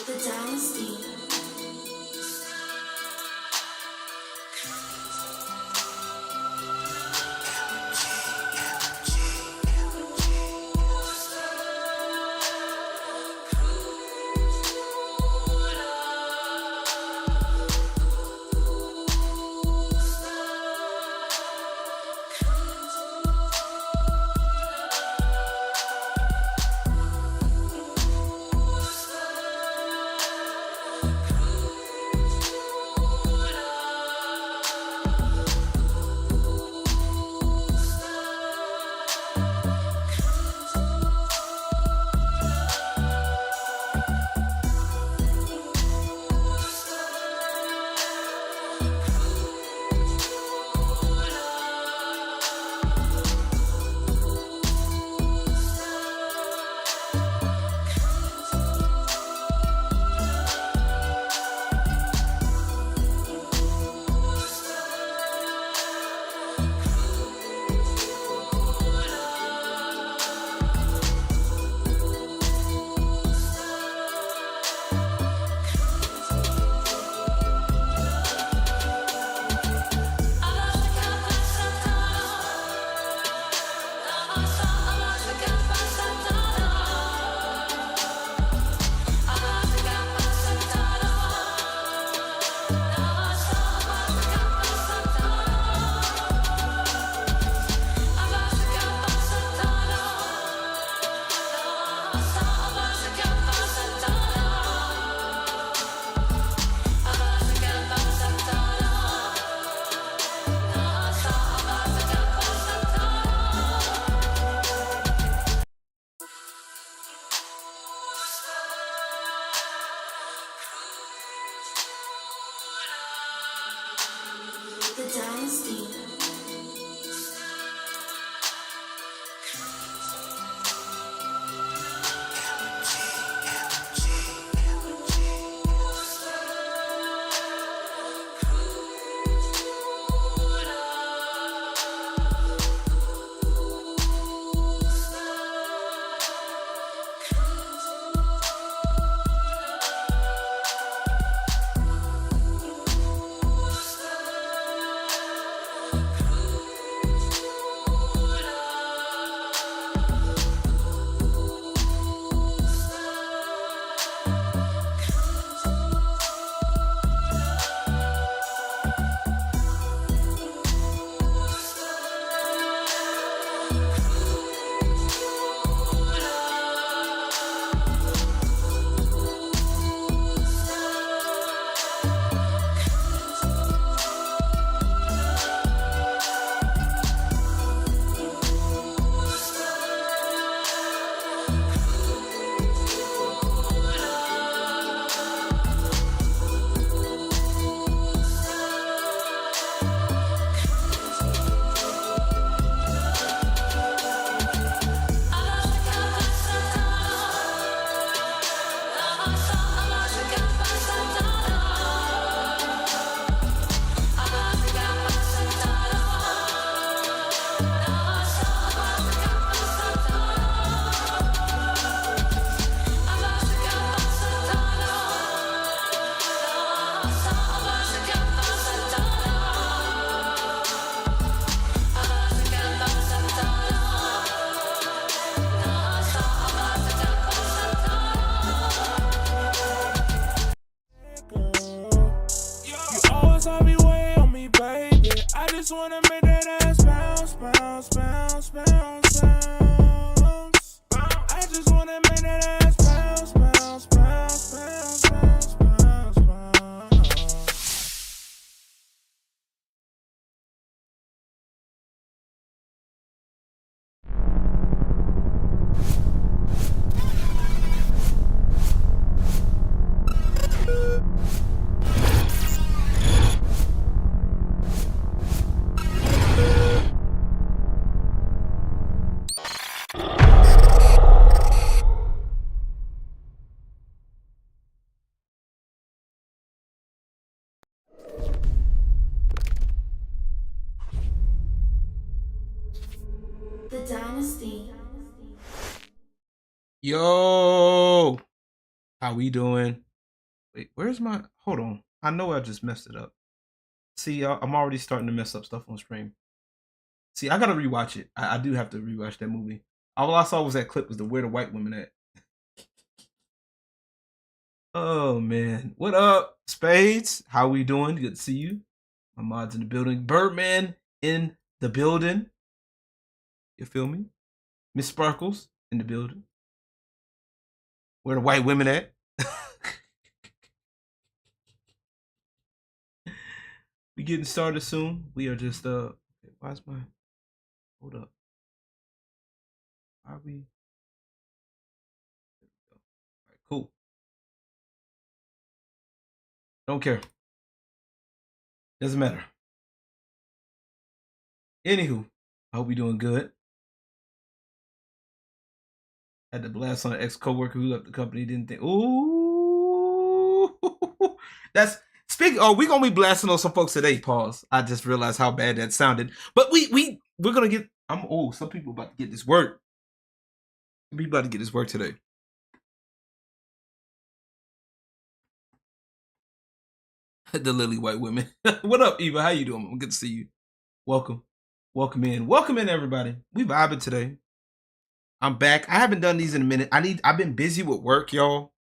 The Dynasty. The Dynasty. just wanna make that ass bounce, bounce, bounce, bounce, bounce. I just wanna make that ass bounce, bounce, bounce, bounce, bounce, bounce, bounce. The Dynasty. Yo, how we doing? Wait, where's my? Hold on. I know I just messed it up. See, I'm already starting to mess up stuff on stream. See, I gotta rewatch it. I do have to rewatch that movie. All I saw was that clip was the where the white women at. Oh man, what up, Spades? How we doing? Good to see you. My mod's in the building. Birdman in the building. You feel me? Miss Sparkles in the building. Where the white women at? We getting started soon. We are just why's my hold up? Are we? All right, cool. Don't care. Doesn't matter. Anywho, I hope you're doing good. Had to blast on an ex-coworker who left the company. Didn't think. Ooh, that's speaking. Oh, we gonna be blasting on some folks today. Pause. I just realized how bad that sounded. But we're gonna get. Some people about to get this work. We about to get this work today. The lily white women. What up, Eva? How you doing? Good to see you. Welcome in, everybody. We vibing today. I'm back. I haven't done these in a minute. I've been busy with work, y'all.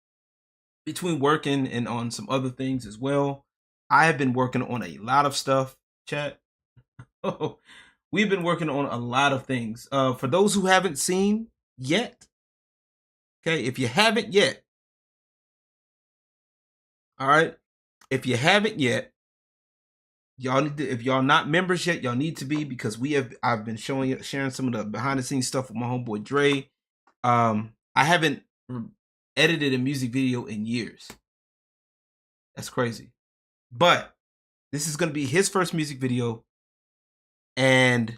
Between working and on some other things as well. I have been working on a lot of stuff, chat. We've been working on a lot of things. For those who haven't seen yet, okay, if you haven't yet, all right, if you haven't yet, y'all need to, if y'all not members yet, y'all need to be, because I've been sharing some of the behind the scenes stuff with my homeboy Dre. I haven't edited a music video in years. That's crazy. But this is going to be his first music video. And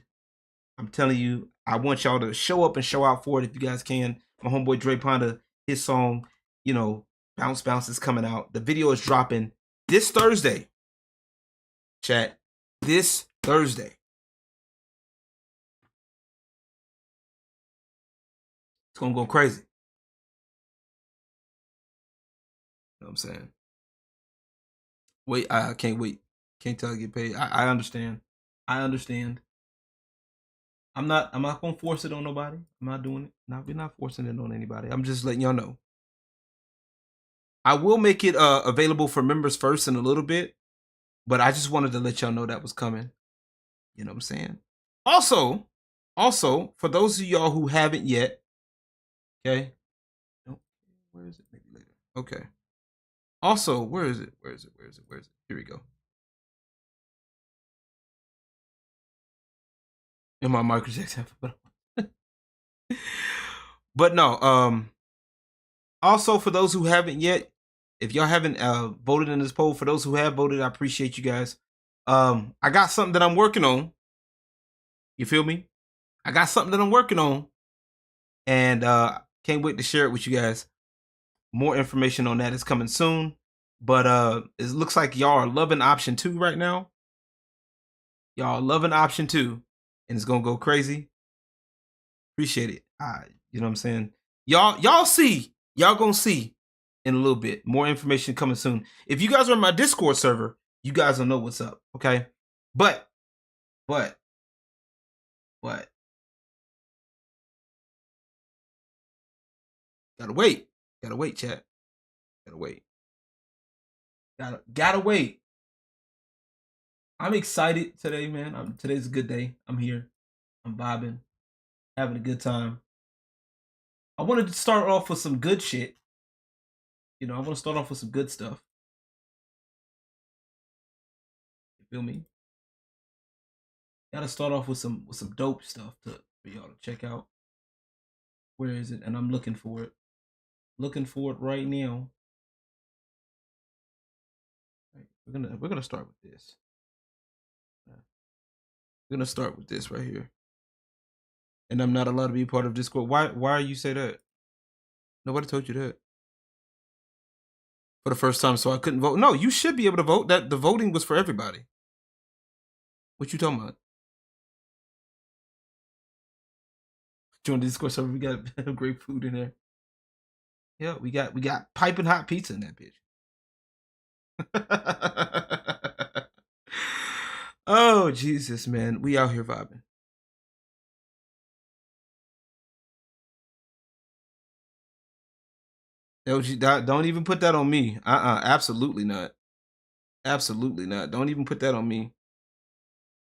I'm telling you, I want y'all to show up and show out for it if you guys can. My homeboy Dre Ponda, his song, Bounce Bounce is coming out. The video is dropping this Thursday. Chat, this Thursday. It's going to go crazy. You know what I'm saying? Wait, I can't wait. Can't tell I get paid. I understand. I understand. I'm not gonna force it on nobody. I'm not doing it. We're not forcing it on anybody. I'm just letting y'all know. I will make it available for members first in a little bit, but I just wanted to let y'all know that was coming. You know what I'm saying? Also, for those of y'all who haven't yet, okay. Oh, where is it? Maybe later. Okay. Also, where is it? Here we go. In my Michael Jackson. But no, also for those who haven't yet, if y'all haven't voted in this poll, for those who have voted, I appreciate you guys. I got something that I'm working on. You feel me? I got something that I'm working on. And can't wait to share it with you guys. More information on that is coming soon. But it looks like y'all are loving option 2 right now. Y'all are loving option 2. And it's gonna go crazy. Appreciate it. You know what I'm saying? Y'all see. Y'all gonna see in a little bit. More information coming soon. If you guys are in my Discord server, you guys will know what's up. Okay? But gotta wait, chat. Gotta wait. Gotta wait. I'm excited today, man. Today's a good day. I'm here. I'm vibing, having a good time. I wanted to start off with some good shit. I want to start off with some good stuff. You feel me? Gotta start off with some dope stuff for y'all to check out. Where is it? And I'm looking for it. Looking for it right now. Right, we're gonna start with this. We're gonna start with this right here. And I'm not allowed to be part of Discord. Why you say that? Nobody told you that. For the first time, so I couldn't vote. No, you should be able to vote. That the voting was for everybody. What you talking about? Join the Discord server. We got great food in there. Yeah, we got piping hot pizza in that bitch. Oh, Jesus, man. We out here vibing. Don't even put that on me. Absolutely not. Absolutely not. Don't even put that on me.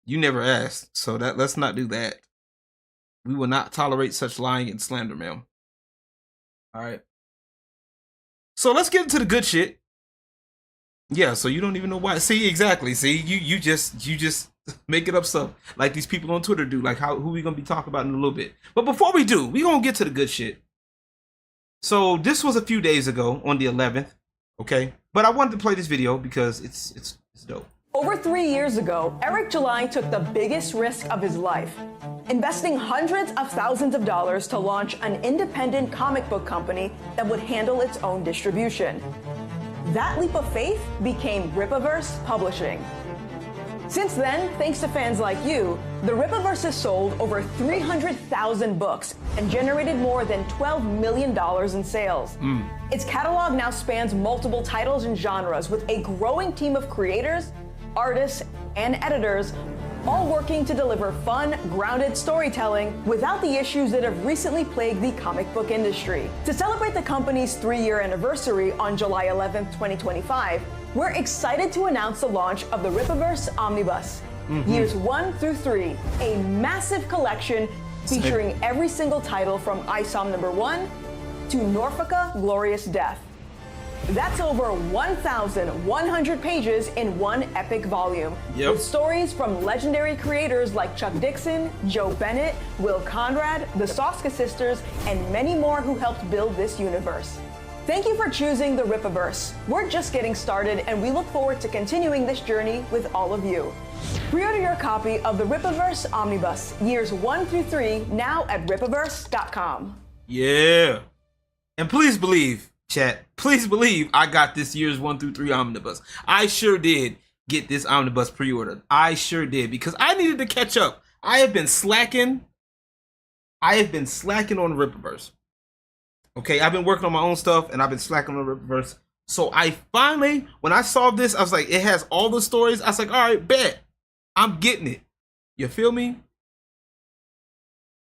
You never asked, so let's not do that. We will not tolerate such lying and slander, ma'am. All right. So let's get into the good shit. Yeah, so you don't even know why. See, exactly. See, you just making up stuff like these people on Twitter do. Like who we gonna be talking about in a little bit. But before we do, we gonna get to the good shit. So this was a few days ago on the 11th, okay? But I wanted to play this video because it's dope. Over 3 years ago, Eric July took the biggest risk of his life, investing hundreds of thousands of dollars to launch an independent comic book company that would handle its own distribution. That leap of faith became Rippaverse Publishing. Since then, thanks to fans like you, the Rippaverse has sold over 300,000 books and generated more than $12 million in sales. Its catalog now spans multiple titles and genres with a growing team of creators, artists, and editors, all working to deliver fun, grounded storytelling without the issues that have recently plagued the comic book industry. To celebrate the company's 3-year anniversary on July 11, 2025, we're excited to announce the launch of the Rippaverse Omnibus, years 1 through 3, a massive collection featuring every single title from ISOM number 1 to Norfolka Glorious Death. That's over 1,100 pages in one epic volume, with stories from legendary creators like Chuck Dixon, Joe Bennett, Will Conrad, the Soska sisters, and many more who helped build this universe. Thank you for choosing the Rippaverse. We're just getting started, and we look forward to continuing this journey with all of you. Pre-order your copy of the Rippaverse Omnibus, years 1 through 3, now at Rippaverse.com. Yeah. And please believe, chat, please believe I got this years 1 through 3 Omnibus. I sure did get this Omnibus pre-ordered. I sure did, because I needed to catch up. I have been slacking. I have been slacking on Rippaverse. Okay, I've been working on my own stuff, and I've been slacking on Rippaverse. So I finally, when I saw this, I was like, it has all the stories. I was like, all right, bet. I'm getting it. You feel me?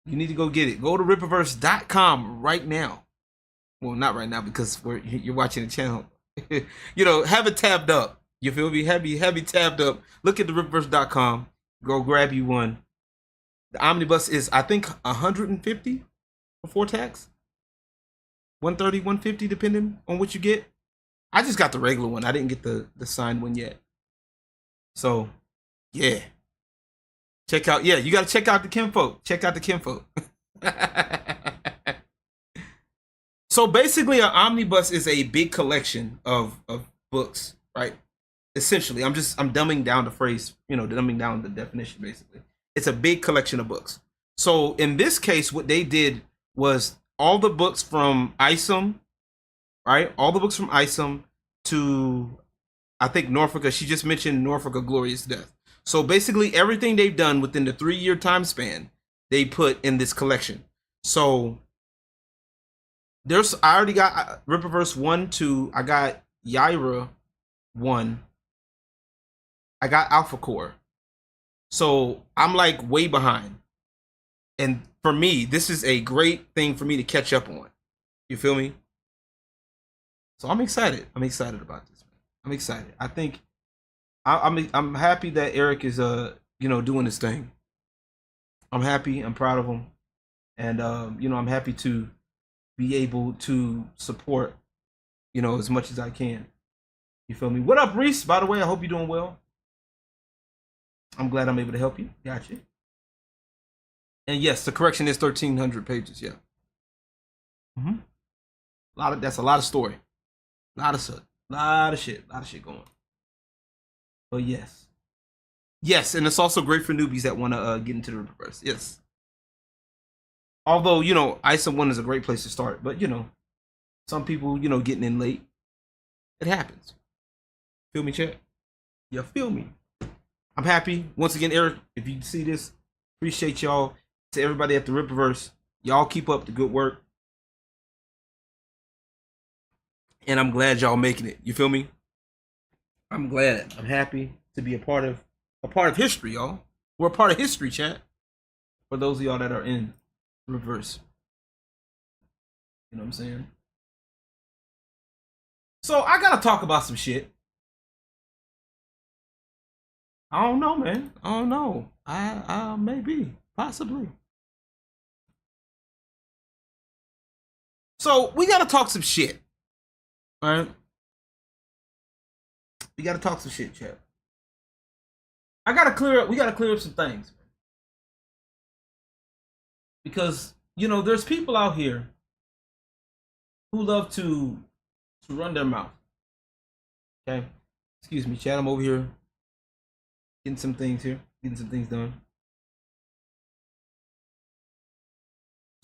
You need to go get it. Go to Rippaverse.com right now. Well, not right now because you're watching the channel. You know, have it tabbed up. You feel me? Have it tabbed up. Look at the Rippaverse.com. Go grab you one. The Omnibus is, I think, $150 before tax. 130, 150, depending on what you get. I just got the regular one. I didn't get the signed one yet. So, yeah. Check out, yeah, you got to check out the kinfolk. Check out the kinfolk. So basically, an omnibus is a big collection of books, right? Essentially, I'm dumbing down the phrase, you know, dumbing down the definition, basically. It's a big collection of books. So in this case, what they did was all the books from ISOM, right? All the books from ISOM to, I think, Norfolka. She just mentioned Norfolka Glorious Death. So basically, everything they've done within the 3-year time span, they put in this collection. So I already got Rippaverse 1, 2. I got Yaira 1. I got Alpha Core. So I'm like way behind. And for me, this is a great thing for me to catch up on. You feel me? So I'm excited. I'm excited about this, man. I'm excited. I think I'm happy that Eric is you know, doing this thing. I'm happy. I'm proud of him. And you know, I'm happy to be able to support, you know, as much as I can. You feel me? What up, Reese? By the way, I hope you're doing well. I'm glad I'm able to help you. Got you. And yes, the correction is 1,300 pages. Yeah. That's a lot of story. A lot of shit going. But yes, and it's also great for newbies that want to get into the Rippaverse. Yes. Although, you know, ISOM 1 is a great place to start, but you know, some people, you know, getting in late, it happens. Feel me, chat? You feel me? I'm happy. Once again, Eric, if you see this, appreciate y'all. To everybody at the Rippaverse, y'all keep up the good work. And I'm glad y'all making it. You feel me? I'm glad. I'm happy to be a part of history, y'all. We're a part of history, chat. For those of y'all that are in reverse. You know what I'm saying? So I gotta talk about some shit. I don't know, man. I don't know. I maybe, possibly. So we gotta talk some shit. All right? We gotta talk some shit, chat. We gotta clear up some things. Because, you know, there's people out here who love to run their mouth. Okay? Excuse me, chat. I'm over here getting some things done.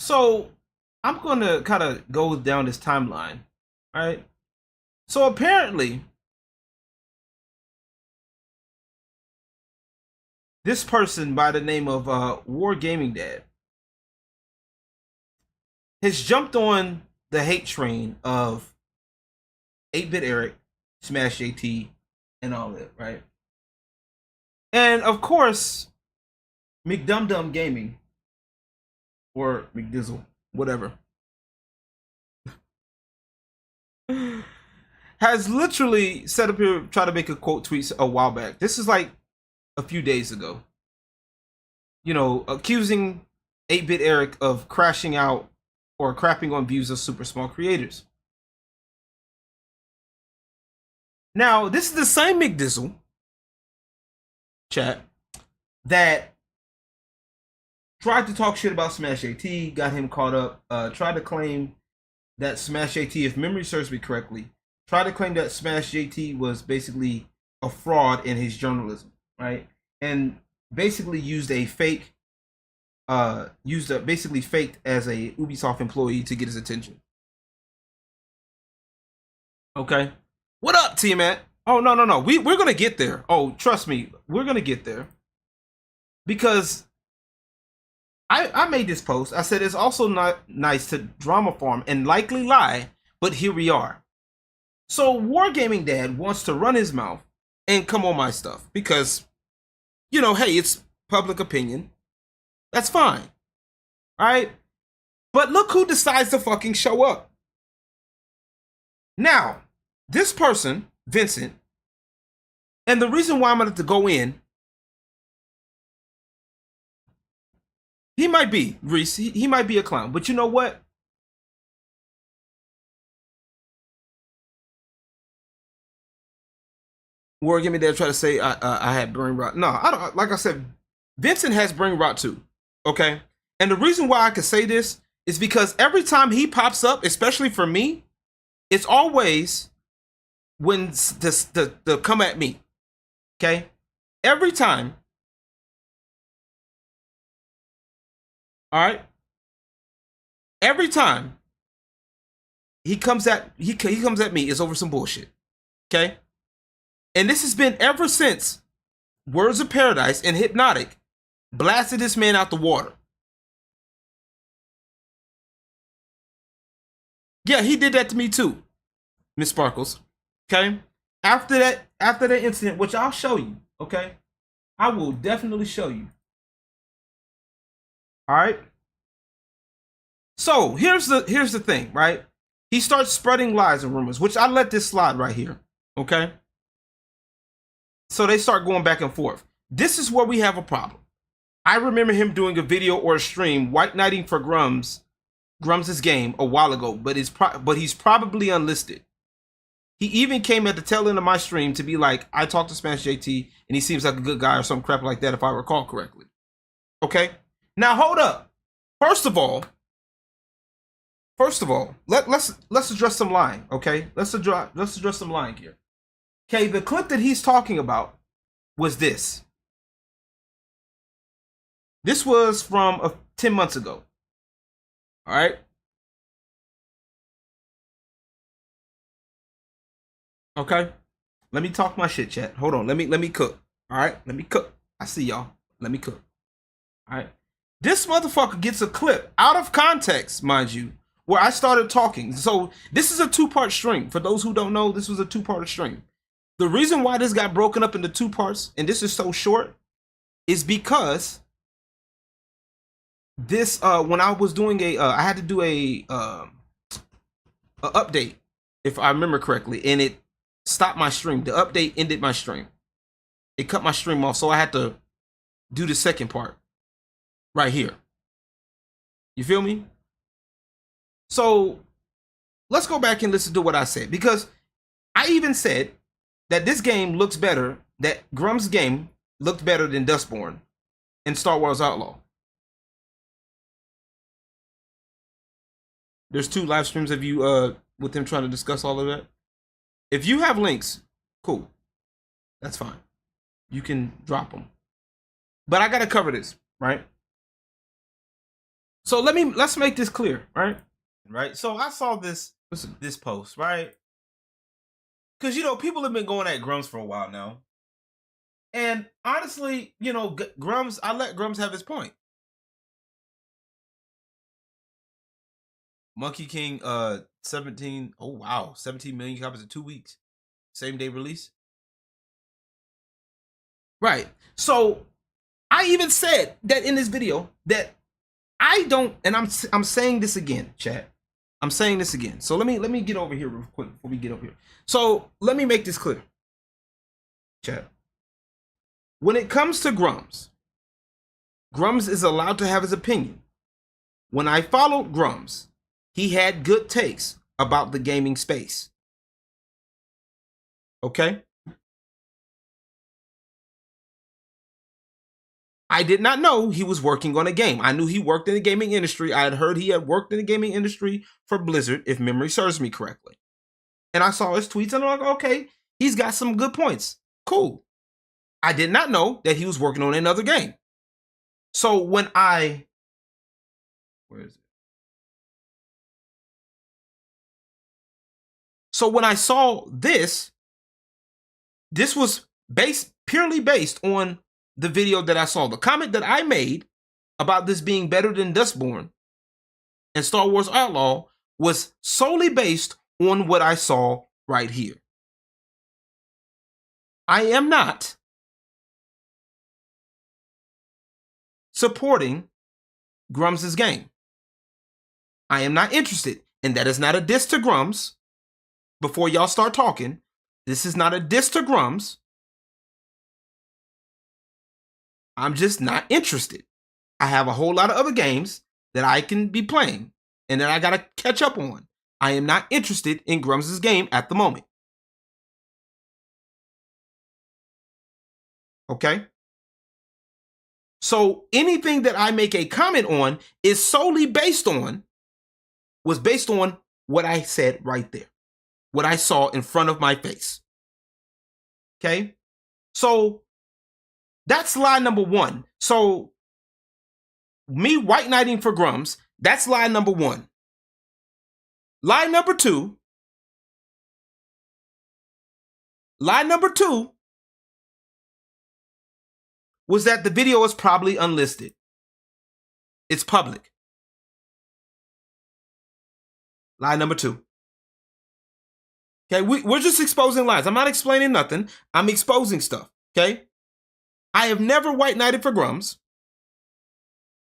So I'm gonna kind of go down this timeline. All right? So apparently, this person by the name of War Gaming Dad has jumped on the hate train of 8-Bit Eric, Smash JT, and all that, right? And of course, McDumdum Gaming, or McDizzle, whatever, has literally set up here, try to make a quote tweet a while back. This is like a few days ago. You know, accusing 8-Bit Eric of crashing out or crapping on views of super small creators. Now, this is the same McDizzle, chat, that tried to talk shit about Smash JT, got him caught up, tried to claim that Smash JT, if memory serves me correctly, tried to claim that Smash JT was basically a fraud in his journalism, right? And basically used a fake, basically faked as a Ubisoft employee to get his attention. Okay. What up, T-Matt? Oh, no. We're gonna get there. Oh, trust me, we're gonna get there. Because I made this post. I said it's also not nice to drama farm and likely lie, but here we are. So Wargaming Dad wants to run his mouth and come on my stuff because, you know, hey, it's public opinion. That's fine. All right? But look who decides to fucking show up. Now, this person, Vincent, and the reason why I'm going to go in, he might be, Reese, he might be a clown, but you know what? War Give Me Dad try to say I had brain rot. No, I don't. Like I said, Vincent has brain rot too. Okay, and the reason why I can say this is because every time he pops up, especially for me, it's always when the come at me. Okay, every time. All right. Every time he comes at me, it's over some bullshit. Okay. And this has been ever since Words of Paradise and Hypnotic blasted this man out the water. Yeah, he did that to me too, Miss Sparkles. Okay. After that incident, which I'll show you. Okay. I will definitely show you. All right. So here's the thing, right? He starts spreading lies and rumors, which I let this slide right here. Okay. So they start going back and forth. This is where we have a problem. I remember him doing a video or a stream white knighting for Grum's game a while ago, but he's probably unlisted. He even came at the tail end of my stream to be like, I talked to Smash JT and he seems like a good guy or some crap like that, if I recall correctly. Okay. Now hold up. First of all, let's address some lying. Okay. Let's address some lying here. Okay, the clip that he's talking about was this. This was from 10 months ago. All right. Okay. Let me talk my shit, chat. Hold on. Let me cook. All right. Let me cook. I see y'all. Let me cook. All right. This motherfucker gets a clip out of context, mind you, where I started talking. So this is a two-part stream. For those who don't know, this was a two-part stream. The reason why this got broken up into 2 parts, and this is so short, is because this when I was doing I had to do a update, if I remember correctly, and it stopped my stream. The update ended my stream. It cut my stream off, so I had to do the second part right here. You feel me? So let's go back and listen to what I said, because I even said that this game looks better, that Grum's game looked better than Dustborn and Star Wars Outlaw. There's 2 live streams of you with them trying to discuss all of that. If you have links, cool. That's fine. You can drop them. But I gotta cover this, right? So let's make this clear, right? Right. So I saw this post, right? Because people have been going at Grums for a while now, and honestly, Grums, I let Grums have his point. Monkey King, 17 million copies in 2 weeks, same day release. Right. So I even said that in this video that I don't, and I'm saying this again, chat. I'm saying this again. So let me get over here real quick before we get over here. So let me make this clear, chat. When it comes to Grums, Grums is allowed to have his opinion. When I followed Grums, he had good takes about the gaming space. Okay? I did not know he was working on a game. I knew he worked in the gaming industry. I had heard he had worked in the gaming industry for Blizzard, if memory serves me correctly. And I saw his tweets and I'm like, okay, he's got some good points. Cool. I did not know that he was working on another game. So when where is it? So when I saw this was purely based on the video that I saw. The comment that I made about this being better than Dustborn and Star Wars Outlaw was solely based on what I saw right here. I am not supporting Grums' game. I am not interested, and that is not a diss to Grums. Before y'all start talking, this is not a diss to Grums. I'm just not interested. I have a whole lot of other games that I can be playing and that I gotta catch up on. I am not interested in Grums' game at the moment. Okay? So anything that I make a comment on is solely based on what I said right there. What I saw in front of my face. Okay? So that's lie number 1. So me white knighting for Grums, that's lie number 1. Lie number 2. Lie number 2 was that the video is probably unlisted. It's public. Lie number 2. Okay, we're just exposing lies. I'm not explaining nothing. I'm exposing stuff. Okay? I have never white knighted for Grums.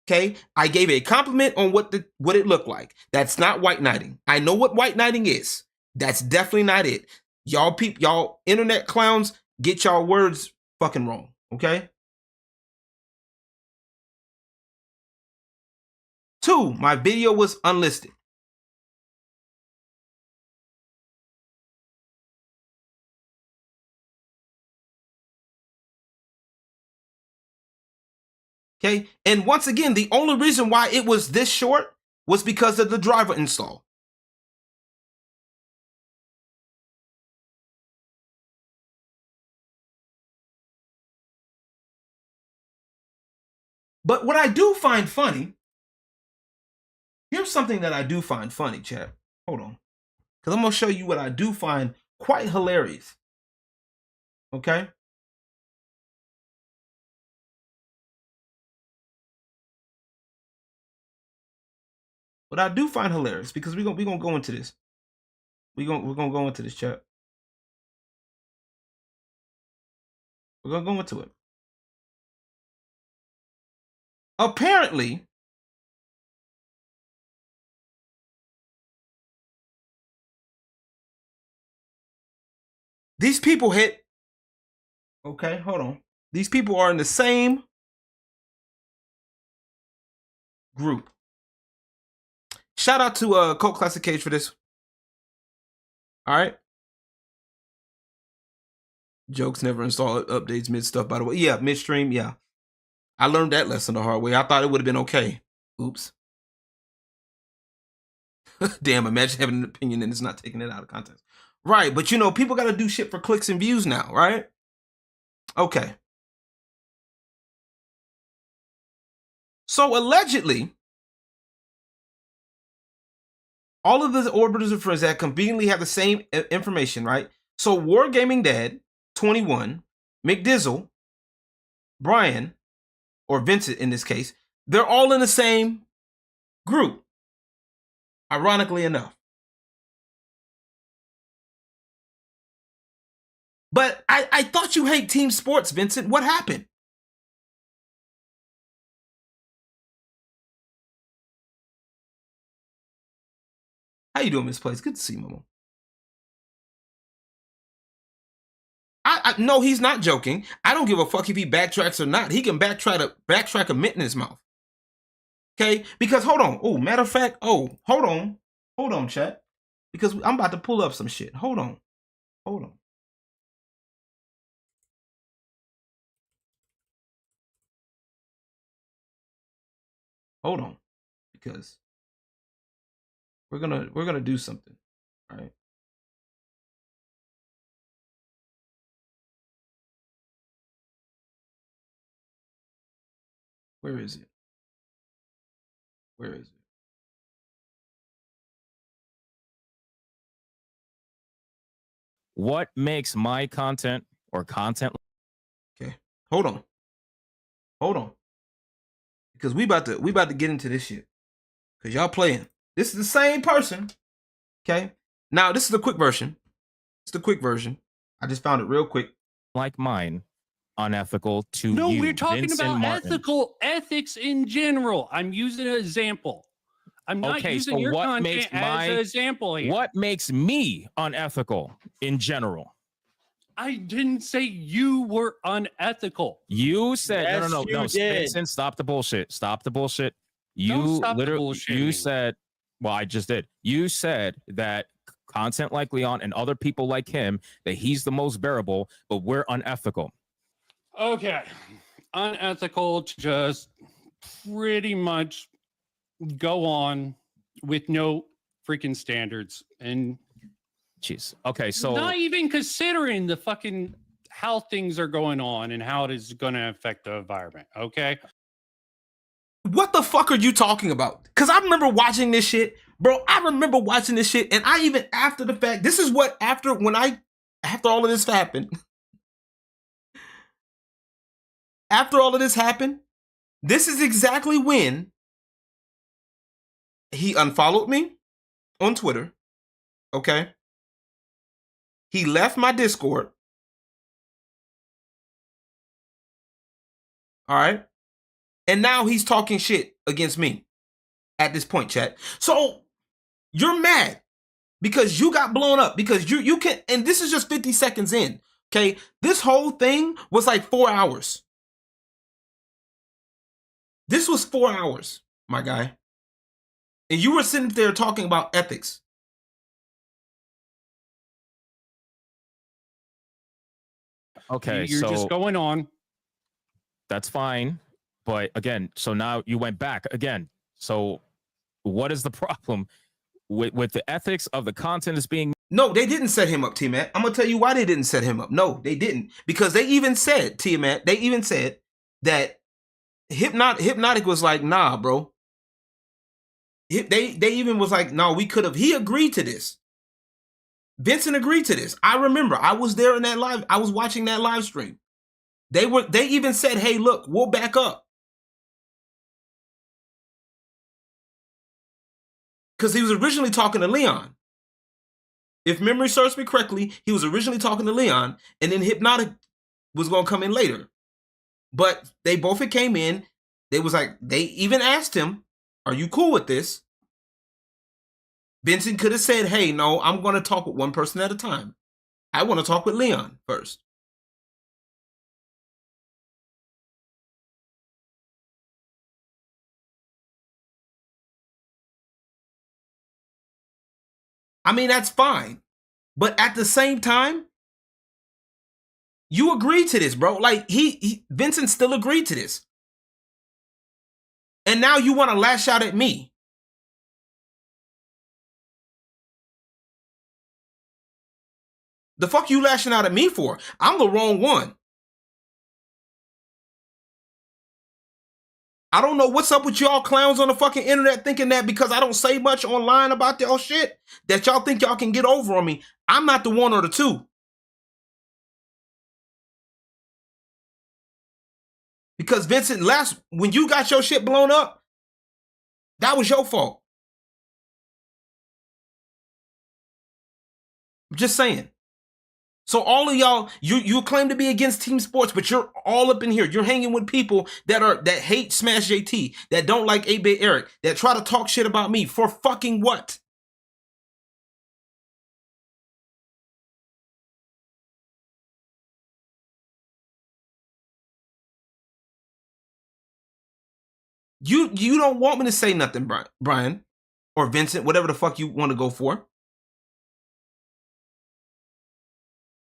Okay? I gave a compliment on what it looked like. That's not white knighting. I know what white knighting is. That's definitely not it. Y'all internet clowns, get y'all words fucking wrong. Okay? 2, my video was unlisted. Okay, and once again, the only reason why it was this short was because of the driver install. But what I do find funny, here's something that I do find funny, chat. Hold on. Because I'm going to show you what I do find quite hilarious. Okay? What I do find hilarious, because we're gonna go into this. We're gonna go into this, chat. We're gonna go into it. Apparently, these people hit. Okay, hold on. These people are in the same group. Shout out to Cult Classic Cage for this. All right. Jokes never install updates mid stuff, by the way. Yeah, midstream. Yeah. I learned that lesson the hard way. I thought it would have been okay. Oops. Damn, imagine having an opinion and it's not taking it out of context. Right, but you know, people got to do shit for clicks and views now, right? Okay. So allegedly, all of the orbiters and friends that conveniently have the same information, right? So Wargaming Dad, 21, McDizzle, Brian, or Vincent in this case, they're all in the same group. Ironically enough. But I thought you hate team sports, Vincent. What happened? How you doing, Miss Place? Good to see you, Momo. No, he's not joking. I don't give a fuck if he backtracks or not. He can backtrack a mint in his mouth. Okay? Because, hold on. Oh, matter of fact, hold on. Hold on, chat. Because I'm about to pull up some shit. Hold on. Hold on. Hold on. Because we're gonna do something. All right. Where is it? Where is it? What makes my content or content? Okay. Hold on. Hold on. Because we about to get into this shit. Because y'all playing. This is the same person. Okay. Now, this is the quick version. It's the quick version. I just found it real quick. Like mine, unethical to No, you. we're talking Vincent about Martin. ethical ethics in general. I'm using an example. I'm not Okay, using so your what content makes as an example here. What makes me unethical in general? I didn't say you were unethical. You said Yes, no, you did. Vincent, stop the bullshit. Stop the bullshit. Don't You stop the literally bullshitting. you said, well, I just did. You said that content like Leon and other people like him, that he's the most bearable, but we're unethical. Okay. Unethical to just pretty much go on with no freaking standards and Jeez. Okay, so not even considering the fucking how things are going on and how it is going to affect the environment. Okay. What the fuck are you talking about? Because I remember watching this shit. Bro, I remember watching this shit. And I even after the fact, this is what after all of this happened. After all of this happened, this is exactly when he unfollowed me on Twitter. Okay. He left my Discord. All right. And now he's talking shit against me at this point, chat. So you're mad because you got blown up because you can, and this is just 50 seconds in. Okay. This whole thing was like 4 hours. This was 4 hours, my guy. And you were sitting there talking about ethics. okay, You're so just going on. that's fine. But again, so now you went back again. So what is the problem with the ethics of the content that's being? No, they didn't set him up, T-Mac. I'm going to tell you why they didn't set him up. No, they didn't. Because they even said, T-Mac, they even said that Hypnotic was like, nah, bro. They even was like, no, we could have. He agreed to this. Vincent agreed to this. I remember. I was there in that live. I was watching that live stream. They even said, hey, look, we'll back up. Because he was originally talking to Leon. If memory serves me correctly, he was originally talking to Leon, and then Hypnotic was gonna come in later. But they both had came in. They was like, they even asked him, "Are you cool with this?" Vincent could have said, "Hey, no, I'm gonna talk with one person at a time. I want to talk with Leon first." I mean, that's fine. But at the same time, you agreed to this, bro. Like, Vincent still agreed to this. And now you want to lash out at me. The fuck you lashing out at me for? I'm the wrong one. I don't know what's up with y'all clowns on the fucking internet thinking that because I don't say much online about y'all shit, that y'all think y'all can get over on me. I'm not the one or the two. Because Vincent, when you got your shit blown up, that was your fault. I'm just saying. So all of y'all, you claim to be against team sports, but you're all up in here. You're hanging with people that hate Smash JT, that don't like 8-Bit Eric, that try to talk shit about me for fucking what? You don't want me to say nothing, Brian, or Vincent, whatever the fuck you want to go for.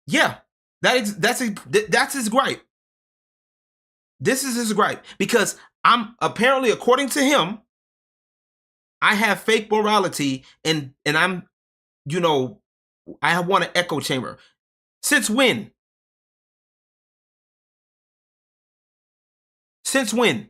Yeah, that's his gripe. This is his gripe because I'm apparently, according to him, I have fake morality and I'm, I want an echo chamber. Since when? Since when?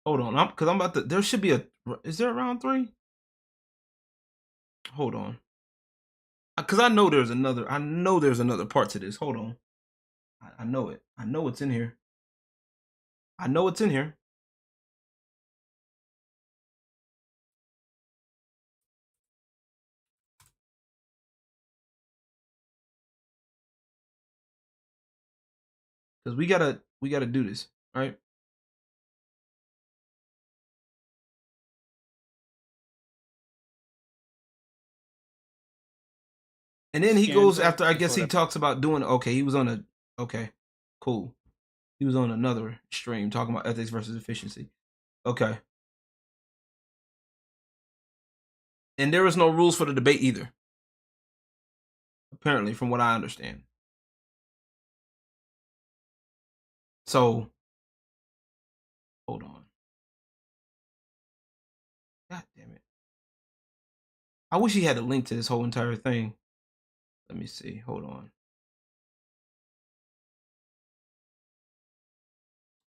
Hold on, because I'm about to. There should be is there a round 3? Hold on, because I know there's another. I know there's another part to this. Hold on, I know it. I know it's in here. I know it's in here. Because we gotta do this, right? And then he goes after, I guess he talks about doing, okay, he was on okay, cool. He was on another stream talking about ethics versus efficiency. Okay. And there was no rules for the debate either. Apparently, from what I understand. So, hold on. God damn it. I wish he had a link to this whole entire thing. Let me see. Hold on.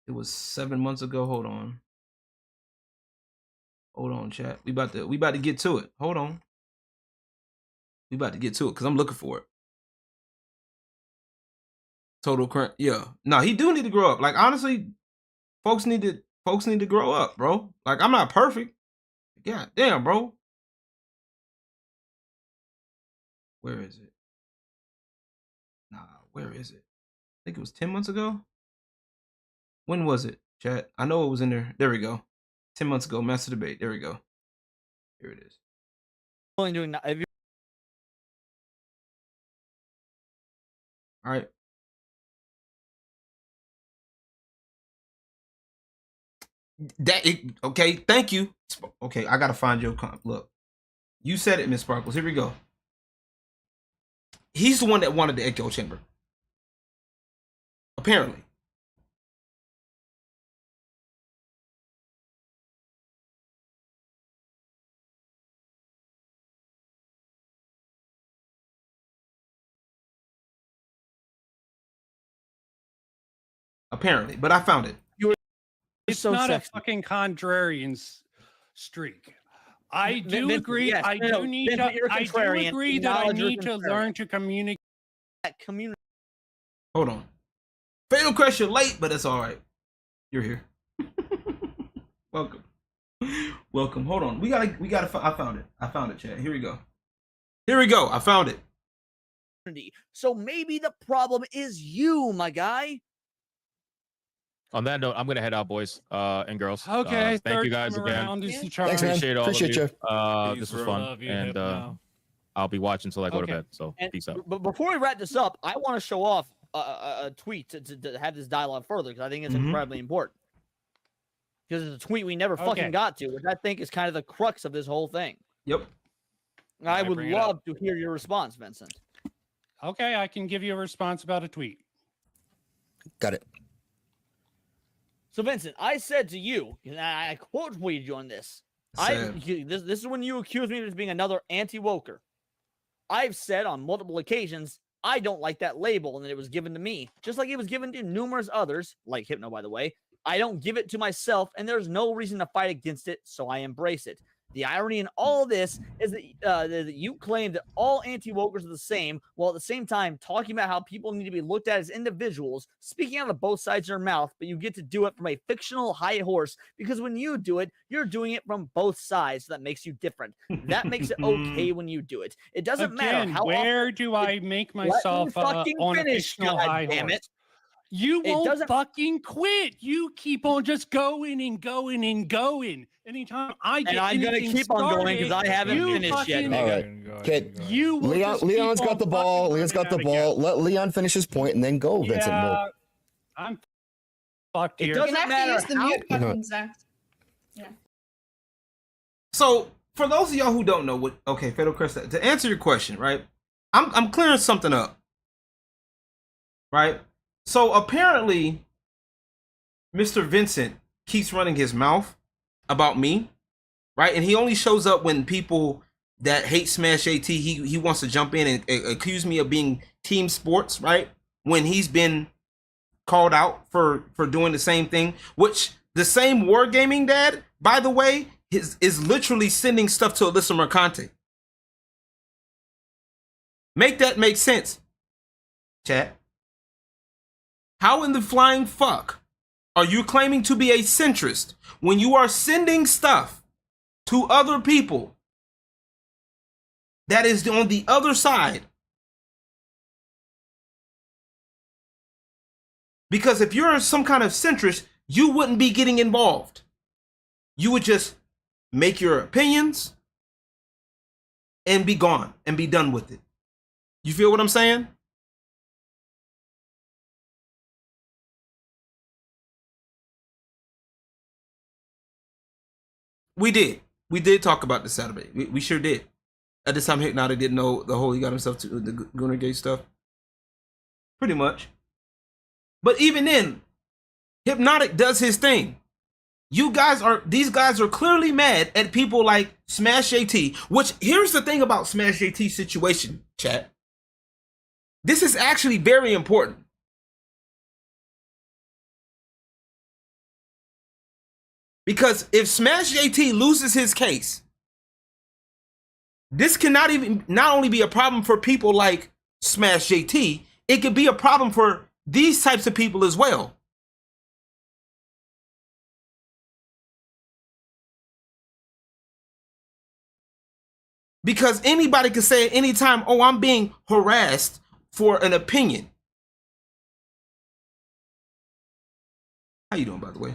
It was 7 months ago. Hold on. Hold on, chat. We about to get to it. Hold on. We about to get to it because I'm looking for it. Total current. Yeah. No, he do need to grow up. Like, honestly, folks need to grow up, bro. Like, I'm not perfect. God damn, bro. Where is it? Nah, where is it? I think it was 10 months ago. When was it, chat? I know it was in there. There we go. 10 months ago, master debate. There we go. Here it is. Only doing that. All right. Okay, thank you. Okay, I gotta find your comp. Look, you said it, Miss Sparkles. Here we go. He's the one that wanted the echo chamber. Apparently. Apparently, but I found it. It's so not sexy. A fucking contrarian streak. I do agree. Yes, I do need to. I do agree that I need to learn to communicate. Hold on. Fatal Crush, you're late, but it's all right. You're here. Welcome. Welcome. Hold on. We gotta. I found it, chat. Here we go. I found it. So maybe the problem is you, my guy. On that note, I'm gonna head out, boys and girls. Okay. Thank you guys again. Thanks, man. Appreciate all Appreciate of you. you. This was fun, and I'll be watching until I go to bed. So peace out. But before we wrap this up, I want to show off a tweet to have this dialogue further because I think it's incredibly important. Because it's a tweet we never fucking got to, which I think is kind of the crux of this whole thing. Yep. I would love to hear your response, Vincent. Okay, I can give you a response about a tweet. Got it. So, Vincent, I said to you, and I quote tweeted you on this. This is when you accused me of being another anti-woker. I've said on multiple occasions, I don't like that label, and that it was given to me, just like it was given to numerous others, like Hypno, by the way. I don't give it to myself, and there's no reason to fight against it, so I embrace it. The irony in all of this is that you claim that all anti-wokers are the same, while at the same time talking about how people need to be looked at as individuals, speaking out of both sides of your mouth, but you get to do it from a fictional high horse, because when you do it, you're doing it from both sides, so that makes you different. That makes it okay when you do it. It doesn't matter how where do I make myself on a fictional high horse? You won't fucking quit. You keep on just going and going and going. Anytime I get I'm going to keep on going because I haven't finished yet. All right. Okay. Leon's got the ball. Leon's got the ball. Let Leon finish his point and then go, Vincent. I'm fucked here. It doesn't matter the mute button, Zach. Yeah. So for those of y'all who don't know Fatal Crest, to answer your question, right? I'm clearing something up. Right? So apparently, Mr. Vincent keeps running his mouth about me, right? And he only shows up when people that hate Smash AT, he wants to jump in and accuse me of being team sports, right? When he's been called out for doing the same thing, which the same Wargaming dad, by the way, is literally sending stuff to Alyssa Mercante. Make that make sense, chat. How in the flying fuck are you claiming to be a centrist when you are sending stuff to other people that is on the other side? Because if you're some kind of centrist, you wouldn't be getting involved. You would just make your opinions and be gone and be done with it. You feel what I'm saying? We did talk about this Saturday. We sure did. At this time, Hypnotic didn't know the whole he got himself to the Gunnar Gate stuff. Pretty much. But even then, Hypnotic does his thing. These guys are clearly mad at people like Smash AT, which here's the thing about Smash AT situation, chat. This is actually very important. Because if Smash AT loses his case, this cannot not only be a problem for people like Smash JT, it could be a problem for these types of people as well. Because anybody can say at any time, oh, I'm being harassed for an opinion. How you doing, by the way?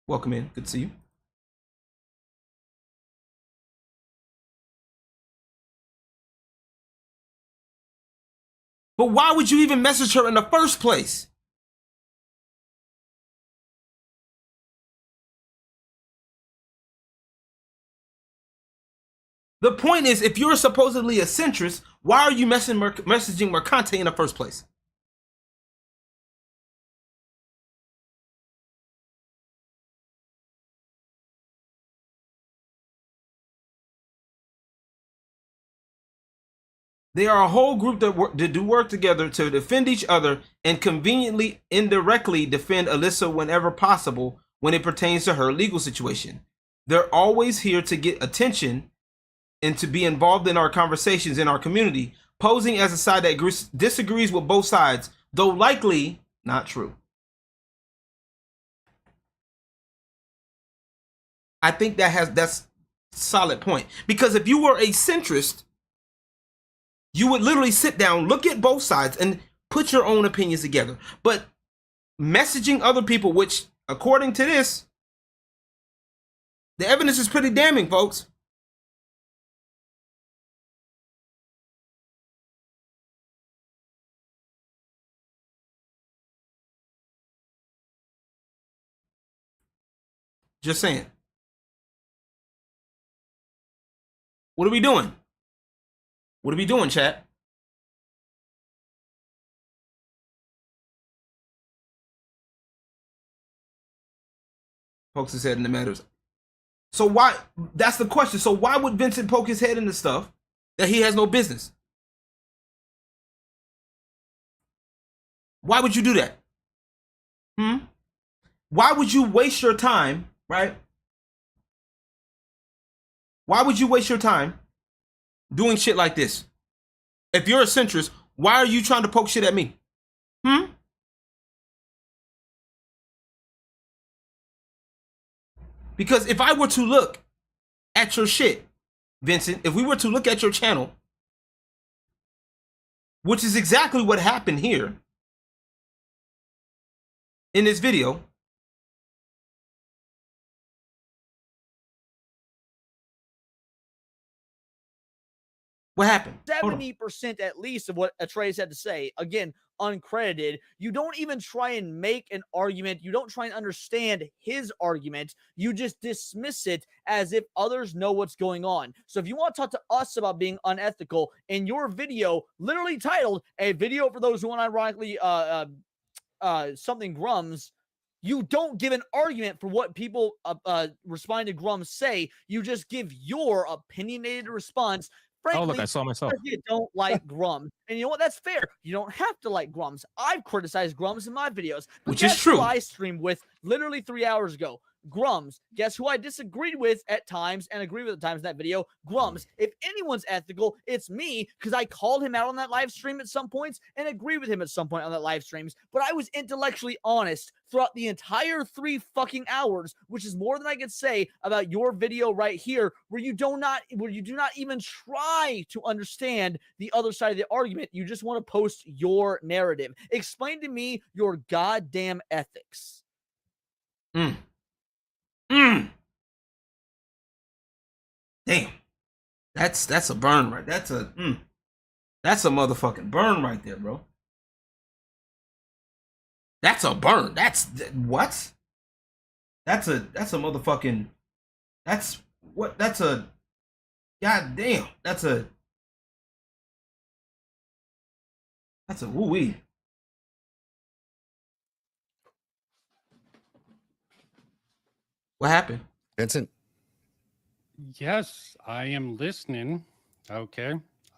Welcome in. Good to see you. But why would you even message her in the first place? The point is, if you're supposedly a centrist, why are you messaging Mercante in the first place? They are a whole group that do work together to defend each other and conveniently, indirectly defend Alyssa whenever possible when it pertains to her legal situation. They're always here to get attention and to be involved in our conversations in our community, posing as a side that disagrees with both sides, though likely not true. I think that's solid point. Because if you were a centrist, you would literally sit down, look at both sides, and put your own opinions together. But messaging other people, which according to this, the evidence is pretty damning, folks. Just saying. What are we doing? What are we doing, chat? Pokes his head in the matters. So why? That's the question. So why would Vincent poke his head into stuff that he has no business? Why would you do that? Why would you waste your time, right? Why would you waste your time doing shit like this? If you're a centrist, why are you trying to poke shit at me? Because if I were to look at your shit, Vincent, if we were to look at your channel, which is exactly what happened here in this video, what happened? 70% at least of what Atreus had to say, again, uncredited. You don't even try and make an argument. You don't try and understand his argument. You just dismiss it as if others know what's going on. So if you want to talk to us about being unethical, in your video, literally titled "A Video for Those Who Unironically something Grums," you don't give an argument for what people responding to Grums say. You just give your opinionated response. Frankly, oh, look, I saw myself. You don't like Grums. And you know what? That's fair. You don't have to like Grums. I've criticized Grums in my videos. Which is true. I streamed with literally 3 hours ago. Grums. Guess who I disagreed with at times and agree with at times in that video? Grums. If anyone's ethical, it's me, because I called him out on that live stream at some points and agree with him at some point on that live streams. But I was intellectually honest throughout the entire 3 fucking hours, which is more than I could say about your video right here, where you do not even try to understand the other side of the argument. You just want to post your narrative. Explain to me your goddamn ethics. Damn. That's a burn, right? That's a motherfucking burn right there, bro. That's a burn. What? That's a motherfucking, that's a goddamn. That's a woo-wee. What happened? Vincent? Yes, I am listening. Okay.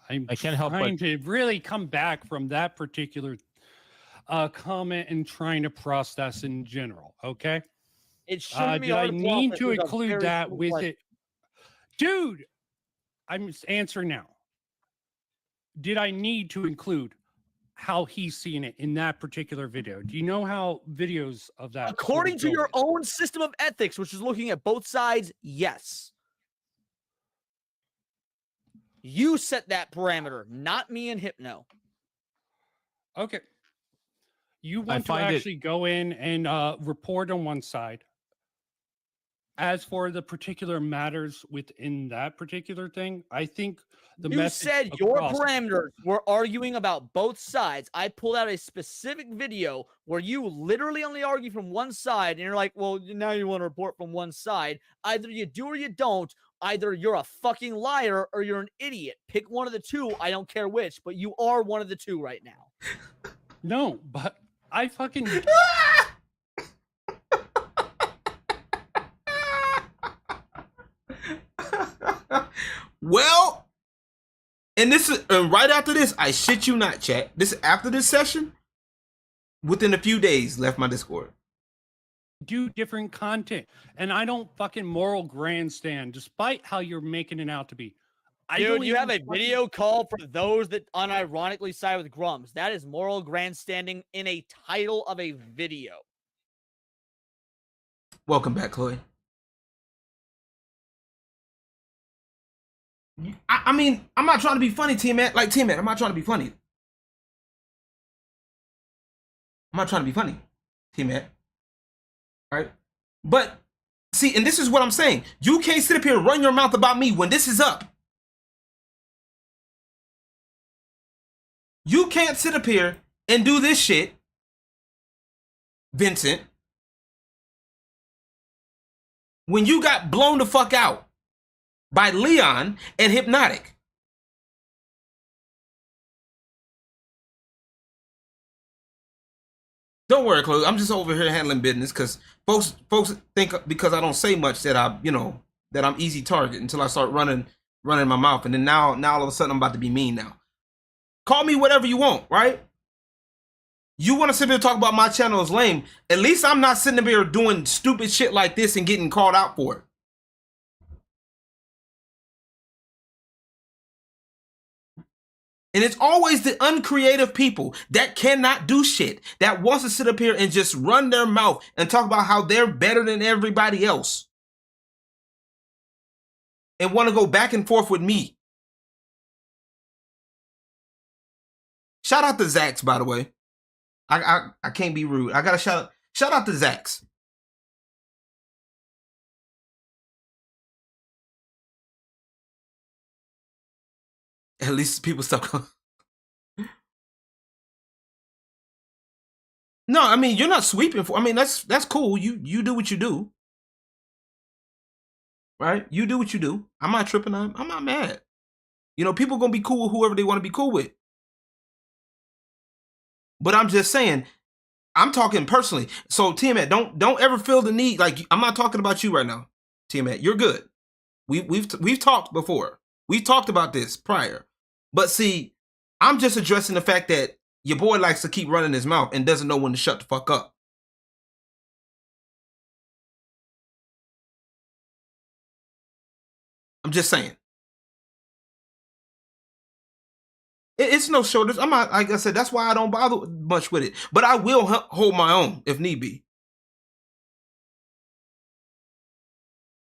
I can't help trying but to really come back from that particular comment and trying to process in general. Okay. It shouldn't be did I hard to need process. to There's a include very that simple with question. it? Dude, I'm answering now. Did I need to include how he's seeing it in that particular video? Do you know how videos of that? According to your own system of ethics, which is looking at both sides, yes. You set that parameter, not me and Hypno. Okay. You want to actually go in and report on one side. As for the particular matters within that particular thing, I think you said your parameters were arguing about both sides. I pulled out a specific video where you literally only argue from one side, and you're like, well, now you want to report from one side. Either you do or you don't. Either you're a fucking liar or you're an idiot. Pick one of the two. I don't care which, but you are one of the two right now. No, but I fucking... Well, and this is right after this, I shit you not, chat. This after this session, within a few days, left my Discord. Do different content, and I don't fucking moral grandstand, despite how you're making it out to be. Dude, you have a video call for those that unironically side with Grums. That is moral grandstanding in a title of a video. Welcome back, Chloe. I mean, I'm not trying to be funny, T-Man. Like, T-Man, I'm not trying to be funny. I'm not trying to be funny, T-Man. Right? But, see, and this is what I'm saying. You can't sit up here and run your mouth about me when this is up. You can't sit up here and do this shit, Vincent, when you got blown the fuck out by Leon and Hypnotic. Don't worry, Chloe. I'm just over here handling business because folks think because I don't say much that that I'm easy target until I start running my mouth, and then now all of a sudden I'm about to be mean now. Call me whatever you want, right? You want to sit here and talk about my channel is lame. At least I'm not sitting here doing stupid shit like this and getting called out for it. And it's always the uncreative people that cannot do shit, that wants to sit up here and just run their mouth and talk about how they're better than everybody else. And want to go back and forth with me. Shout out to Zax, by the way. I can't be rude. I gotta shout out to Zax. At least people stop. No, I mean, you're not sweeping for. I mean, that's cool. You do what you do. Right? You do what you do. I'm not tripping. I'm not mad. You know, people gonna be cool with whoever they want to be cool with. But I'm just saying, I'm talking personally. So T-Mac, don't ever feel the need. Like, I'm not talking about you right now, T-Mac. You're good. We've talked before. We've talked about this prior. But see, I'm just addressing the fact that your boy likes to keep running his mouth and doesn't know when to shut the fuck up. I'm just saying. It's no shoulders. I'm not, like I said, that's why I don't bother much with it. But I will hold my own if need be.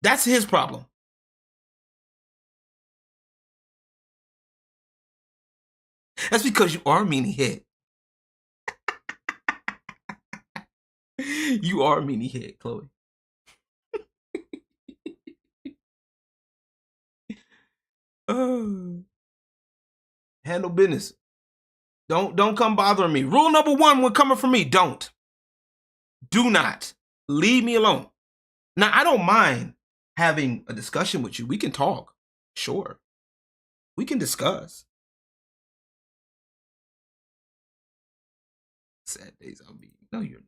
That's his problem. That's because you are meanie head. You are meanie head, Chloe. Handle business. Don't come bothering me. Rule number 1 when coming from me, don't. Do not. Leave me alone. Now, I don't mind having a discussion with you. We can talk. Sure. We can discuss. Sad days I'll be. No, you're not.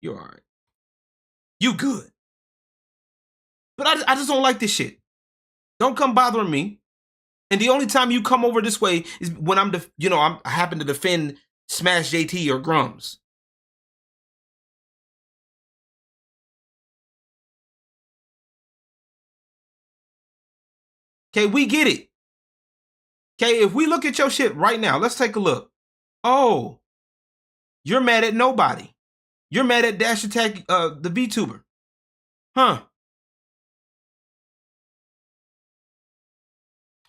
You're all right. You good. But I just don't like this shit. Don't come bothering me. And the only time you come over this way is when I happen to defend Smash JT or Grums. Okay, we get it. Okay, if we look at your shit right now, let's take a look. Oh, you're mad at nobody. You're mad at Dash Attack, the VTuber. Huh.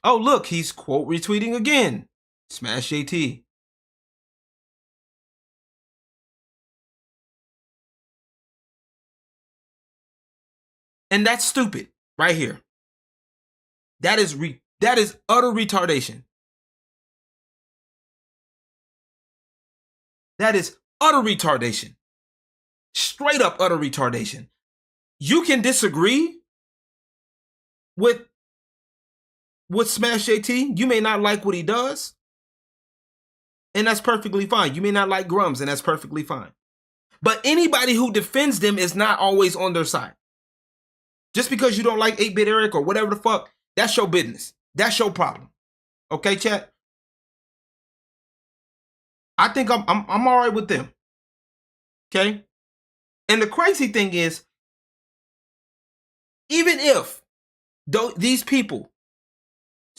Oh, look, he's quote retweeting again. Smash JT. And that's stupid right here. That is utter retardation. That is utter retardation. Straight up utter retardation. You can disagree with Smash JT. You may not like what he does, and that's perfectly fine. You may not like Grums, and that's perfectly fine. But anybody who defends them is not always on their side. Just because you don't like 8-Bit Eric or whatever the fuck, that's your business. That's your problem. Okay, chat? I think I'm all right with them. Okay? And the crazy thing is, even if these people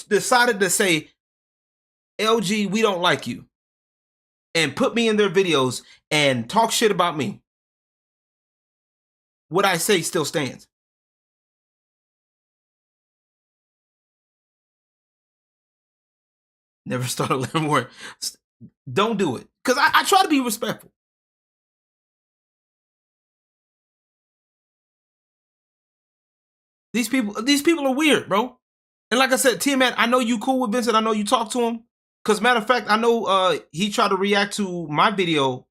decided to say, LG, we don't like you, and put me in their videos and talk shit about me, what I say still stands. Never start a letter war. Don't do it. Because I try to be respectful. These people are weird, bro. And like I said, T-Man, I know you cool with Vincent. I know you talk to him. Because matter of fact, I know he tried to react to my video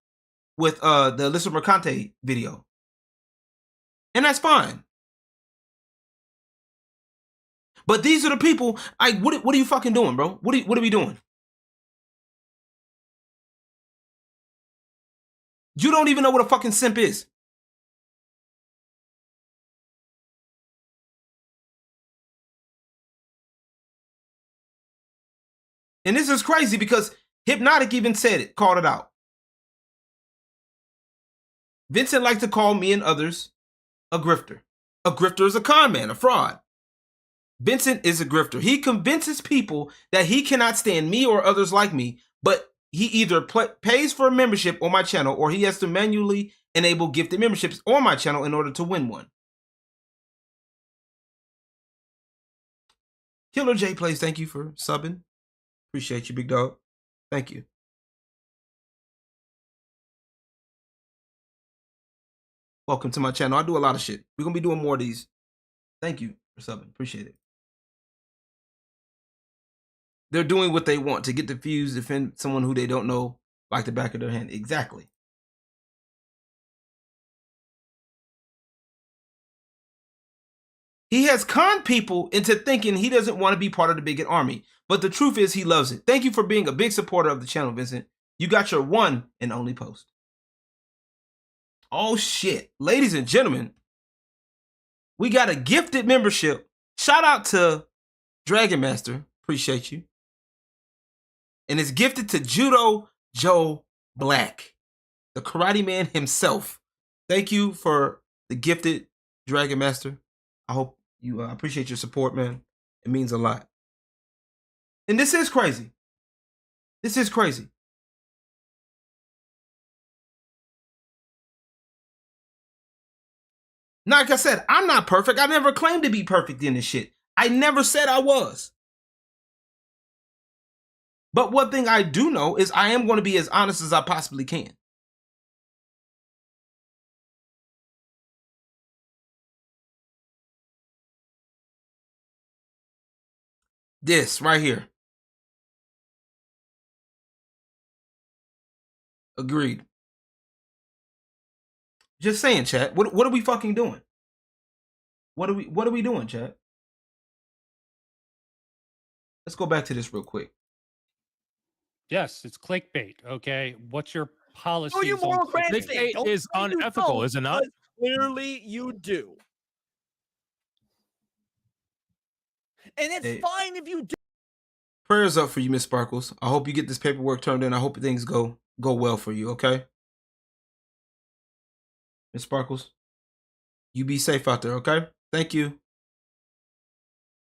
with the Alyssa Mercante video. And that's fine. But these are the people, what are you fucking doing, bro? What are we doing? You don't even know what a fucking simp is. And this is crazy because Hypnotic even said it, called it out. Vincent likes to call me and others a grifter. A grifter is a con man, a fraud. Vincent is a grifter. He convinces people that he cannot stand me or others like me, but he either pays for a membership on my channel or he has to manually enable gifted memberships on my channel in order to win one. Killer J Plays, thank you for subbing. Appreciate you, big dog. Thank you. Welcome to my channel. I do a lot of shit. We're going to be doing more of these. Thank you for subbing. Appreciate it. They're doing what they want to get the views, defend someone who they don't know like the back of their hand. Exactly. He has conned people into thinking he doesn't want to be part of the bigot army. But the truth is he loves it. Thank you for being a big supporter of the channel, Vincent. You got your one and only post. Oh, shit. Ladies and gentlemen, we got a gifted membership. Shout out to Dragon Master. Appreciate you. And it's gifted to Judo Joe Black, the karate man himself. Thank you for the gifted Dragon Master. I hope you appreciate your support, man. It means a lot. And this is crazy. This is crazy. Now, like I said, I'm not perfect. I never claimed to be perfect in this shit. I never said I was. But one thing I do know is I am going to be as honest as I possibly can. This right here. Agreed. Just saying, chat. What are we fucking doing? What are we doing, chat? Let's go back to this real quick. Yes, it's clickbait. Okay, what's your policy? Oh, you moral clickbait is unethical, is it not? Clearly, you do. And it's fine if you do. Prayers up for you, Miss Sparkles. I hope you get this paperwork turned in. I hope things go well for you, okay? Miss Sparkles, you be safe out there, okay? Thank you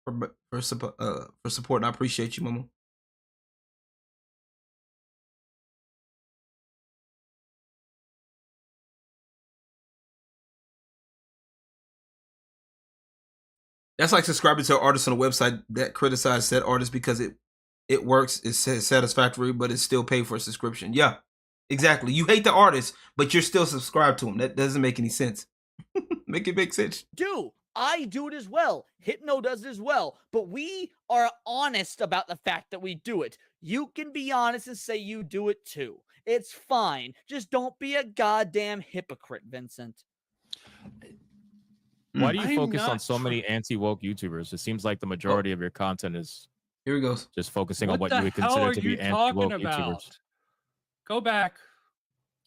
for support. I appreciate you, Mama. That's like subscribing to an artist on a website that criticizes said artist because it works, it's satisfactory, but it's still paid for a subscription. Yeah, exactly. You hate the artist, but you're still subscribed to him. That doesn't make any sense. Make it make sense. I do it as well. Hypno does it as well. But we are honest about the fact that we do it. You can be honest and say you do it too. It's fine. Just don't be a goddamn hypocrite, Vincent. Why do you focus on so many anti-woke YouTubers? It seems like the majority of your content is here he goes. Just focusing on what you would consider to be anti-woke YouTubers. Go back.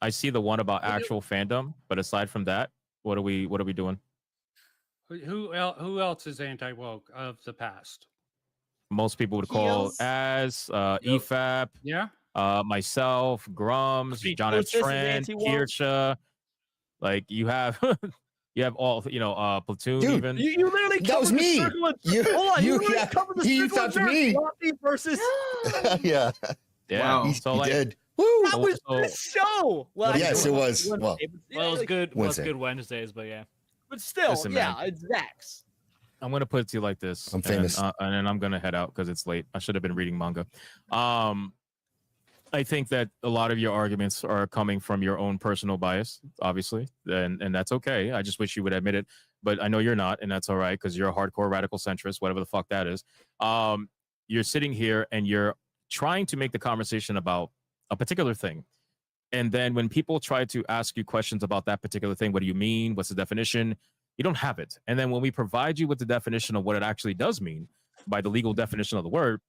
I see the one about actual fandom, but aside from that, what are we doing? Who else is anti-woke of the past? Most people would call as EFAP. Yeah. Myself, Grums, John F. Trent, Kirsha. Like you have you have all, Platoon. Dude, even you literally that was me. You covered the thought me versus yeah. Wow. So he did. Woo! That was the show. Well, yes, it was. Well, it was good. Wednesdays, but yeah. But still, it's Vax. I'm gonna put it to you like this. I'm famous, and then I'm gonna head out because it's late. I should have been reading manga. I think that a lot of your arguments are coming from your own personal bias, obviously, and that's okay. I just wish you would admit it, but I know you're not, and that's all right because you're a hardcore radical centrist, whatever the fuck that is. You're sitting here and you're trying to make the conversation about a particular thing, and then when people try to ask you questions about that particular thing, what do you mean? What's the definition? You don't have it. And then when we provide you with the definition of what it actually does mean by the legal definition of the word,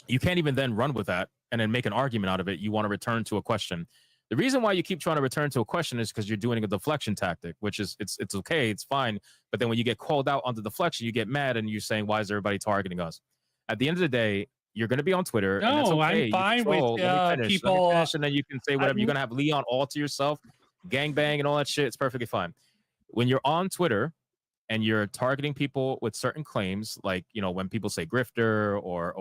you can't even then run with that and then make an argument out of it. You want to return to a question. The reason why you keep trying to return to a question is because you're doing a deflection tactic, which is it's okay, it's fine. But then when you get called out on the deflection, you get mad and you're saying, why is everybody targeting us? At the end of the day, you're going to be on Twitter. No, and that's okay. I'm fine with people. Let me finish, and then you can say whatever. You're going to have Leon all to yourself, gangbang and all that shit. It's perfectly fine. When you're on Twitter and you're targeting people with certain claims, like, you know, when people say grifter or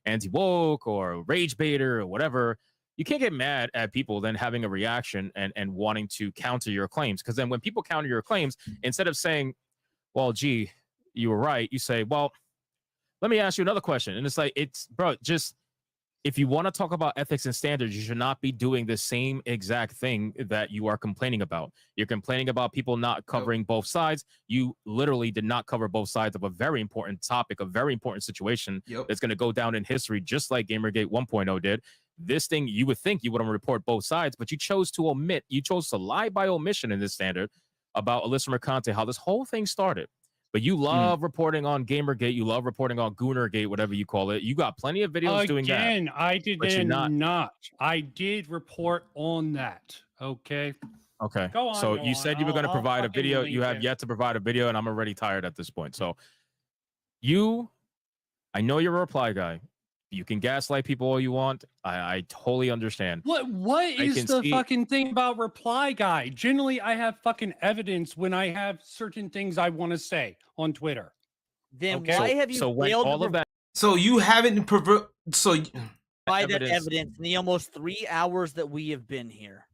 anti-woke or rage baiter or whatever, you can't get mad at people then having a reaction and wanting to counter your claims. Because then when people counter your claims, instead of saying, well, gee, you were right, you say, well, let me ask you another question. And it's like, bro, just, if you want to talk about ethics and standards, you should not be doing the same exact thing that you are complaining about. You're complaining about people not covering both sides. You literally did not cover both sides of a very important topic, a very important situation that's going to go down in history, just like Gamergate 1.0 did. This thing, you would think you would report both sides, but you chose to omit. You chose to lie by omission in this standard about Alyssa Mercante, how this whole thing started. But you love reporting on Gamergate. You love reporting on Goonergate, whatever you call it. You got plenty of videos doing that. Again, I did not. I did report on that. Okay. Okay. Go on. So go you on. said you were going to provide a video. link You have it. yet to provide a video, and I'm already tired at this point. So I know you're a reply guy. You can gaslight people all you want. I totally understand. What is the fucking thing about reply guy? Generally, I have fucking evidence when I have certain things I want to say on Twitter. Then why have you failed all of that? So you haven't provide that evidence in the almost 3 hours that we have been here?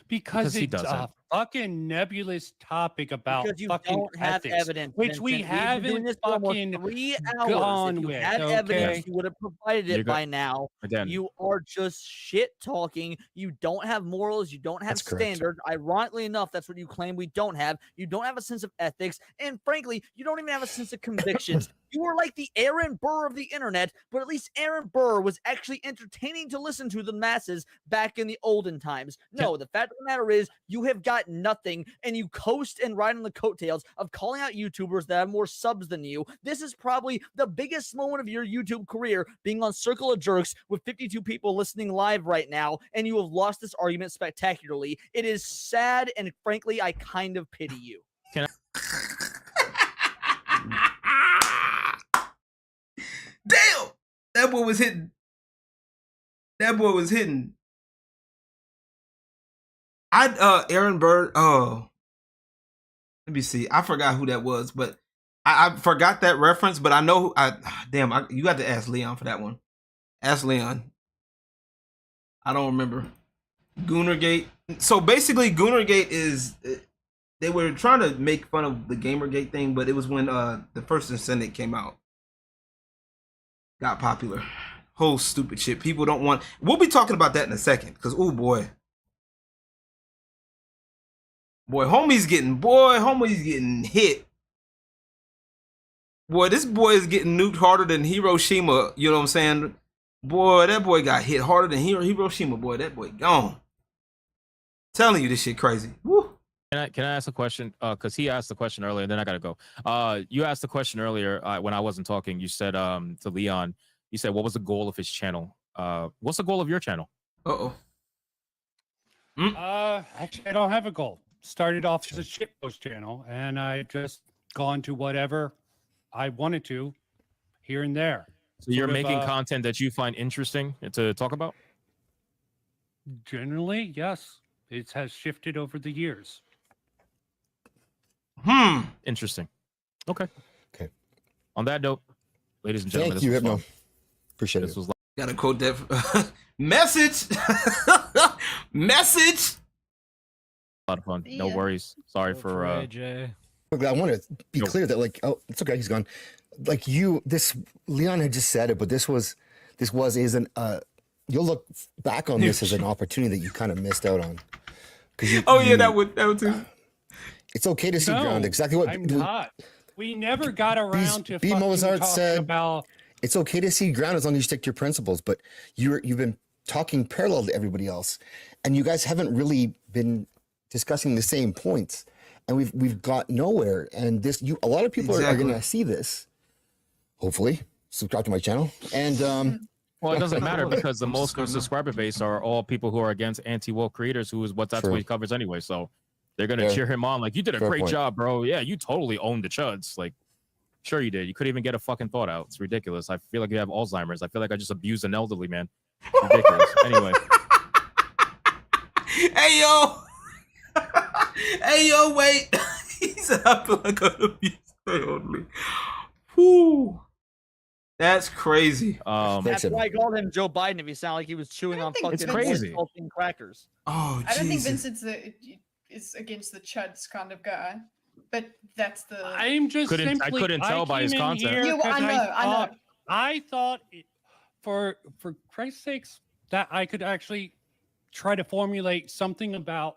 Because it's a fucking nebulous topic about because you fucking don't have ethics, evidence, which we haven't fucking 3 hours. gone if you with. had evidence, you would have provided it by now. Again. You are just shit talking. You don't have morals. You don't have standards. Ironically enough, that's what you claim we don't have. You don't have a sense of ethics, and frankly, you don't even have a sense of convictions. You were like the Aaron Burr of the internet, but at least Aaron Burr was actually entertaining to listen to the masses back in the olden times. No, the fact of the matter is you have got nothing, and you coast and ride on the coattails of calling out YouTubers that have more subs than you. This is probably the biggest moment of your YouTube career, being on Circle of Jerks with 52 people listening live right now, and you have lost this argument spectacularly. It is sad, and frankly, I kind of pity you. Damn! That boy was hitting. That boy was hitting. Aaron Bird. Oh, let me see. I forgot who that was, but I forgot that reference. But I know. You got to ask Leon for that one. Ask Leon. I don't remember. Goonergate. So basically, Goonergate is. They were trying to make fun of the Gamergate thing, but it was when the First and Senate came out. Got popular. Whole stupid shit. People don't want. We'll be talking about that in a second. Because, oh boy. Homie's getting hit. Boy, this boy is getting nuked harder than Hiroshima. You know what I'm saying? Boy, that boy got hit harder than Hiroshima. Boy, that boy gone. Telling you this shit crazy. Woo. Can I ask a question? Because he asked the question earlier, and then I gotta go. You asked the question earlier when I wasn't talking. You said to Leon, you said, what was the goal of his channel? What's the goal of your channel? Actually, I don't have a goal. Started off as a shitpost channel, and I just gone to whatever I wanted to here and there. So you're making content that you find interesting to talk about? Generally, yes. It has shifted over the years. Interesting. Okay. On that note, ladies and gentlemen, thank you, Hypno. Appreciate it. Gotta quote that message. Message. A lot of fun. No worries. Sorry for Jay. I want to be clear that like, oh, it's okay, he's gone. Like Leon had just said it, but this isn't. You'll look back on this as an opportunity that you kind of missed out on. That would too. It's okay to see ground. Exactly what I'm not. We never got around to B. Mozart said about. It's okay to see ground as long as you stick to your principles. But you've been talking parallel to everybody else, and you guys haven't really been discussing the same points, and we've got nowhere. And a lot of people are going to see this. Hopefully, subscribe to my channel. And well, it doesn't matter because the most subscriber base are all people who are against anti-woke creators, that's what he covers anyway. So they're gonna cheer him on, like, you did a great job, bro. Yeah, you totally owned the chuds. Like, sure you did. You couldn't even get a fucking thought out. It's ridiculous. I feel like you have Alzheimer's. I feel like I just abused an elderly man. It's ridiculous. Anyway. Hey yo. Hey yo, wait. He said I feel like I abused an elderly. Whew. That's crazy. That's why I called him Joe Biden if he sounded like he was chewing on fucking saltine crackers. Oh, I don't think Vincent's is against the chuds kind of guy, but that's the. I couldn't tell by his content. I know. I thought, for Christ's sakes, that I could actually try to formulate something about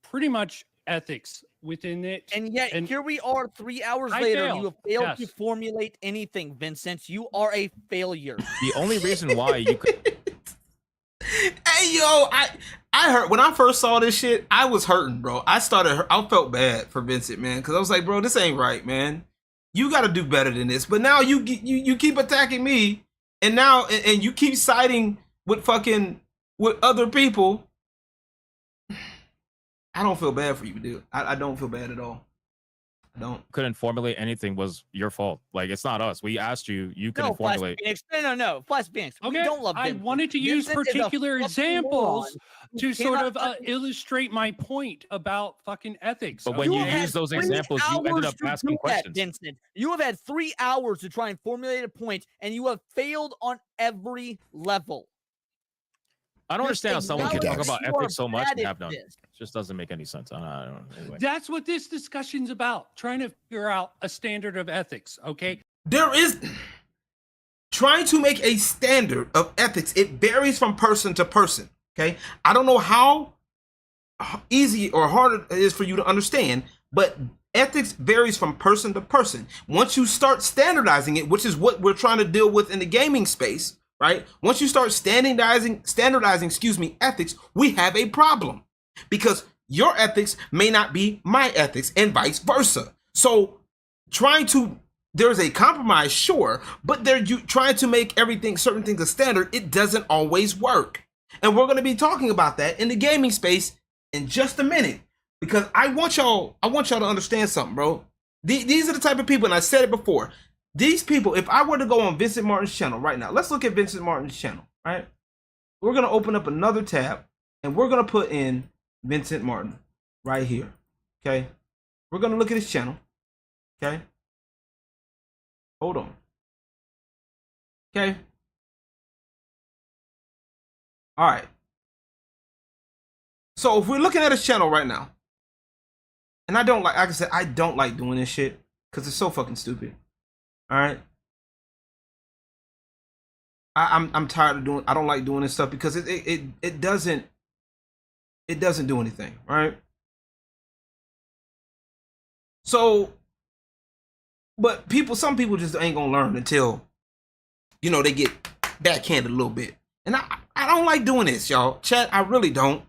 pretty much ethics within it. And yet, here we are 3 hours later, and you have failed to formulate anything, Vincent. You are a failure. The only reason why you could... Hey, yo, I heard, when I first saw this shit, I was hurting, bro. I felt bad for Vincent, man, because I was like, bro, this ain't right, man. You got to do better than this. But now you keep attacking me, and now, and you keep siding with other people. I don't feel bad for you, dude. I don't feel bad at all. I don't. Couldn't formulate anything was your fault. Like, it's not us. We asked you. You couldn't formulate. No. Flash Phoenix. Okay. We don't love I Vincent. wanted to use particular examples to sort of illustrate my point about fucking ethics. But when you use those examples, you ended up asking questions. Vincent, you have had 3 hours to try and formulate a point, and you have failed on every level. I don't understand how someone can talk about ethics so much and have none. It just doesn't make any sense. I don't know. Anyway. That's what this discussion's about. Trying to figure out a standard of ethics, okay? There is... Trying to make a standard of ethics, it varies from person to person, okay? I don't know how easy or hard it is for you to understand, but ethics varies from person to person. Once you start standardizing it, which is what we're trying to deal with in the gaming space, right? Once you start standardizing, ethics, we have a problem because your ethics may not be my ethics and vice versa. So there's a compromise, sure, but you trying to make certain things a standard, it doesn't always work. And we're going to be talking about that in the gaming space in just a minute because I want y'all to understand something, bro. These are the type of people, and I said it before, these people, if I were to go on Vincent Martin's channel right now, let's look at Vincent Martin's channel, right? We're going to open up another tab and we're going to put in Vincent Martin right here, okay? We're going to look at his channel, okay? Hold on. Okay. All right. So if we're looking at his channel right now, and I I said, I don't like doing this shit because it's so fucking stupid. All right. I'm tired of doing. I don't like doing this stuff because it doesn't do anything. All right. So, but some people just ain't gonna learn until, they get backhanded a little bit. And I don't like doing this, y'all. Chat, I really don't.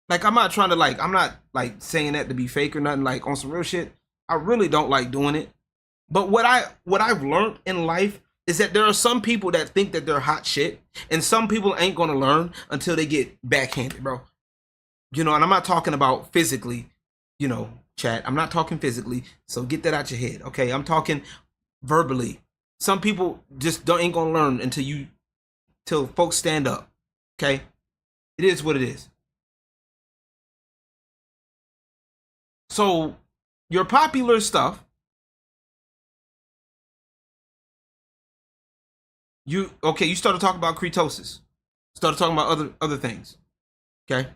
Like, I'm not trying to I'm not saying that to be fake or nothing, on some real shit. I really don't like doing it. But what I've learned in life is that there are some people that think that they're hot shit, and some people ain't gonna learn until they get backhanded, bro. And I'm not talking about physically, chat. I'm not talking physically, so get that out your head, okay? I'm talking verbally. Some people just ain't gonna learn till folks stand up, okay? It is what it is. So your popular stuff, you started talking about ketosis, started talking about other things, okay?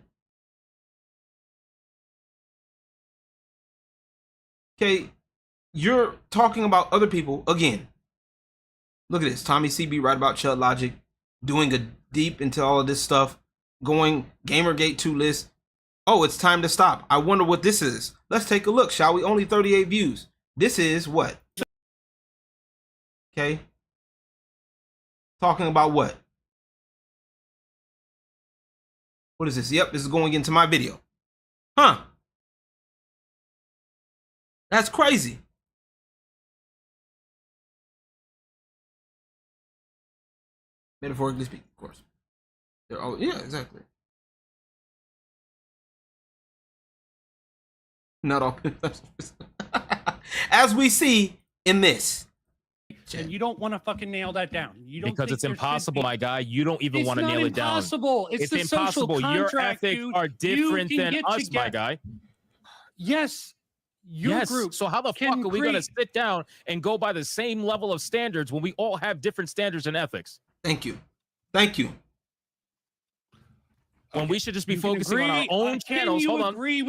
Okay, you're talking about other people again. Look at this. Tommy CB right about Chud Logic, doing a deep into all of this stuff, going Gamergate 2 list. Oh, it's time to stop. I wonder what this is. Let's take a look, shall we? Only 38 views. This is what? Okay. Talking about what? What is this? Yep, this is going into my video. Huh. That's crazy. Metaphorically speaking, of course. They're all, yeah, exactly. Not all. As we see in this. And you don't want to fucking nail that down. You don't because it's impossible, my guy. You don't even want to nail it down. It's impossible. It's the impossible. Social Your contract, ethics dude. are different than us, my guy. Yes. Your group. So how the fuck are we going to sit down and go by the same level of standards when we all have different standards and ethics? Thank you. Thank you. When we should just be focusing on our own channels. Hold on. We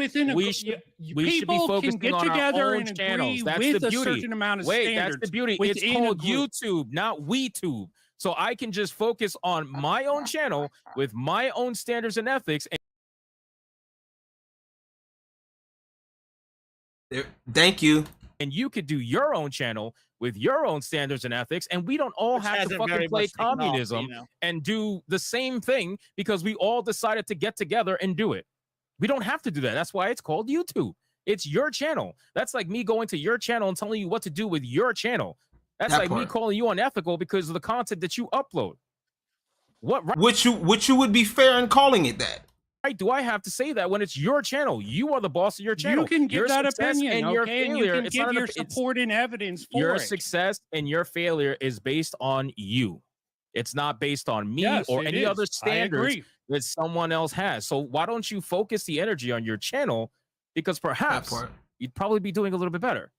should be focusing on our own channels. That's the beauty. Wait, that's the beauty. It's called YouTube, not WeTube. So I can just focus on my own channel with my own standards and ethics. Thank you. And you could do your own channel with your own standards and ethics, and we don't all have to fucking play communism and do the same thing because we all decided to get together and do it. We don't have to do that. That's why it's called YouTube. It's your channel. That's like me going to your channel and telling you what to do with your channel. That's like me calling you unethical because of the content that you upload. What right? Which you would be fair in calling it that. Right do I have to say that when it's your channel? You are the boss of your channel. You can give your that success opinion, and your okay? failure. And you can give your support and evidence for your it. success and your failure is based on you. It's not based on me or any other standards that someone else has. So why don't you focus the energy on your channel? Because perhaps you'd probably be doing a little bit better.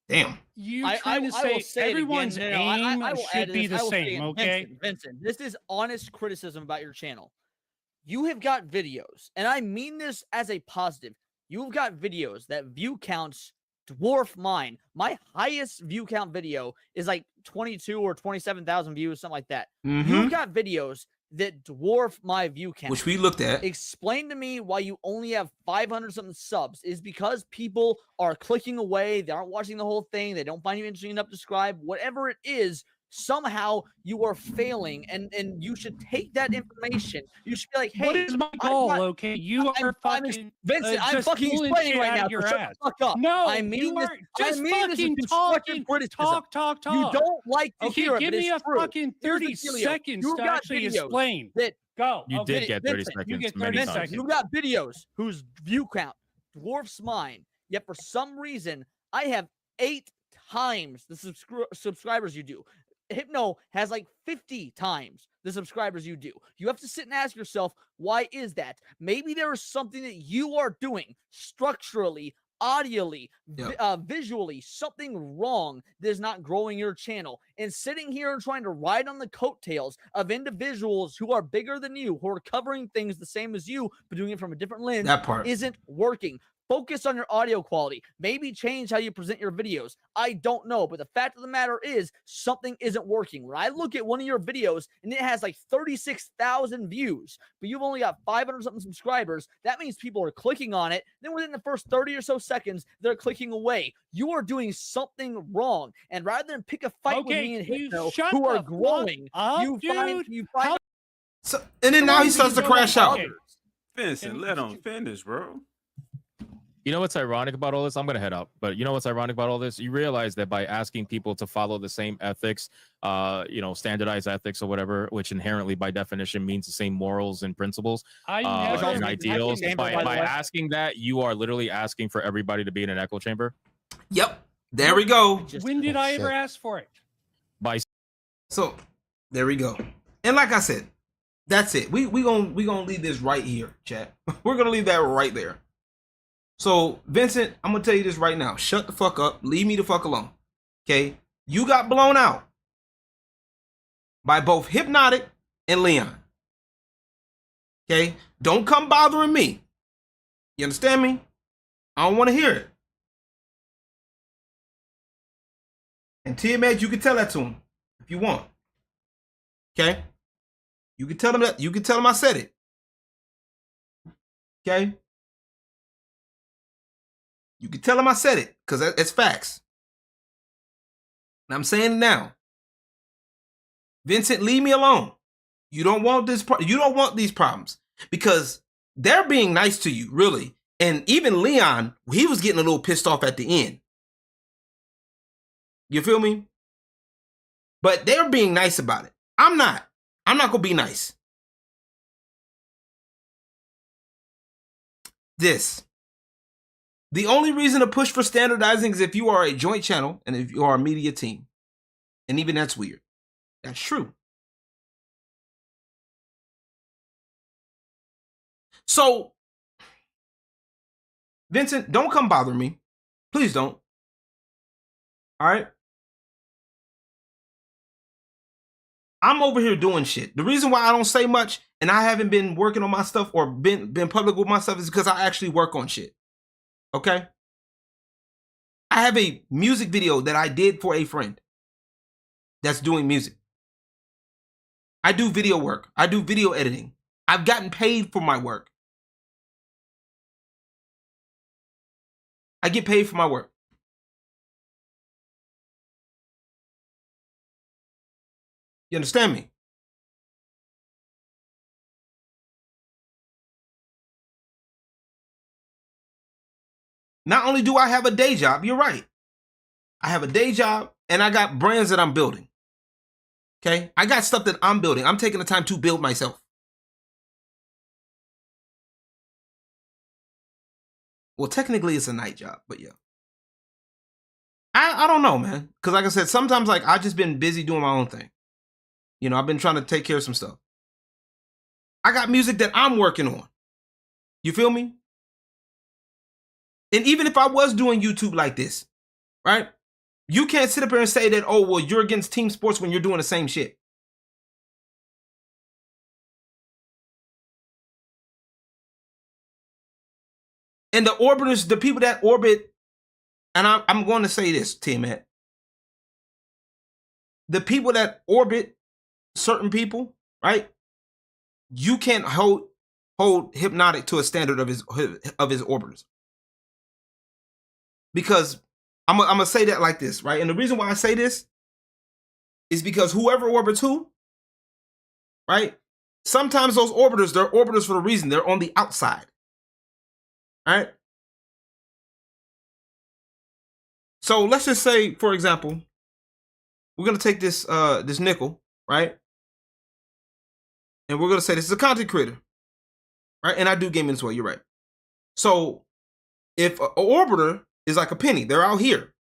Damn. You trying to say everyone's aim should be the same, okay? Vincent, this is honest criticism about your channel. You have got videos, and I mean this as a positive. You've got videos that view counts dwarf mine. My highest view count video is like 22 or 27,000 views, something like that. You've got videos that dwarf my view count, which we looked at. Explain to me why you only have 500 something subs. Is because people are clicking away, they aren't watching the whole thing, they don't find you interesting enough to subscribe, whatever it is. Somehow you are failing, and you should take that information. You should be like, hey, what is my goal? Okay, you are fucking Vincent. I'm fucking explaining right now. Shut the fuck up. No, I mean this. Just I mean fucking this talk. You don't like to hear it. Give me a fucking 30 seconds to actually explain. That go. You did get 30 seconds. You get 30 seconds. You've got videos whose view count dwarfs mine. Yet for some reason, I have 8 times the subscribers you do. Hypno has like 50 times the subscribers you do. You have to sit and ask yourself, why is that? Maybe there is something that you are doing structurally, audially, visually, something wrong that is not growing your channel. And sitting here and trying to ride on the coattails of individuals who are bigger than you, who are covering things the same as you, but doing it from a different lens, isn't working. Focus on your audio quality. Maybe change how you present your videos. I don't know, but the fact of the matter is something isn't working. When I look at one of your videos and it has like 36,000 views, but you've only got 500 something subscribers, that means people are clicking on it. Then within the first 30 or so seconds, they're clicking away. You are doing something wrong. And rather than pick a fight with me and Hypno, who are growing, you find so, and then now he starts to crash out. Vincent, let him finish, bro. You know what's ironic about all this? I'm going to head up. But you know what's ironic about all this? You realize that by asking people to follow the same ethics, standardized ethics or whatever, which inherently by definition means the same morals and principles and ideals, by asking that, you are literally asking for everybody to be in an echo chamber. Yep. There we go. When did I ever ask for it? So there we go. And like I said, that's it. We gonna leave this right here, chat. We're gonna leave that right there. So, Vincent, I'm going to tell you this right now. Shut the fuck up. Leave me the fuck alone. Okay? You got blown out by both Hypnotic and Leon. Okay? Don't come bothering me. You understand me? I don't want to hear it. And T-Mad, you can tell that to him if you want. Okay? You can tell him that. You can tell him I said it. Okay? You can tell him I said it because it's facts. And I'm saying it now. Vincent, leave me alone. You don't want this. You don't want these problems because they're being nice to you, really. And even Leon, he was getting a little pissed off at the end. You feel me? But they're being nice about it. I'm not. I'm not going to be nice. The only reason to push for standardizing is if you are a joint channel and if you are a media team. And even that's weird. That's true. So, Vincent, don't come bother me. Please don't. All right? I'm over here doing shit. The reason why I don't say much and I haven't been working on my stuff or been public with my stuff is because I actually work on shit. Okay? I have a music video that I did for a friend that's doing music. I do video work. I do video editing. I've gotten paid for my work. I get paid for my work. You understand me? Not only do I have a day job, you're right. I have a day job and I got brands that I'm building. Okay? I got stuff that I'm building. I'm taking the time to build myself. Well, technically it's a night job, but yeah. I don't know, man. Because like I said, sometimes like I've just been busy doing my own thing. You know, I've been trying to take care of some stuff. I got music that I'm working on. You feel me? And even if I was doing YouTube like this, right? You can't sit up here and say that, oh, well, you're against team sports when you're doing the same shit. And the orbiters, the people that orbit, and I'm going to say this, T-Matt. The people that orbit certain people, right? You can't hold Hypnotic to a standard of his orbiters. Because I'm gonna say that like this, right? And the reason why I say this is because whoever orbits who, right? Sometimes those orbiters, they're orbiters for a reason. They're on the outside. All right? So let's just say, for example, we're gonna take this this nickel, right? And we're gonna say this is a content creator, right? And I do gaming as well. You're right. So if an orbiter is like a penny, they're out here.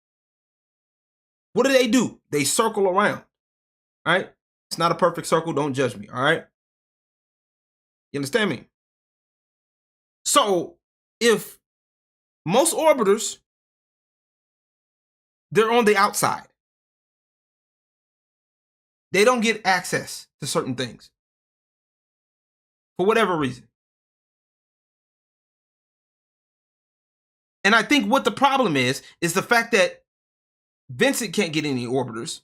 What do? They circle around, right? It's not a perfect circle. Don't judge me, all right? You understand me? So if most orbiters, they're on the outside. They don't get access to certain things for whatever reason. And I think what the problem is the fact that Vincent can't get any orbiters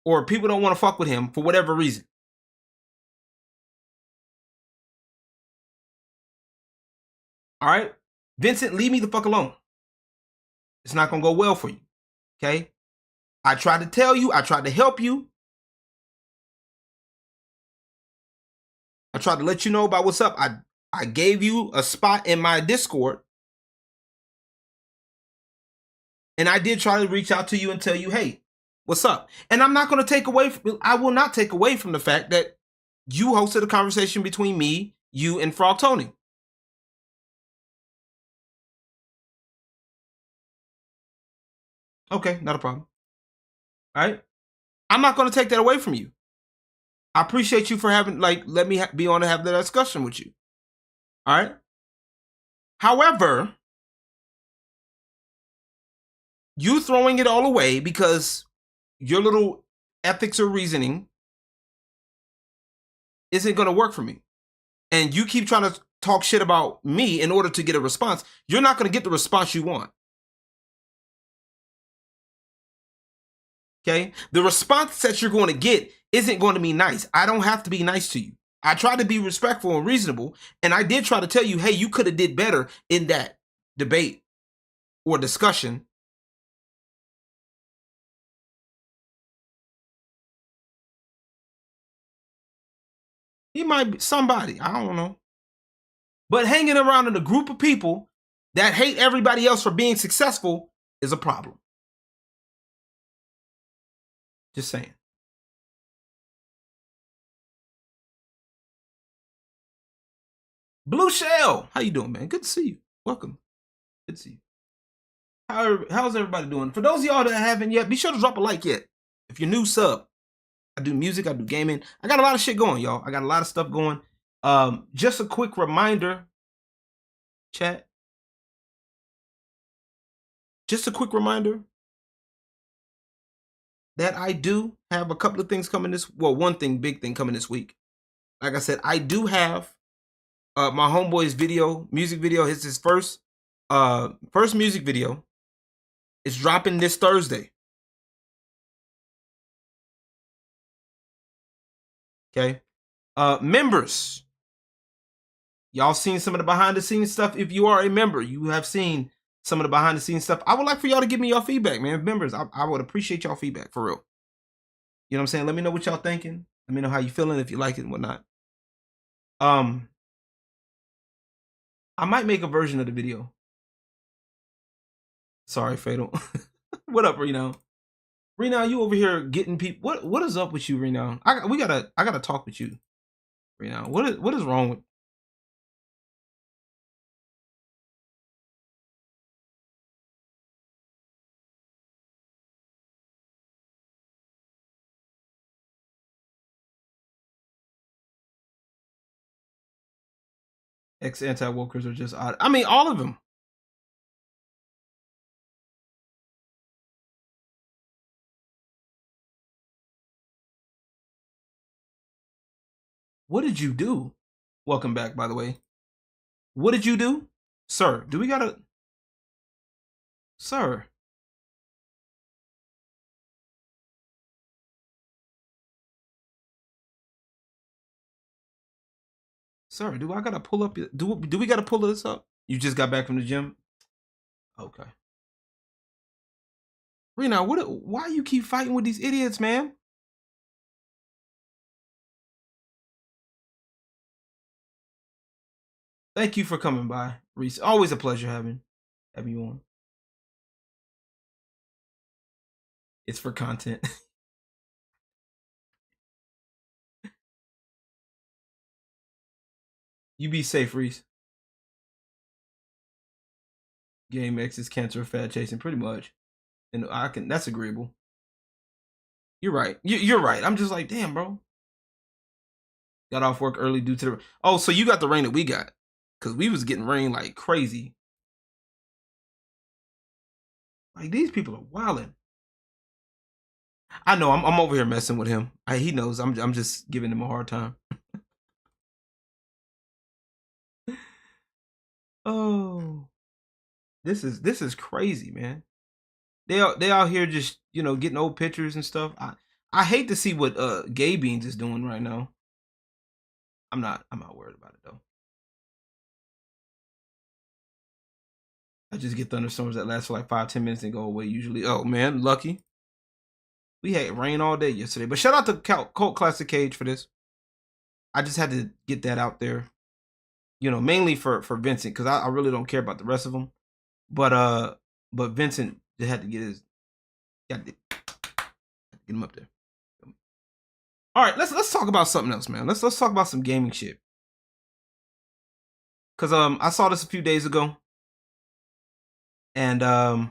or people don't want to fuck with him for whatever reason. All right? Vincent, leave me the fuck alone. It's not going to go well for you. Okay? I tried to tell you. I tried to help you. I tried to let you know about what's up. I gave you a spot in my Discord. And I did try to reach out to you and tell you, hey, what's up? And I'm not going to take away, I will not take away from the fact that you hosted a conversation between me, you, and Frog Tony. Okay, not a problem. All right? I'm not going to take that away from you. I appreciate you for having, like, let me be on to have the discussion with you. All right? However, you throwing it all away because your little ethics or reasoning isn't going to work for me. And you keep trying to talk shit about me in order to get a response, you're not going to get the response you want. Okay? The response that you're going to get isn't going to be nice. I don't have to be nice to you. I try to be respectful and reasonable, and I did try to tell you, hey, you could have did better in that debate or discussion. He might be somebody, I don't know. But hanging around in a group of people that hate everybody else for being successful is a problem. Just saying. Blue Shell, how you doing, man? Good to see you. Welcome. Good to see you. How's everybody doing? For those of y'all that haven't yet, be sure to drop a like yet. If you're new, sub. I do music, I do gaming. I got a lot of shit going, y'all. I got a lot of stuff going. Just a quick reminder, chat. Just a quick reminder that I do have a couple of things coming one big thing coming this week. Like I said, I do have my homeboy's music video. It's his first music video. It's dropping this Thursday. Okay. Members. Y'all seen some of the behind the scenes stuff. If you are a member, you have seen some of the behind the scenes stuff. I would like for y'all to give me your feedback, man. Members, I would appreciate y'all feedback for real. You know what I'm saying? Let me know what y'all thinking. Let me know how you feeling, if you like it and whatnot. I might make a version of the video. Sorry, Fatal. What up, Reno? Reno, you over here getting people. What is up with you, Reno? I gotta talk with you, Reno. What is wrong with? Ex-anti-wokers are just odd. I mean, all of them. What did you do? Welcome back, by the way. What did you do? Sir, do we gotta... Sir. Sir, do I gotta pull up... Do we gotta pull this up? You just got back from the gym? Okay. Rena, why you keep fighting with these idiots, man? Thank you for coming by, Reese. Always a pleasure having you on. It's for content. You be safe, Reese. Game X is cancer fat chasing, pretty much. And that's agreeable. You're right. You're right. I'm just like, damn, bro. Got off work early due to the... Oh, so you got the rain that we got. Because we was getting rain like crazy. Like, these people are wilding. I know, I'm over here messing with him. He knows I'm just giving him a hard time. Oh. This is crazy, man. They out here just, getting old pictures and stuff. I hate to see what Gay Beans is doing right now. I'm not worried about it though. I just get thunderstorms that last for like 5-10 minutes and go away usually. Oh man, lucky. We had rain all day yesterday. But shout out to Cult Classic Cage for this. I just had to get that out there. Mainly for Vincent, because I really don't care about the rest of them. But Vincent just had to get get him up there. All right, let's talk about something else, man. Let's talk about some gaming shit. Cause I saw this a few days ago, and I've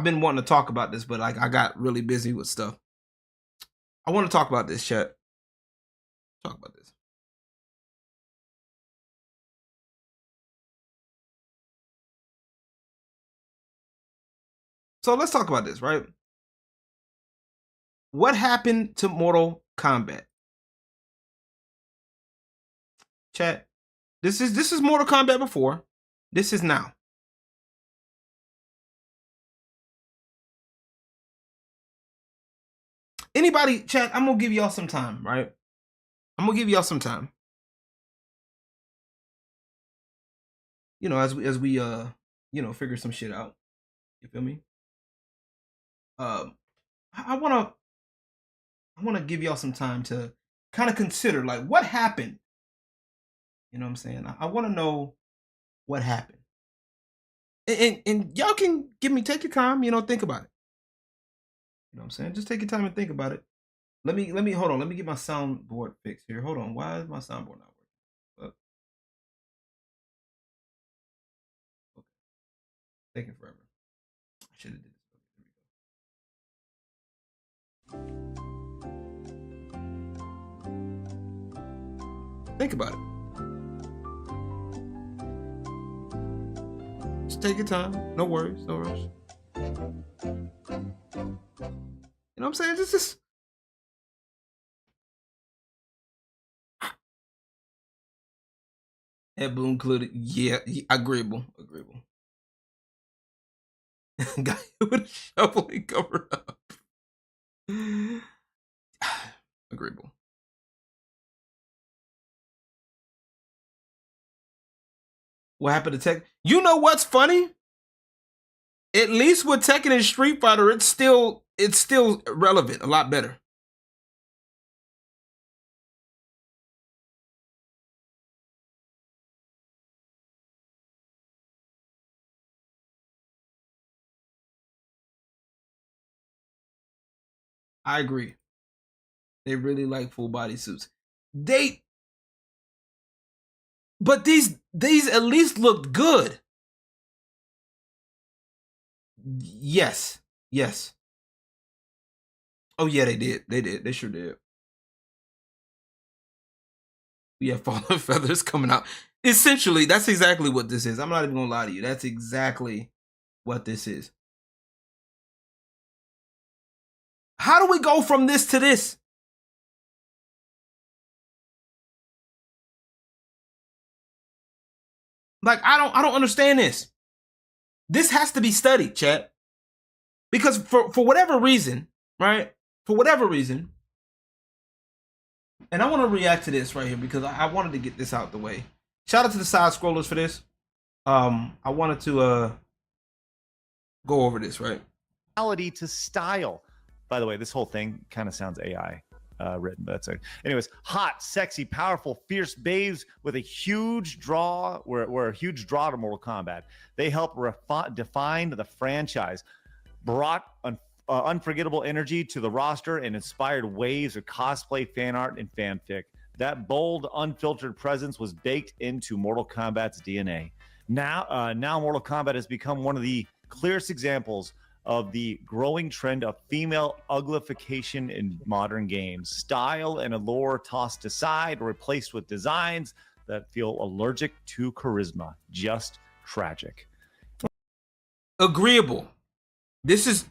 been wanting to talk about this, but like I got really busy with stuff. I want to talk about this, chat. Talk about this. So let's talk about this, right? What happened to Mortal Kombat? Chat, This is Mortal Kombat before. This is now. Anybody, chat, I'm gonna give y'all some time, right? I'm gonna give y'all some time. You know, as we you know, figure some shit out. You feel me? I wanna give y'all some time to kind of consider like what happened. You know what I'm saying? I wanna know what happened. And y'all can take your time, you know, think about it. You know what I'm saying? Just take your time and think about it. Let me hold on. Let me get my soundboard fixed here. Hold on. Why is my soundboard not working? Okay. Taking forever. I should have did this. Think about it. Just take your time. No worries. No rush. You know what I'm saying? Just Head balloon included. Yeah, agreeable. Guy with a shovel and covered up. Agreeable. What happened to Tekken? You know what's funny? At least with Tekken and Street Fighter, it's still relevant, a lot better. I agree. They really like full body suits. But these at least looked good. Yes. Oh yeah, they did. They sure did. We have fallen feathers coming out. Essentially, that's exactly what this is. I'm not even gonna lie to you. That's exactly what this is. How do we go from this to this? Like, I don't understand this. This has to be studied, chat. Because for whatever reason, right? For whatever reason, and I want to react to this right here because I wanted to get this out the way. Shout out to the side scrollers for this. I wanted to go over this, right? To style. By the way, this whole thing kind of sounds AI written, but that's it. Anyways, hot, sexy, powerful, fierce babes with a huge draw. We're a huge draw to Mortal Kombat. They help define the franchise, brought unforgettable energy to the roster, and inspired waves of cosplay, fan art, and fanfic. That bold, unfiltered presence was baked into Mortal Kombat's DNA. Now Mortal Kombat has become one of the clearest examples of the growing trend of female uglification in modern games. Style and allure tossed aside, replaced with designs that feel allergic to charisma. Just tragic. Agreeable. This is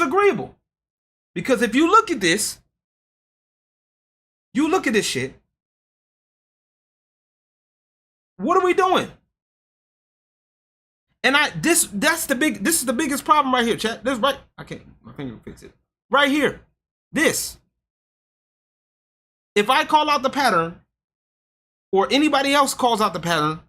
agreeable. Because if you look at this, shit. What are we doing? And this is the biggest problem right here, chat. This right, my finger fix it. Right here. This. If I call out the pattern, or anybody else calls out the pattern,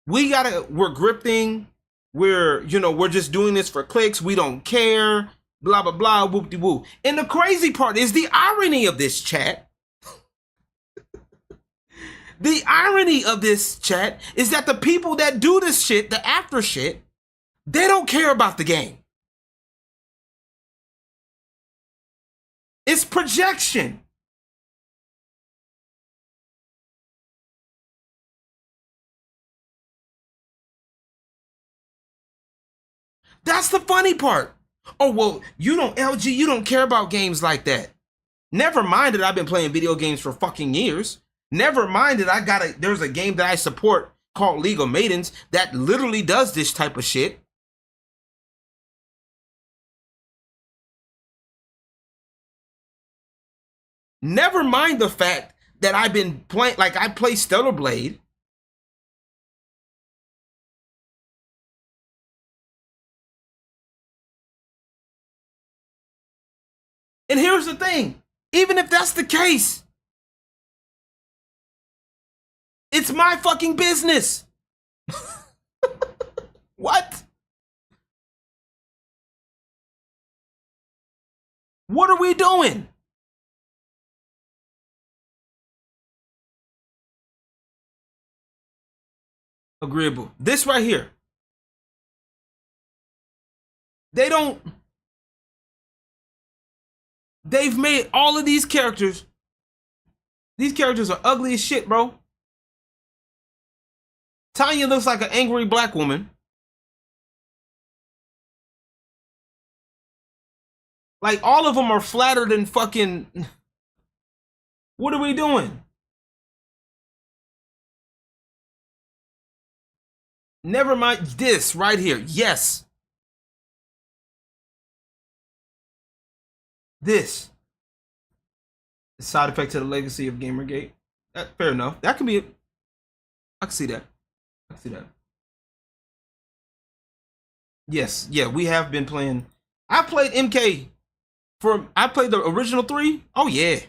we're grifting, we're just doing this for clicks, we don't care, blah blah blah, whoop-de-woo. And the crazy part is the irony of this, chat. The irony of this, chat, is that the people that do this shit, the after shit, they don't care about the game. It's projection. That's the funny part. Oh, well, LG, you don't care about games like that. Never mind that I've been playing video games for fucking years. Never mind that there's a game that I support called League of Maidens that literally does this type of shit. Never mind the fact that I've been playing, like I play Stellar Blade. And here's the thing, even if that's the case, it's my fucking business. What? What are we doing? Agreeable. This right here. They've made all of these characters. These characters are ugly as shit, bro. Tanya looks like an angry black woman. Like, all of them are flatter than fucking... What are we doing? Never mind this right here. Yes. This. The side effect to the legacy of Gamergate. Fair enough. That can be it. I can see that. I can see that. Yes. Yeah, we have been playing. I played MK I played the original 3. Oh, yeah.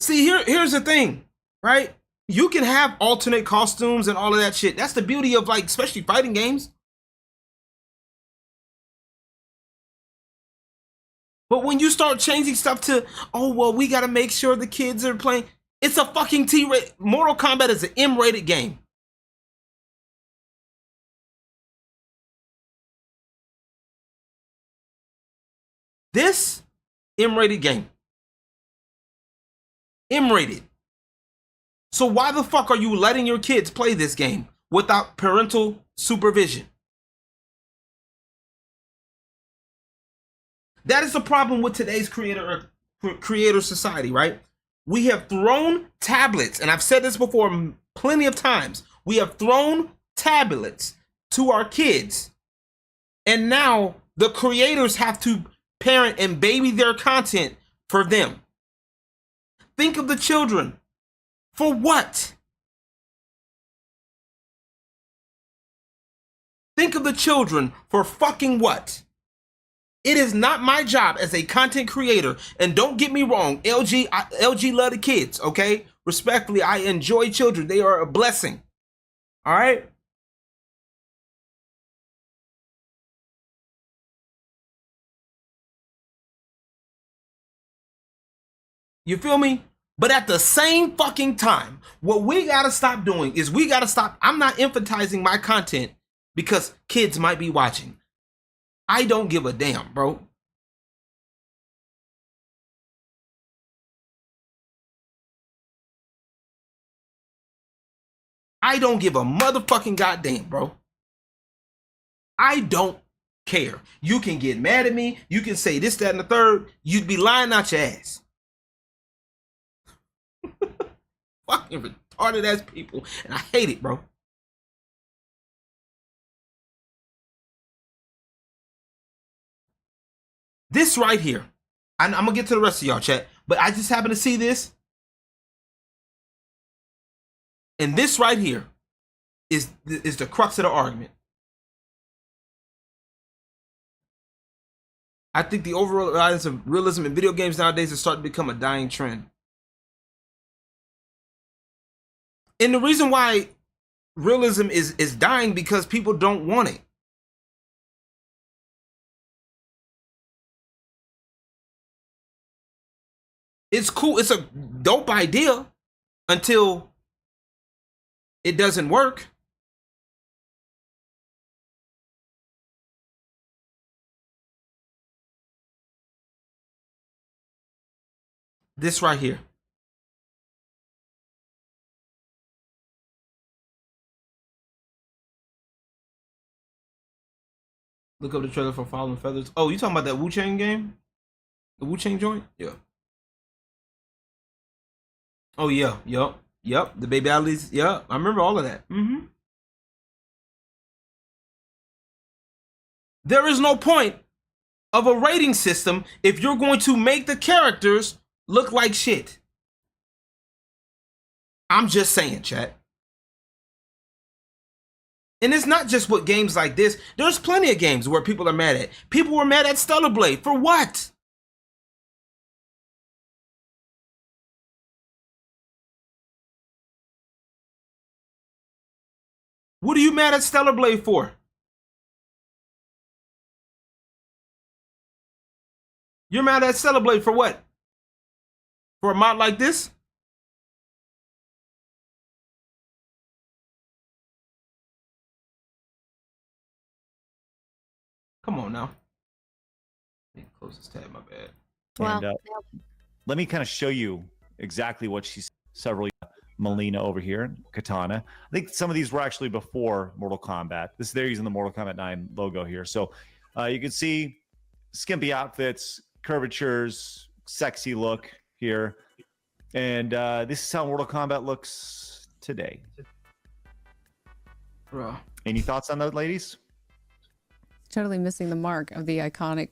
See, here's the thing, right? You can have alternate costumes and all of that shit. That's the beauty of, like, especially fighting games. But when you start changing stuff to, oh, well, we got to make sure the kids are playing. It's a fucking T-rated. Mortal Kombat is an M-rated game. This M-rated game. M-rated. So why the fuck are you letting your kids play this game without parental supervision? That is the problem with today's creator society, right? We have thrown tablets, and I've said this before plenty of times. We have thrown tablets to our kids, and now the creators have to parent and baby their content for them. Think of the children. For what? Think of the children for fucking what? It is not my job as a content creator, and don't get me wrong, LG love the kids, okay? Respectfully, I enjoy children. They are a blessing. All right? You feel me? But at the same fucking time, what we gotta stop doing is we gotta stop. I'm not emphasizing my content because kids might be watching. I don't give a damn, bro. I don't give a motherfucking goddamn, bro. I don't care. You can get mad at me. You can say this, that, and the third. You'd be lying out your ass. Fucking retarded ass people, and I hate it, bro. This right here, I'm gonna get to the rest of y'all, chat, but I just happen to see this, and this right here is the crux of the argument. I think the overall rise of realism in video games nowadays is starting to become a dying trend. And the reason why realism is dying because people don't want it. It's cool. It's a dope idea until it doesn't work. This right here. Look up the trailer for Fallen Feathers. Oh, you talking about that Wu-Chang game? The Wu-Chang joint? Yeah. Oh, yeah. Yep. The Baby Alleys. Yep. I remember all of that. Mm-hmm. There is no point of a rating system if you're going to make the characters look like shit. I'm just saying, chat. And it's not just with games like this. There's plenty of games where people are mad at. People were mad at Stellar Blade for what? What are you mad at Stellar Blade for? You're mad at Stellar Blade for what? For a mod like this? Come on now. Let me close this tab, my bad. And let me kind of show you exactly what she's several. Melina over here, Katana. I think some of these were actually before Mortal Kombat. They're using the Mortal Kombat 9 logo here. So you can see skimpy outfits, curvatures, sexy look here. And this is how Mortal Kombat looks today. Bro. Any thoughts on those, ladies? Totally missing the mark of the iconic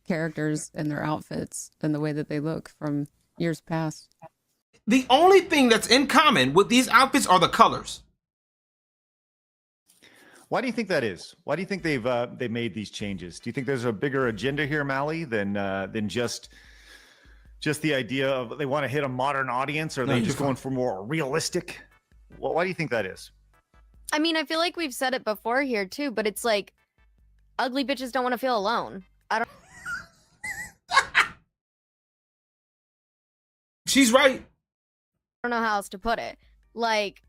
characters and their outfits and the way that they look from years past. The only thing that's in common with these outfits are the colors. Why do you think that is? Why do you think they've made these changes? Do you think there's a bigger agenda here, Mally, than just the idea of they want to hit a modern audience, or are they just going for more realistic? Why do you think that is? I mean, I feel like we've said it before here too, but it's like ugly bitches don't want to feel alone. She's right. I don't know how else to put it. Like,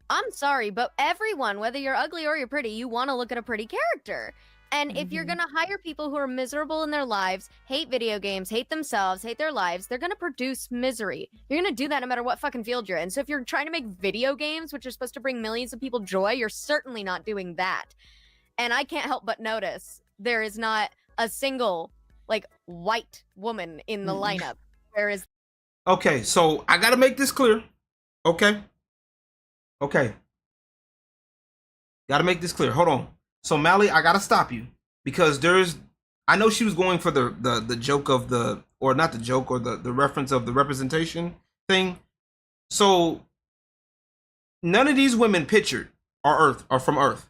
I'm sorry, but everyone, whether you're ugly or you're pretty, you want to look at a pretty character. And if you're going to hire people who are miserable in their lives, hate video games, hate themselves, hate their lives, they're going to produce misery. You're going to do that no matter what fucking field you're in. So if you're trying to make video games, which are supposed to bring millions of people joy, you're certainly not doing that. And I can't help but notice there is not a single, like, white woman in the lineup. There is. Okay, so I gotta make this clear. Okay. Gotta make this clear. Hold on. So Mally, I gotta stop you because I know she was going for the joke of or not the joke, or the reference of the representation thing. So none of these women pictured are from Earth.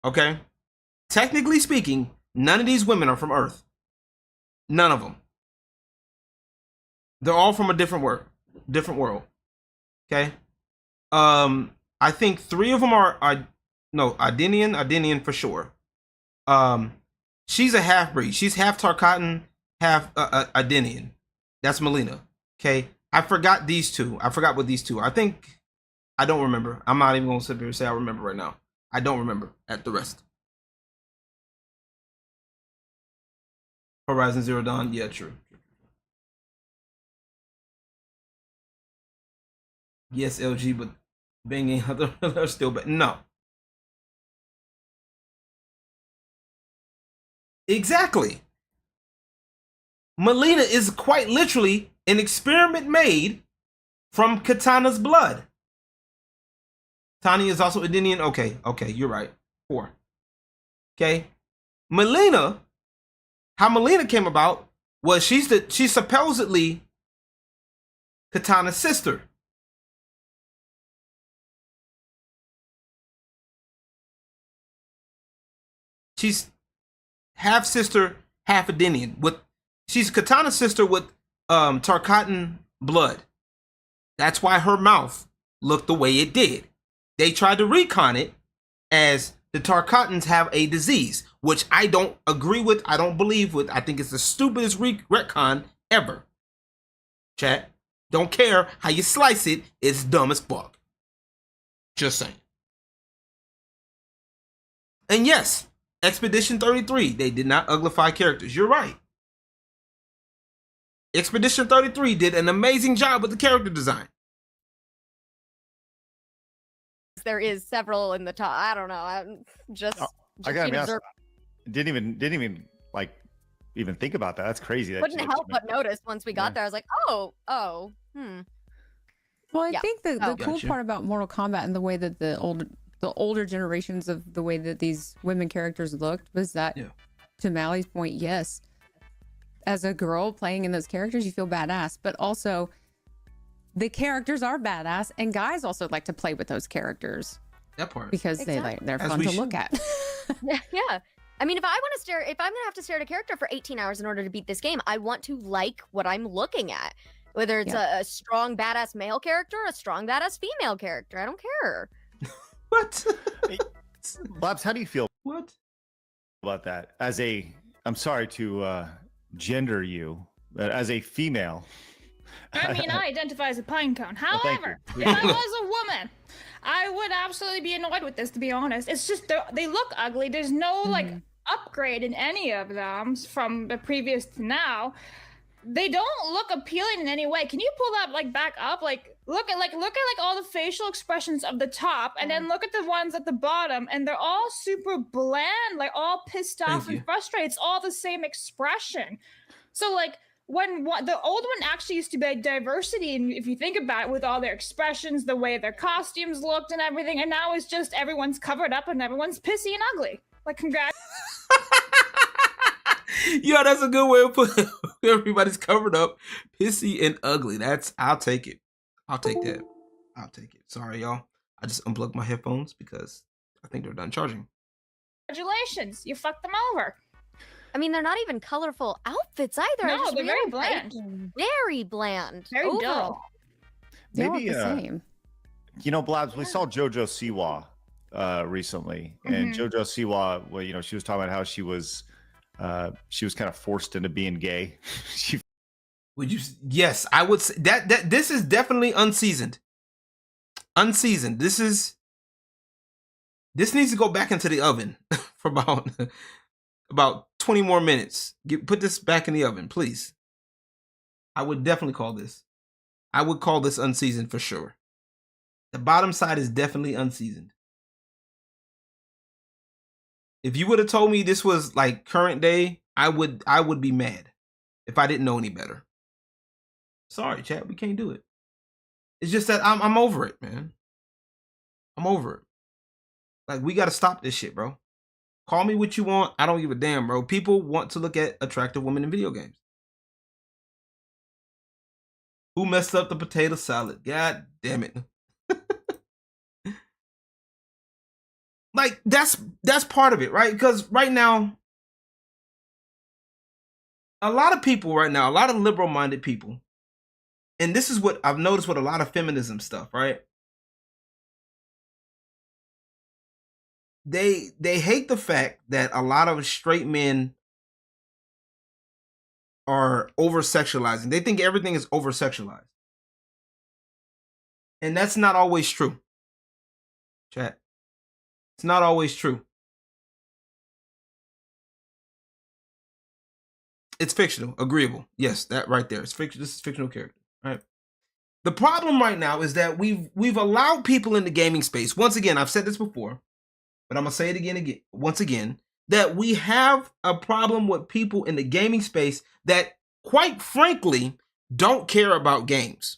Okay? Technically speaking, none of these women are from Earth. None of them. They're all from a different world. Okay. I think 3 of them are Idenian for sure. She's a half breed. She's half Tarkatan, half Idenian. That's Melina. Okay. I forgot these 2. I forgot what these 2. I don't remember. I'm not even gonna sit here and say I remember right now. I don't remember at the rest. Horizon Zero Dawn. Yeah, true. Yes, LG, but banging other still, but no. Exactly. Melina is quite literally an experiment made from Katana's blood. Tanya is also Idenian. Okay, you're right. 4. Okay. Melina, how Melina came about was she's supposedly Katana's sister. She's half sister, half Idenian. She's Katana's sister with Tarkatan blood. That's why her mouth looked the way it did. They tried to recon it as the Tarkatans have a disease, which I don't agree with. I don't believe with. I think it's the stupidest retcon ever. Chat. Don't care how you slice it. It's dumb as fuck. Just saying. And yes, Expedition 33, they did not uglify characters. You're right. Expedition 33 did an amazing job with the character design. There is several in the top. I don't know. I'm just I gotta be honest. Didn't even like even think about that. That's crazy. Couldn't help but notice once we got there. I was like, oh. Well, I think the cool part about Mortal Kombat and the way that the older generations of the way that these women characters looked was that, to Mally's point, yes, as a girl playing in those characters, you feel badass, but also the characters are badass, and guys also like to play with those characters. That part. Because they're fun to look at. Yeah. I mean, if I'm gonna have to stare at a character for 18 hours in order to beat this game, I want to like what I'm looking at. Whether it's a strong, badass male character or a strong, badass female character. I don't care. What? Bobs, how do you feel about that? I'm sorry to gender you, but as a female. I mean, I identify as a pine cone. However, if I was a woman, I would absolutely be annoyed with this, to be honest. It's just they look ugly. There's no like upgrade in any of them from the previous to now. They don't look appealing in any way. Can you pull that like back up? Like look at all the facial expressions of the top, and then look at the ones at the bottom, and they're all super bland, like all pissed off and frustrated. It's all the same expression. So like when the old one actually used to be diversity, and if you think about it, with all their expressions, the way their costumes looked and everything, and now it's just everyone's covered up and everyone's pissy and ugly. Like, congrats. Yeah, that's a good way of putting it. Everybody's covered up, pissy and ugly. I'll take it. I'll take that. I'll take it. Sorry, y'all. I just unplugged my headphones because I think they're done charging. Congratulations, you fucked them over. I mean, they're not even colorful outfits either. No, they're very bland. Very bland. Very dull. Maybe the same. You know, Blabs, we saw JoJo Siwa recently, and JoJo Siwa, well, you know, she was talking about how she was kind of forced into being gay. Yes, I would say that this is definitely unseasoned. Unseasoned. This needs to go back into the oven for about 20 more minutes. Put this back in the oven, please. I would definitely call this. I would call this unseasoned for sure. The bottom side is definitely unseasoned. If you would have told me this was like current day, I would be mad if I didn't know any better. Sorry, chat, we can't do it. It's just that I'm over it, man. I'm over it. Like, we got to stop this shit, bro. Call me what you want. I don't give a damn, bro. People want to look at attractive women in video games. Who messed up the potato salad? God damn it. Like, that's part of it, right? Because right now, a lot of people right now, a lot of liberal-minded people, and this is what I've noticed with a lot of feminism stuff, right? They hate the fact that a lot of straight men are over-sexualizing. They think everything is over-sexualized. And that's not always true. Chat. It's not always true. It's fictional. Agreeable. Yes, that right there. It's fiction. This is fictional character, right? The problem right now is that we've allowed people in the gaming space. Once again, I've said this before, but I'm gonna say it again, once again, that we have a problem with people in the gaming space that, quite frankly, don't care about games.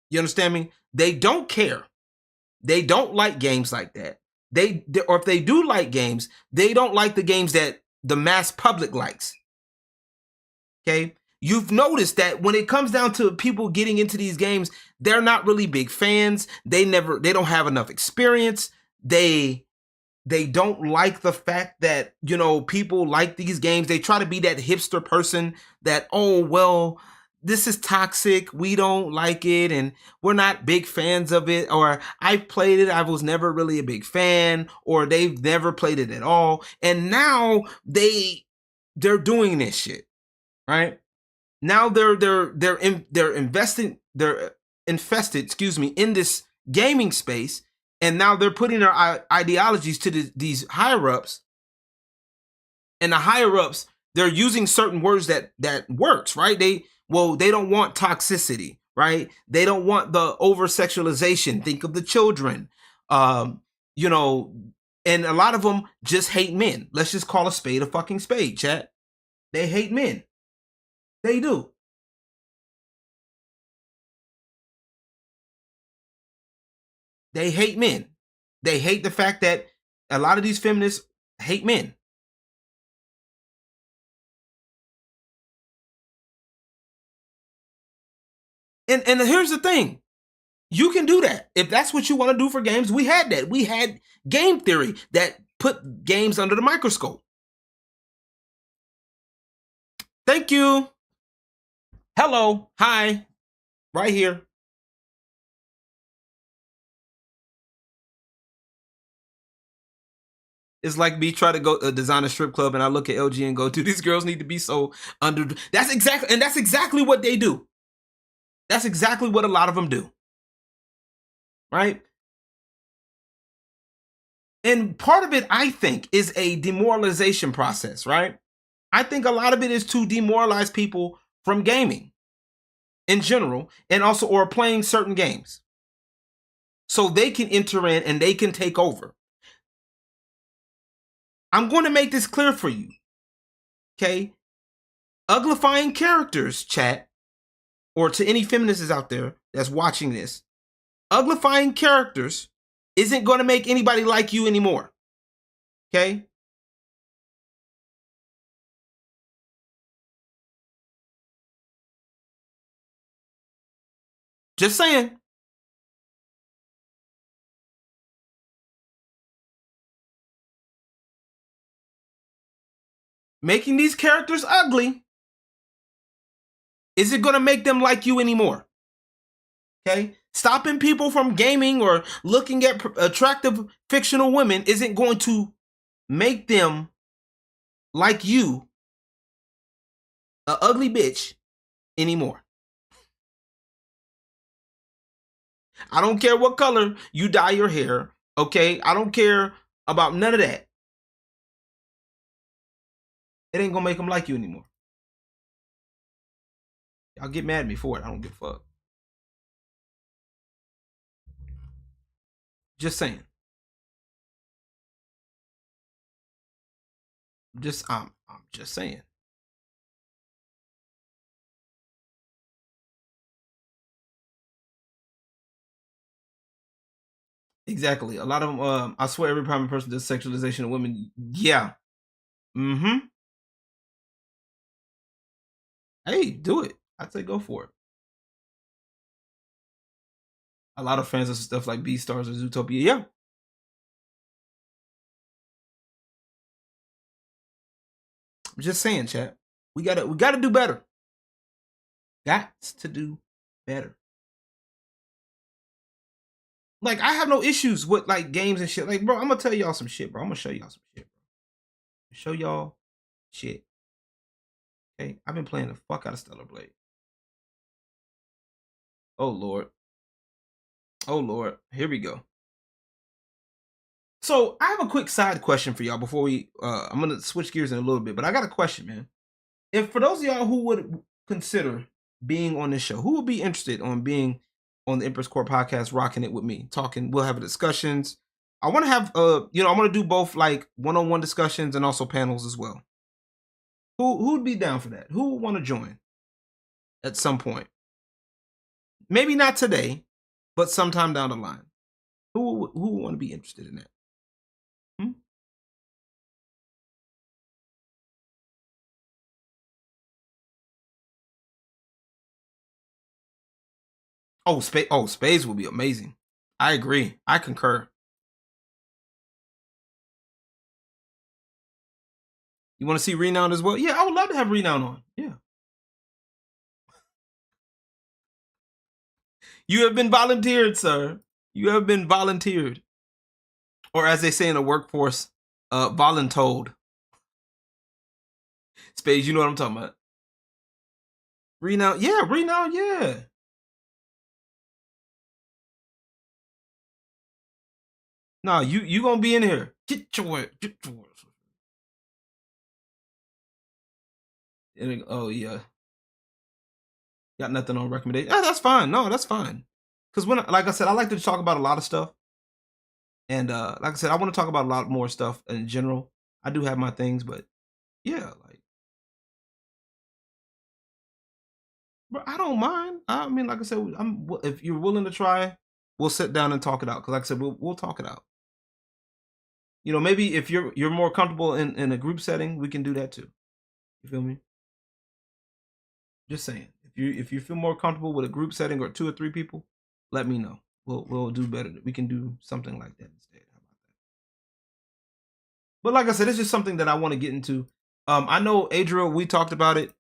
You understand me? They don't care. They don't like games like that. Or if they do like games, they don't like the games that the mass public likes. Okay? You've noticed that when it comes down to people getting into these games, they're not really big fans. They don't have enough experience. They don't like the fact that, you know, people like these games. They try to be that hipster person that, oh, well, this is toxic. We don't like it. And we're not big fans of it. Or I've played it. I was never really a big fan. Or they've never played it at all. And now they're doing this shit, right? Now they're infested, in this gaming space. And now they're putting their ideologies to these higher ups. And the higher ups, they're using certain words that works, right? They don't want toxicity, right? They don't want the over-sexualization. Think of the children, you know, and a lot of them just hate men. Let's just call a spade a fucking spade, chat. They hate men. They do. They hate men. They hate the fact that a lot of these feminists hate men. And here's the thing. You can do that. If that's what you want to do for games, we had that. We had game theory that put games under the microscope. Thank you. Hello. Hi. Right here. It's like me trying to go design a strip club and I look at LG and go, dude, these girls need to be so under. That's exactly what they do. That's exactly what a lot of them do. Right? And part of it, I think, is a demoralization process, right? I think a lot of it is to demoralize people from gaming in general, and also or playing certain games. So they can enter in and they can take over. I'm going to make this clear for you. Okay? Uglifying characters, chat, or to any feminists out there that's watching this, uglifying characters isn't going to make anybody like you anymore. Okay? Just saying. Making these characters ugly isn't going to make them like you anymore. Okay? Stopping people from gaming or looking at attractive fictional women isn't going to make them like you, a ugly bitch, anymore. I don't care what color you dye your hair, okay? I don't care about none of that. It ain't gonna make them like you anymore. Y'all get mad at me for it. I don't give a fuck. Just saying. I'm just saying. Exactly. A lot of them, I swear every prime person does sexualization of women. Yeah. Mm-hmm. Hey, do it. I'd say go for it. A lot of fans of stuff like Beastars or Zootopia. Yeah. I'm just saying, chat. We gotta do better. Got to do better. Like, I have no issues with like games and shit. Like, bro, I'm gonna tell y'all some shit, bro. I'm gonna show y'all some shit, bro. Show y'all shit. Okay, I've been playing the fuck out of Stellar Blade. Oh Lord. Oh Lord. Here we go. So I have a quick side question for y'all before we I'm gonna switch gears in a little bit, but I got a question, man. If for those of y'all who would consider being on this show, who would be interested on being on the Empress Court podcast, rocking it with me, talking, we'll have discussions. I want to have I want to do both like one-on-one discussions and also panels as well. Who'd be down for that? Who would want to join at some point? Maybe not today, but sometime down the line. Who would want to be interested in that? Spades would be amazing. I agree. I concur. You want to see Renown as well? Yeah, I would love to have Renown on. Yeah. You have been volunteered, sir. You have been volunteered. Or as they say in the workforce, voluntold. Spades, you know what I'm talking about. Renown, yeah. No, you gonna be in here. Get your oh yeah. Got nothing on recommendation. Yeah, that's fine. No, that's fine. Because when, like I said, I like to talk about a lot of stuff. And like I said, I want to talk about a lot more stuff in general. I do have my things, but yeah, like, but I don't mind. I mean, like I said, if you're willing to try, we'll sit down and talk it out. Because like I said, we'll talk it out. You know, maybe if you're more comfortable in a group setting, we can do that too. You feel me? Just saying. If you feel more comfortable with a group setting or 2 or 3 people, let me know. We'll do better. We can do something like that instead. How about that? But like I said, it's just something that I want to get into. I know Adriel, we talked about it.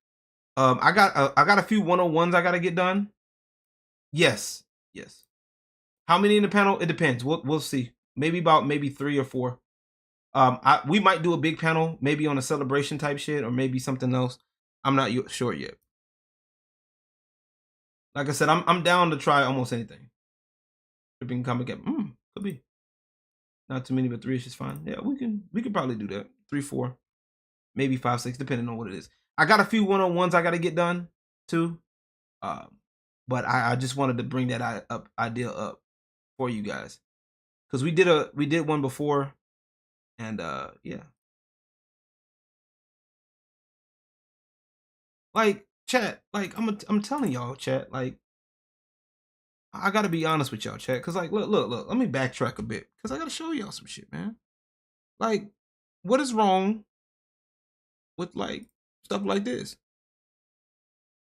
I got a few 101s I got to get done. Yes. How many in the panel? It depends. We'll see. Maybe 3 or 4. We might do a big panel, maybe on a celebration type shit, or maybe something else. I'm not sure yet. Like I said, I'm down to try almost anything. Tripping comic could be. Not too many, but 3 is just fine. Yeah, we could probably do that. 3, 4, maybe 5, 6, depending on what it is. I got a few 101s I got to get done too. But I just wanted to bring that idea up for you guys, because we did one before, and yeah. Like, chat, like I'm telling y'all, chat, like I gotta be honest with y'all, chat, because like look, let me backtrack a bit, because I gotta show y'all some shit, man. Like, what is wrong with like stuff like this?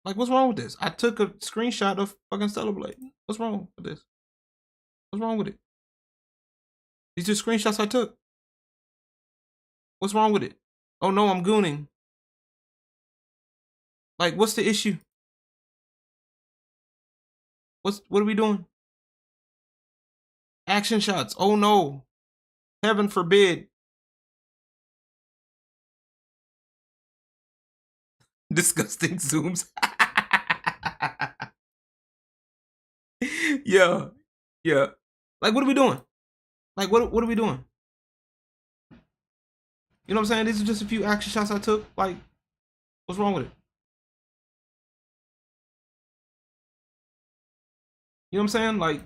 Like, what's wrong with this? I took a screenshot of fucking Celebrate. What's wrong with this? What's wrong with it? These are screenshots I took. What's wrong with it? Oh no, I'm gooning. Like, what's the issue? What are we doing? Action shots. Oh no. Heaven forbid. Disgusting zooms. Yeah. Like, what are we doing? Like, what are we doing? You know what I'm saying? These are just a few action shots I took. Like, what's wrong with it? You know what I'm saying? Like,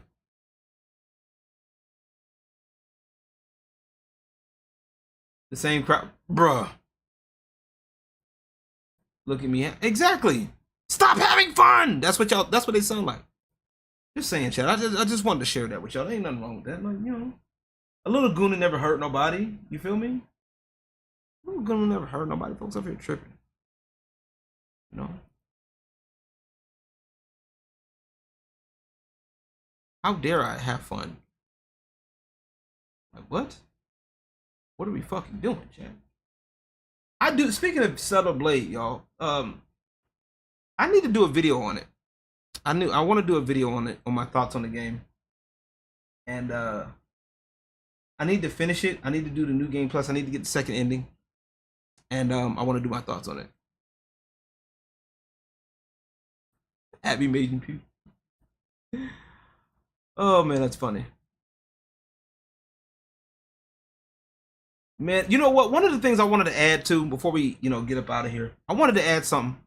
the same crowd. Bruh. Look at me. Exactly. Stop having fun. That's what they sound like. Just saying, chat. I just wanted to share that with y'all. There ain't nothing wrong with that. Like, you know, a little gooning never hurt nobody. You feel me? A little gooning never hurt nobody. Folks up here tripping. You know? How dare I have fun? Like, what? What are we fucking doing, chat? Speaking of Subtle Blade, y'all, I need to do a video on it. I want to do a video on it, on my thoughts on the game. And I need to finish it. I need to do the new game plus. I need to get the second ending. And I want to do my thoughts on it. Happy Majin Pew. Oh man, that's funny. Man, you know what? One of the things I wanted to add to before we, get up out of here, I wanted to add something.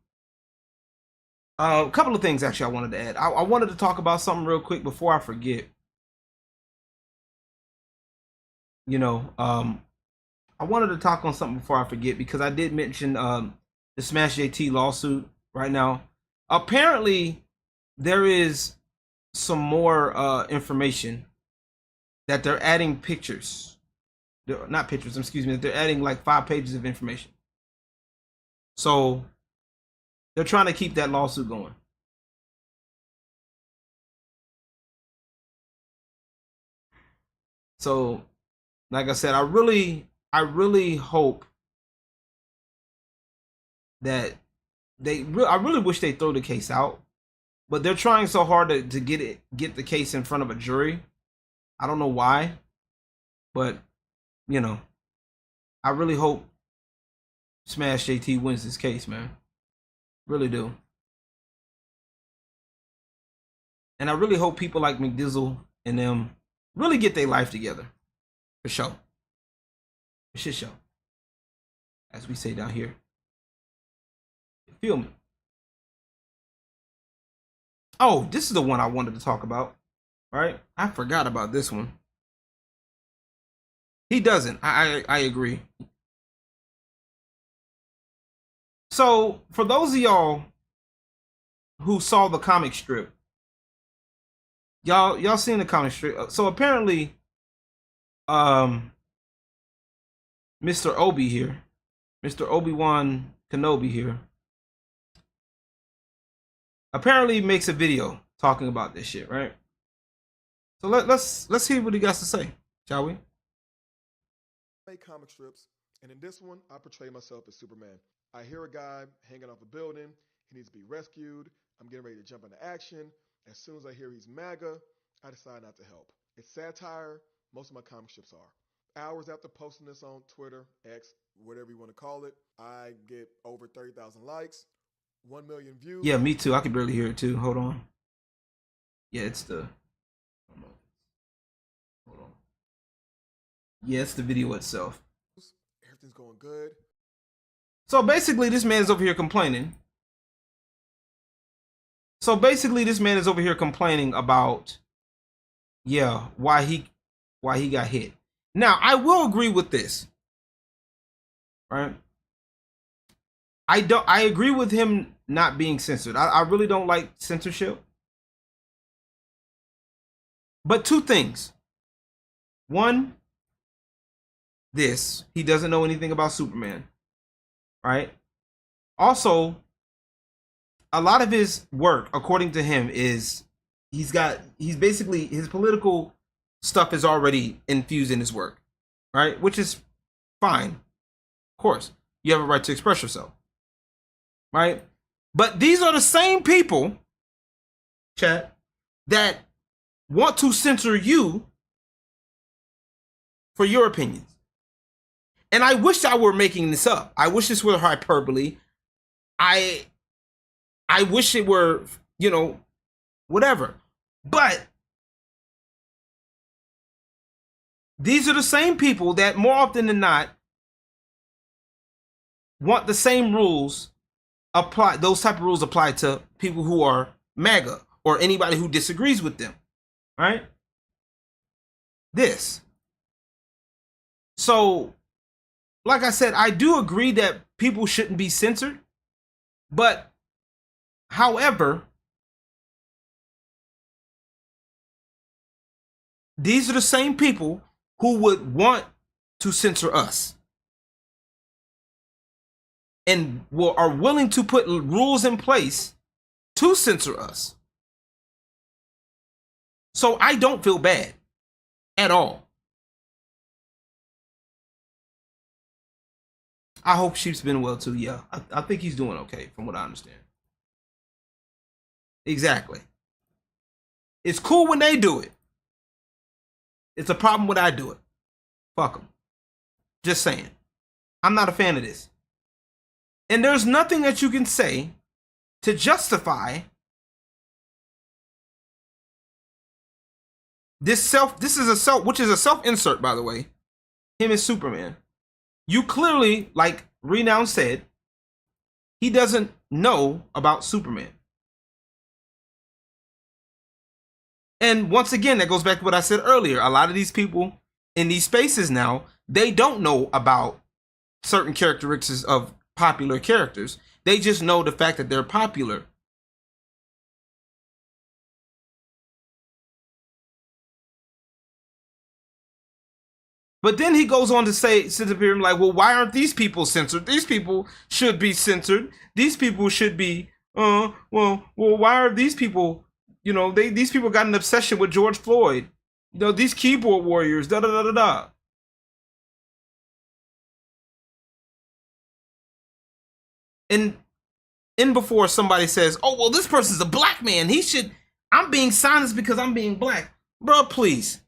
A couple of things actually I wanted to add. I wanted to talk about something real quick before I forget. I wanted to talk on something before I forget, because I did mention the Smash JT lawsuit right now. Apparently, there is some more information that they're adding pictures. Not pictures, excuse me. They're adding like 5 pages of information. So they're trying to keep that lawsuit going. So, like I said, I really hope that I really wish they throw the case out, but they're trying so hard to get the case in front of a jury. I don't know why, but I really hope Smash JT wins this case, man. Really do. And I really hope people like McDizzle and them really get their life together. For sure. For shit show. As we say down here. You feel me? Oh, this is the one I wanted to talk about. Right? I forgot about this one. He doesn't. I agree. So, for those of y'all who saw the comic strip, y'all seen the comic strip. So apparently, Mr. Obi here, Mr. Obi-Wan Kenobi here, apparently makes a video talking about this shit, right? So let's hear what he got to say, shall we? Make comic strips, and in this one, I portray myself as Superman. I hear a guy hanging off a building. He needs to be rescued. I'm getting ready to jump into action. As soon as I hear he's MAGA, I decide not to help. It's satire. Most of my comic strips are. Hours after posting this on Twitter, X, whatever you want to call it, I get over 30,000 likes, 1 million views. Yeah, me too. I can barely hear it too. Hold on. Yeah, it's the. Hold on. Yeah, it's the video itself. Everything's going good. So basically, this man is over here complaining. About, yeah, why he got hit. Now, I will agree with this. Right? I agree with him not being censored. I really don't like censorship. But two things. One, he doesn't know anything about Superman. Right? Also, a lot of his work, according to him, is he's basically, his political stuff is already infused in his work, right? Which is fine. Of course, you have a right to express yourself, right? But these are the same people, chat, that want to censor you for your opinions. And I wish I were making this up. I wish this were hyperbole. I wish it were, whatever. But these are the same people that more often than not want the same rules apply. Those type of rules apply to people who are MAGA or anybody who disagrees with them, right? So, like I said, I do agree that people shouldn't be censored, but however, these are the same people who would want to censor us and are willing to put rules in place to censor us. So I don't feel bad at all. I hope Sheep's been well too. Yeah, I think he's doing okay from what I understand. Exactly. It's cool when they do it. It's a problem when I do it. Fuck them. Just saying. I'm not a fan of this. And there's nothing that you can say to justify this is a self-insert, by the way. Him as Superman. You clearly, like Renown said, he doesn't know about Superman. And once again, that goes back to what I said earlier. A lot of these people in these spaces now, they don't know about certain characteristics of popular characters. They just know the fact that they're popular. But then he goes on to say, sits up here and like, well, why aren't these people censored? These people should be censored. These people should be, well, why are these people, these people got an obsession with George Floyd. These keyboard warriors, da-da-da-da-da. And in before somebody says, oh, well, this person's a black man. I'm being silenced because I'm being black. Bro, please.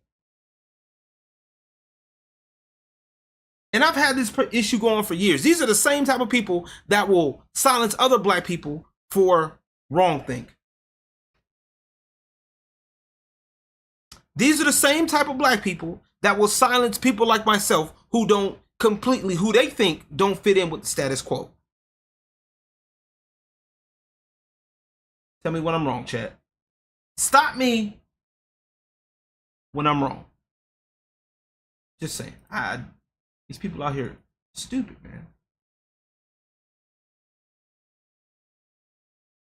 And I've had this issue going on for years. These are the same type of people that will silence other black people for wrongthink. These are the same type of black people that will silence people like myself who they think don't fit in with the status quo. Tell me when I'm wrong, chat. Stop me when I'm wrong. Just saying. These people out here stupid, man.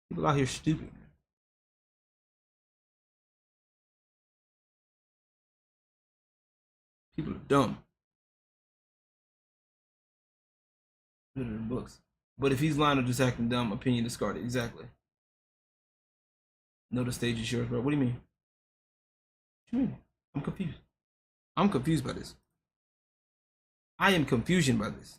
People out here stupid, man. People are dumb. Better than books. But if he's lying or just acting dumb, opinion discarded. Exactly. No, the stage is yours, bro. What do you mean? What you mean? I'm confused. I'm confused by this. I am confusion by this.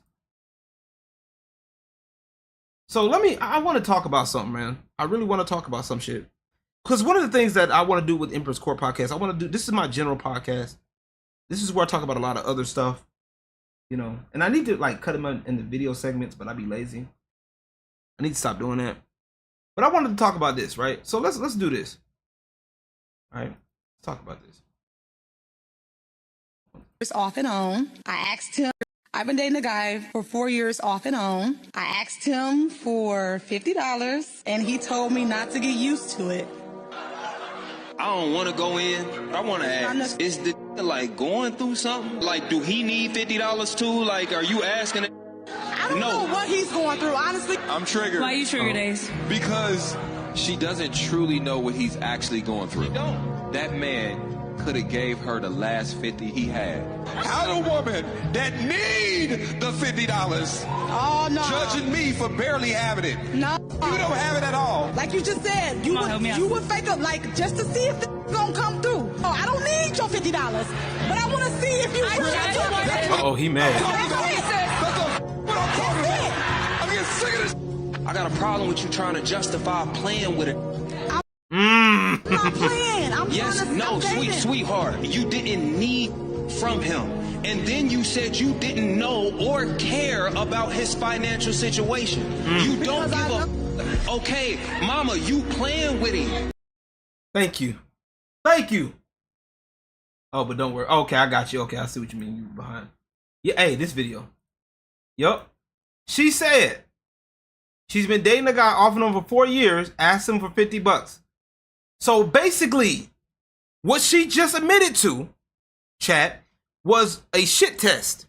So I want to talk about something, man. I really want to talk about some shit. Because one of the things that I want to do with Emperor's Court podcast, this is my general podcast. This is where I talk about a lot of other stuff, you know. And I need to like cut them in the video segments, but I'd be lazy. I need to stop doing that. But I wanted to talk about this, right? So let's do this. All right, let's talk about this. It's off and on. I asked him. I've been dating a guy for 4 years off and on. I asked him for $50 and he told me not to get used to it. I don't want to go in, but I want to ask, is the like going through something? Like, do he need $50 too? Like, are you asking it? I don't know what he's going through, honestly. I'm triggered. Why you triggered, Ace? Because she doesn't truly know what he's actually going through. That man could have gave her the last 50 he had. How the woman that need the $50 judging me for barely having it? No. You don't have it at all. Like you just said, you would fake up like just to see if it's gonna come through. Oh, I don't need your $50, but I want to see if you really Oh, he mad. I'm getting sick of this. I got a problem with you trying to justify playing with it. I'm not playing. I'm yes, trying to no, sweetheart. You didn't need from him. And then you said you didn't know or care about his financial situation. You don't give a... Okay, mama, you playing with him. Thank you. Thank you. Oh, but don't worry. Okay, I got you. Okay, I see what you mean. You behind. Yeah, hey, this video. Yup. She said she's been dating a guy off and on for 4 years, asked him for $50. So basically, what she just admitted to, chat, was a shit test.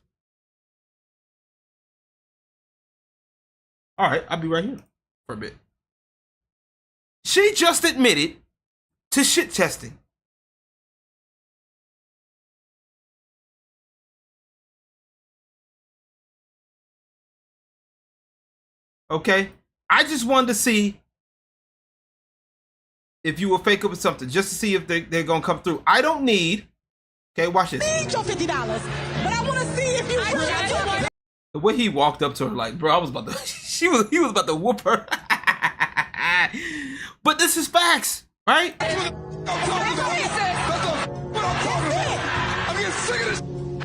All right, I'll be right here for a bit. She just admitted to shit testing. Okay, I just wanted to see if you will fake up with something, just to see if they're gonna come through. I don't need. Okay, watch this. I need your $50, but I want to see if you really. The way he walked up to her, like, bro, I was about to. He was about to whoop her. But this is facts, right? I'm getting sick of this.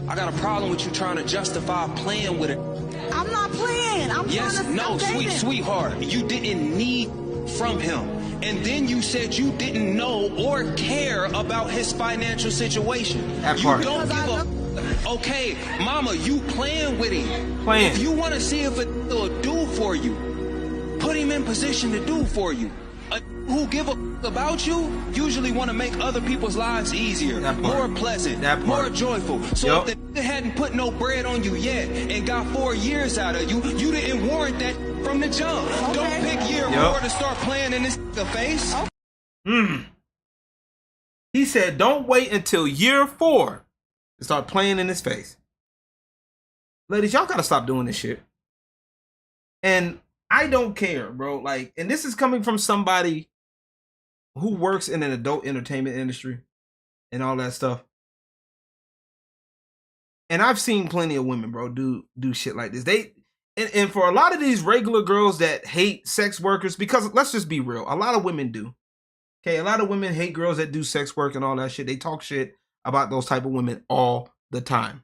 I got a problem with you trying to justify playing with it. I'm not playing. I'm yes, trying to no, sweetheart. You didn't need from him. And then you said you didn't know or care about his financial situation. That you part. don't give a... Okay, mama, you playing with him. Playing. If you want to see if it'll do for you, put him in position to do for you. A who give a about you usually want to make other people's lives easier, more pleasant, more joyful. So if they hadn't put no bread on you yet and got 4 years out of you, you didn't warrant that from the jump. Okay. Don't pick year 4 to start playing in this face. He said, don't wait until year 4 to start playing in his face. Ladies, y'all gotta stop doing this shit. And I don't care, bro. Like, and this is coming from somebody who works in an adult entertainment industry and all that stuff. And I've seen plenty of women, bro, do shit like this. And for a lot of these regular girls that hate sex workers, because let's just be real, a lot of women do. Okay, a lot of women hate girls that do sex work and all that shit. They talk shit about those type of women all the time.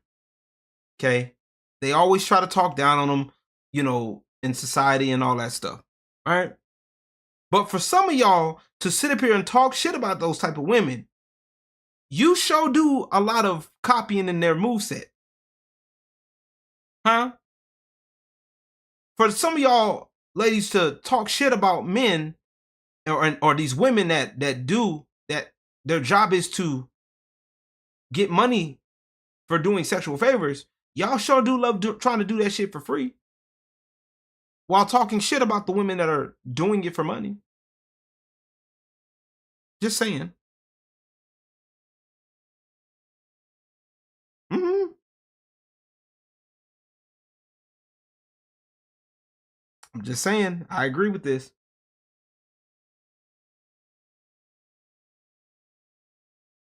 Okay? They always try to talk down on them, you know, in society and all that stuff. All right? But for some of y'all to sit up here and talk shit about those type of women, you sure do a lot of copying in their moveset. Huh? For some of y'all ladies to talk shit about men or these women that their job is to get money for doing sexual favors, y'all sure do love trying to do that shit for free while talking shit about the women that are doing it for money. Just saying. I'm just saying, I agree with this.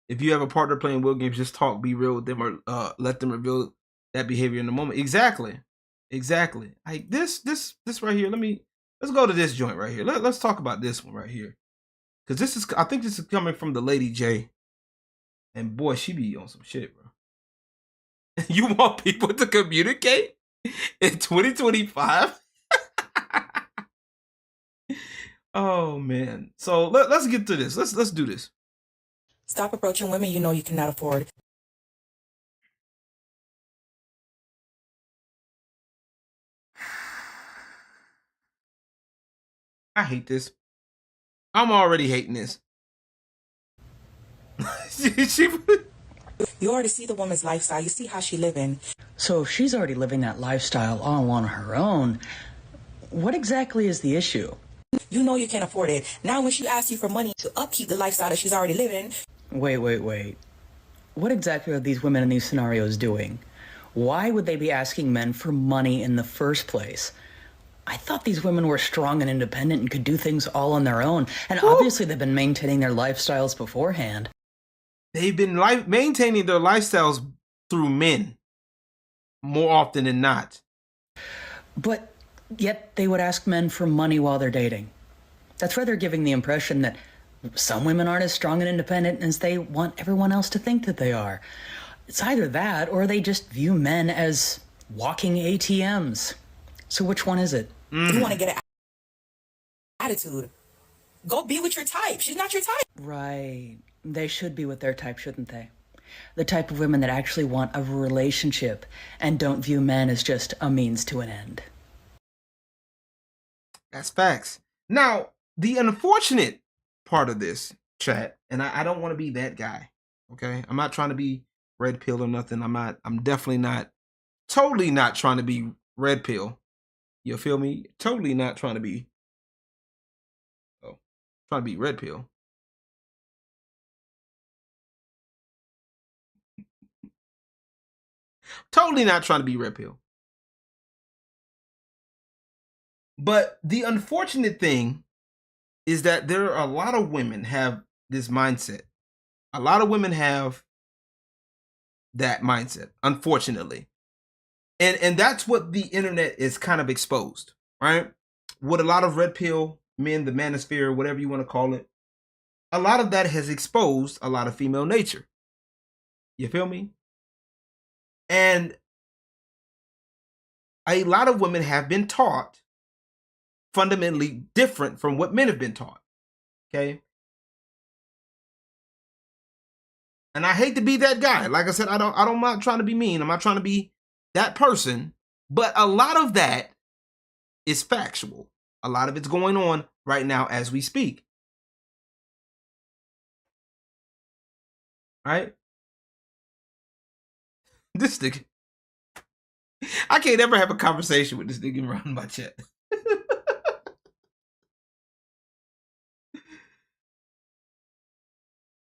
If you have a partner playing will games, just talk, be real with them, or let them reveal that behavior in the moment. Exactly. Like this right here. Let's go to this joint right here. Let's talk about this one right here. Because I think this is coming from the Lady J. And boy, she be on some shit, bro. You want people to communicate in 2025? Oh man. So let's get to this. Let's do this. Stop approaching women you know you cannot afford. I hate this. I'm already hating this. You already see the woman's lifestyle. You see how she living. So if she's already living that lifestyle all on her own, what exactly is the issue? You know you can't afford it. Now when she asks you for money to upkeep the lifestyle that she's already living. Wait. What exactly are these women in these scenarios doing? Why would they be asking men for money in the first place? I thought these women were strong and independent and could do things all on their own. And obviously they've been maintaining their lifestyles beforehand. They've been maintaining their lifestyles through men more often than not. But yet they would ask men for money while they're dating. That's why they're giving the impression that some women aren't as strong and independent as they want everyone else to think that they are. It's either that or they just view men as walking ATMs. So which one is it? You want to get an attitude. Go be with your type. She's not your type. Right. They should be with their type, shouldn't they? The type of women that actually want a relationship and don't view men as just a means to an end. That's facts. Now, the unfortunate part of this, chat, and I don't want to be that guy, okay? I'm not trying to be red pill or nothing. I'm definitely not, totally not trying to be red pill. You feel me? Totally not trying to be, red pill. Totally not trying to be red pill. But the unfortunate thing is that there are a lot of women have this mindset. A lot of women have that mindset, unfortunately. And that's what the internet is kind of exposed, right? What a lot of red pill men, the manosphere, whatever you want to call it, a lot of that has exposed a lot of female nature. You feel me? And a lot of women have been taught fundamentally different from what men have been taught. Okay? And I hate to be that guy. Like I said, I'm not trying to be mean. I'm not trying to be that person. But a lot of that is factual. A lot of it's going on right now as we speak. Right? This nigga. I can't ever have a conversation with this nigga around my chat.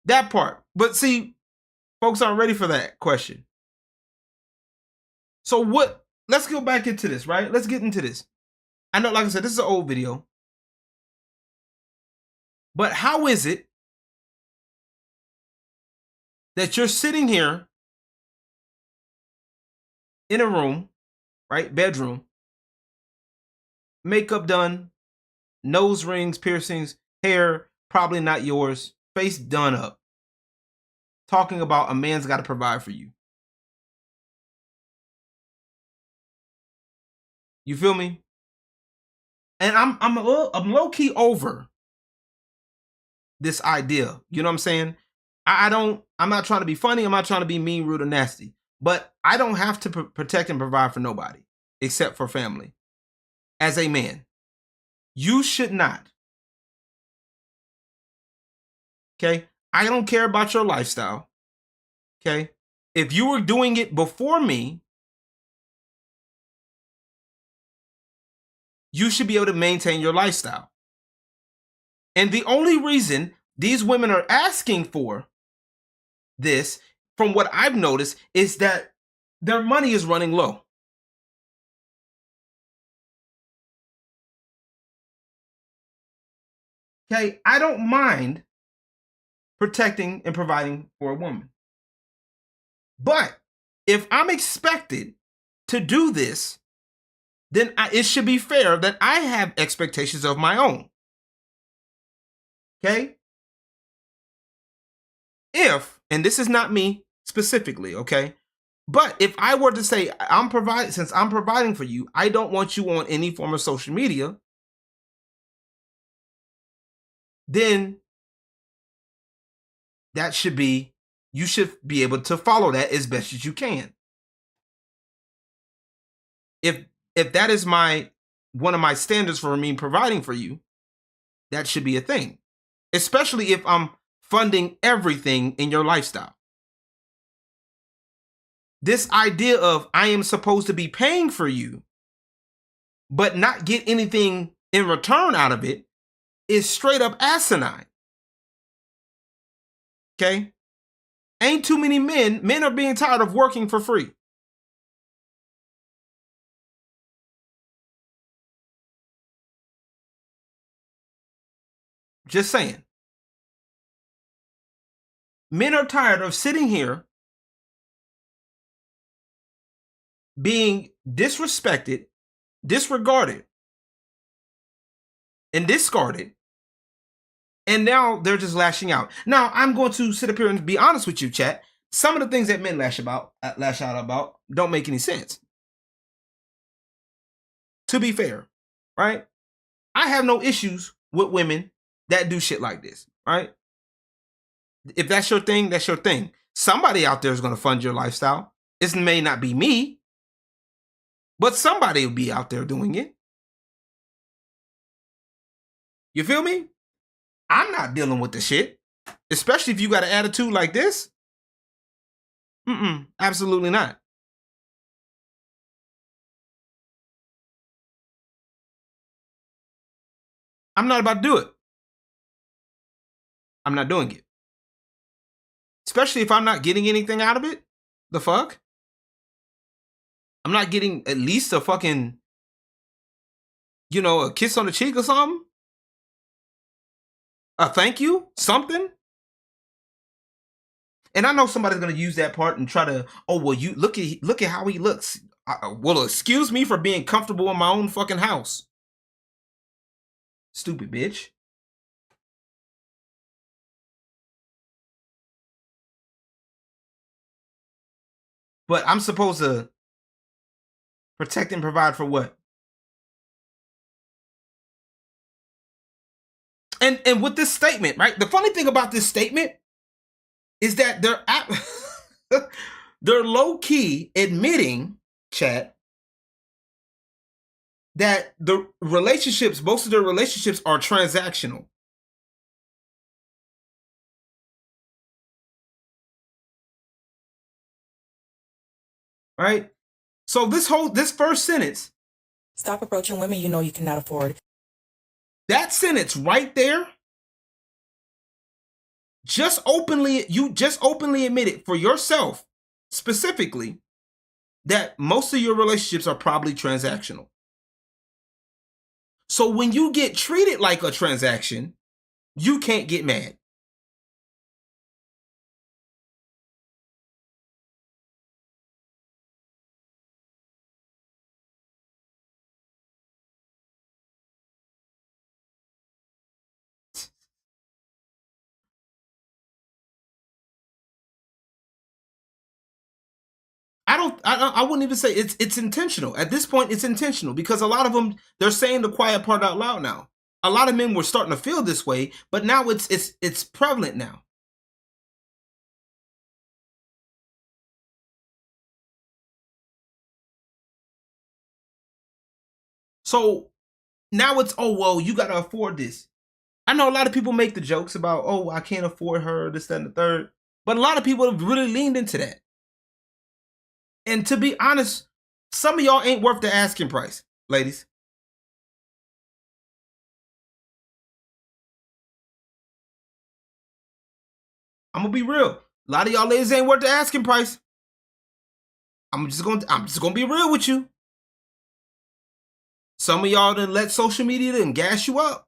That part. But see, folks aren't ready for that question. So let's go back into this, right? Let's get into this. I know, like I said, this is an old video. But how is it that you're sitting here in a room, right? Bedroom, makeup done, nose rings, piercings, hair, probably not yours, face done up, talking about a man's got to provide for you. You feel me? And I'm low key over this idea. You know what I'm saying? I'm not trying to be funny. I'm not trying to be mean, rude, or nasty. But I don't have to protect and provide for nobody except for family. As a man, you should not. Okay? I don't care about your lifestyle. Okay? If you were doing it before me, you should be able to maintain your lifestyle. And the only reason these women are asking for this, from what I've noticed, is that their money is running low. Okay, I don't mind protecting and providing for a woman. But if I'm expected to do this, then it should be fair that I have expectations of my own. Okay? And this is not me specifically, okay? But if I were to say, since I'm providing for you, I don't want you on any form of social media, then you should be able to follow that as best as you can. If that is one of my standards for me providing for you, that should be a thing. Especially if I'm funding everything in your lifestyle. This idea of I am supposed to be paying for you, but not get anything in return out of it is straight up asinine. Okay? Ain't too many men are being tired of working for free. Just saying. Men are tired of sitting here being disrespected, disregarded, and discarded, and now they're just lashing out. Now, I'm going to sit up here and be honest with you, chat. Some of the things that men lash out about don't make any sense. To be fair, right? I have no issues with women that do shit like this, right? If that's your thing, that's your thing. Somebody out there is going to fund your lifestyle. It may not be me, but somebody will be out there doing it. You feel me? I'm not dealing with the shit, especially if you got an attitude like this. Absolutely not. I'm not about to do it. I'm not doing it. Especially if I'm not getting anything out of it. The fuck? I'm not getting at least a fucking, a kiss on the cheek or something. A thank you, something. And I know somebody's gonna use that part and try to, you look at how he looks. Well, excuse me for being comfortable in my own fucking house. Stupid bitch. But I'm supposed to protect and provide for what? And with this statement, right? The funny thing about this statement is that they're low-key admitting, chat, that most of their relationships are transactional. Right? So this first sentence. Stop approaching women you know you cannot afford. That sentence right there, you just openly admitted for yourself specifically that most of your relationships are probably transactional. So when you get treated like a transaction, you can't get mad. I wouldn't even say it's intentional. At this point, it's intentional because a lot of them, they're saying the quiet part out loud now. A lot of men were starting to feel this way, but now it's prevalent now. So now it's, you got to afford this. I know a lot of people make the jokes about, I can't afford her, this, that, and the third. But a lot of people have really leaned into that. And to be honest, some of y'all ain't worth the asking price, ladies. I'm gonna be real. A lot of y'all ladies ain't worth the asking price. I'm just gonna be real with you. Some of y'all done let social media then gas you up.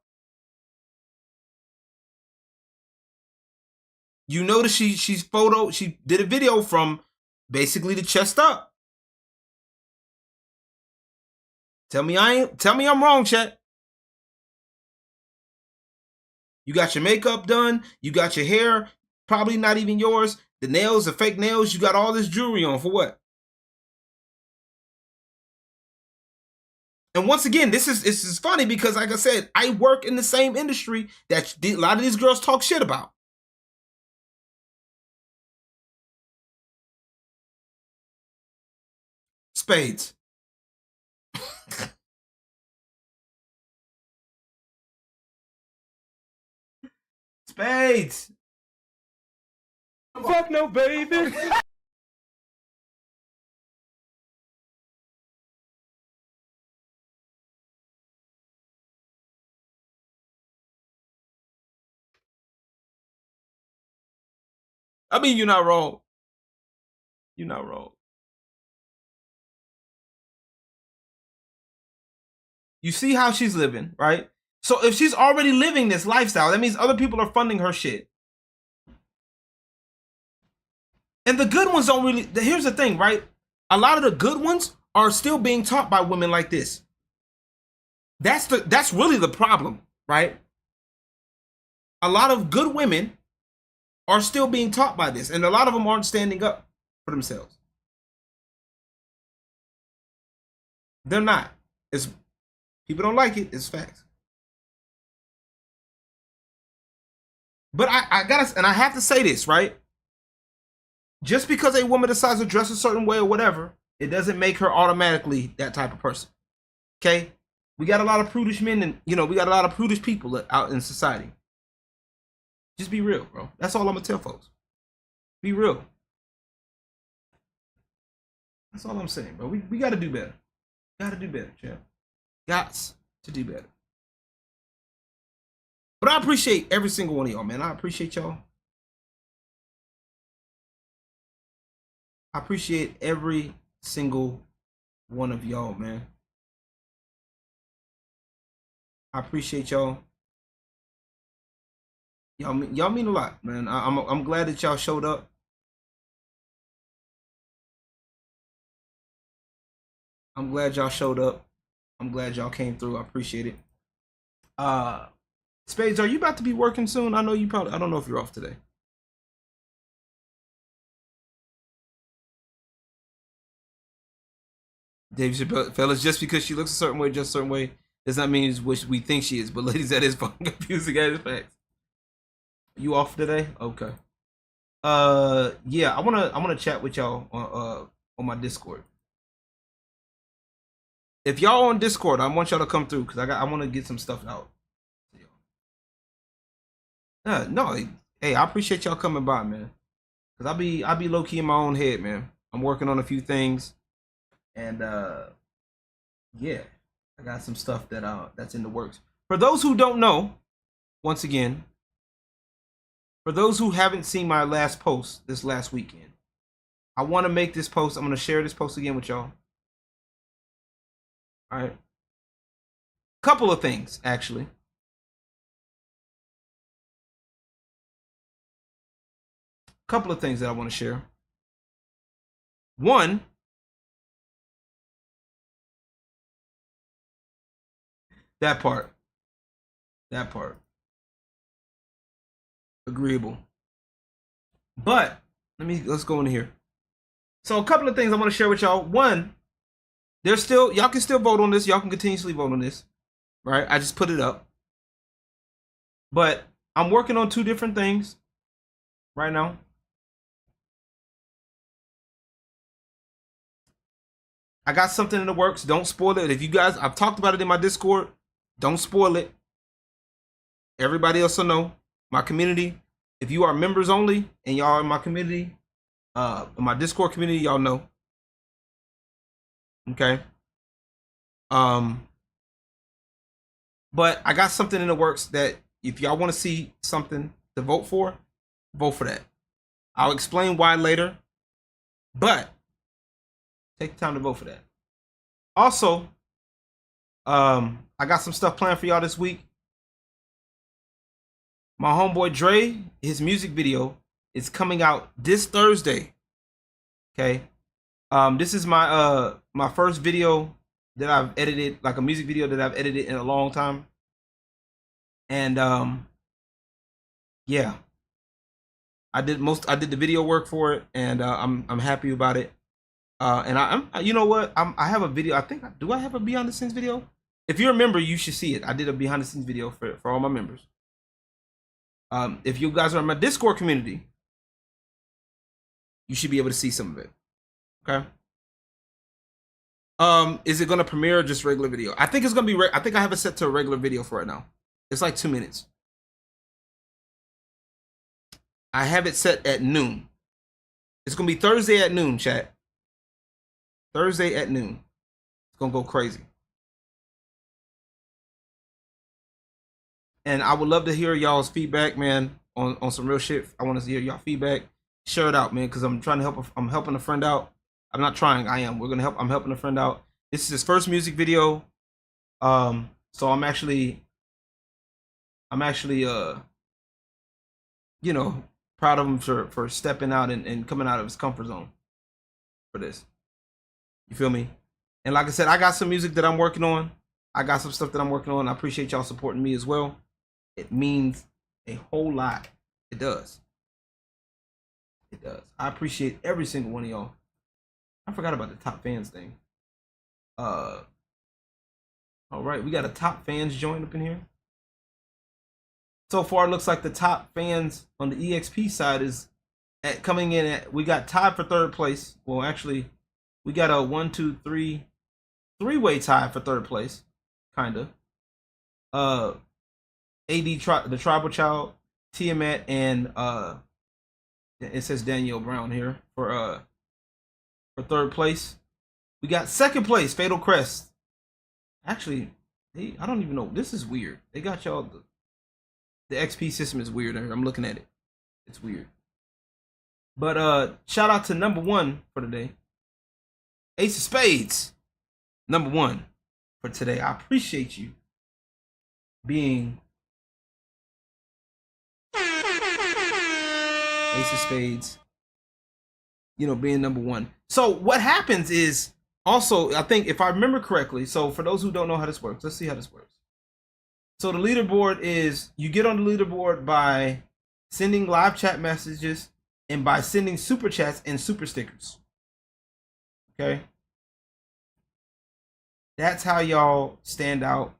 You notice she did a video from basically the chest up. Tell me I'm wrong, chat. You got your makeup done, you got your hair, probably not even yours. The nails, the fake nails, you got all this jewelry on for what? And once again, this is funny because, like I said, I work in the same industry that a lot of these girls talk shit about. Spades. Spades. Fuck no, baby. I mean, you're not wrong. You're not wrong. You see how she's living, right? So if she's already living this lifestyle, that means other people are funding her shit. And the good ones don't really, here's the thing, right? A lot of the good ones are still being taught by women like this. That's really the problem, right? A lot of good women are still being taught by this, and a lot of them aren't standing up for themselves. They're not. It's people don't like it. It's facts. But I gotta, and I have to say this, right? Just because a woman decides to dress a certain way or whatever, it doesn't make her automatically that type of person. Okay? We got a lot of prudish men, and we got a lot of prudish people out in society. Just be real, bro. That's all I'm gonna tell folks. Be real. That's all I'm saying, bro. We gotta do better. Gotta do better, champ. Gots to do better. But I appreciate every single one of y'all, man. I appreciate y'all. I appreciate every single one of y'all, man. I appreciate y'all. Y'all mean a lot, man. I'm glad that y'all showed up. I'm glad y'all showed up. I'm glad y'all came through. I appreciate it. Spades, are you about to be working soon? I know you probably, I don't know if you're off today. Dave Chappelle, fellas, just because she looks a certain way, just a certain way, does not mean what we think she is. But ladies, that is fucking confusing as facts. You off today? Okay. Yeah, I wanna chat with y'all on my Discord. If y'all on Discord, I want y'all to come through because I want to get some stuff out. No, hey, I appreciate y'all coming by, man. Cause I be low key in my own head, man. I'm working on a few things, and yeah, I got some stuff that's in the works. For those who don't know, once again, for those who haven't seen my last post this last weekend, I want to make this post. I'm gonna share this post again with y'all. All right, couple of things actually. Couple of things that I want to share. One, that part. Agreeable. But let's go in here. So a couple of things I want to share with y'all. One, y'all can still vote on this. Y'all can continuously vote on this. Right? I just put it up. But I'm working on two different things right now. I got something in the works. Don't spoil it. If you guys, I've talked about it in my Discord. Don't spoil it. Everybody else will know. My community. If you are members only and y'all in my community, in my Discord community, y'all know. Okay. But I got something in the works that if y'all want to see something to vote for that. I'll explain why later. But take the time to vote for that. Also, I got some stuff planned for y'all this week. My homeboy Dre, his music video It's coming out this Thursday. Okay. This is my my first video that I've edited, like a music video that I've edited in a long time. And yeah. I did the video work for it, and I'm happy about it. And I'm you know what? I have a video. I think do I have a behind the scenes video? If you're a member, you should see it. I did a behind the scenes video for all my members. If you guys are in my Discord community, you should be able to see some of it. Okay. Is it gonna premiere or just regular video? I think it's gonna be. I think I have it set to a regular video for right now. It's like 2 minutes. I have it set at noon. It's gonna be Thursday at noon, chat. Thursday at noon. It's gonna go crazy. And I would love to hear y'all's feedback, man, on some real shit. I want to hear y'all feedback. Share it out, man, because I'm trying to help. I'm helping a friend out. I'm not trying. I am. We're gonna help. I'm helping a friend out. This is his first music video. So I'm actually, you know, proud of him for stepping out and coming out of his comfort zone for this. You feel me? And like I said, I got some music that I'm working on. I got some stuff that I'm working on. I appreciate y'all supporting me as well. It means a whole lot. It does. It does. I appreciate every single one of y'all. I forgot about the top fans thing. All right, we got a top fans join up in here. So far, it looks like the top fans on the EXP side is coming in at, we got tied for third place. Well, actually, we got a 1, 2, 3, three-way tie for third place, kinda. AD, the Tribal Child, Tiamat, and it says Danielle Brown here for third place. We got second place, Fatal Crest. Actually, I don't even know. This is weird. They got y'all. The XP system is weird. I'm looking at it. It's weird. But shout out to number 1 for today. Ace of Spades. Number 1 for today. I appreciate you being Ace of Spades. You know, being number 1. So what happens is also, I think if I remember correctly, so for those who don't know how this works, let's see how this works. So the leaderboard is, you get on the leaderboard by sending live chat messages and by sending super chats and super stickers. Okay? That's how y'all stand out.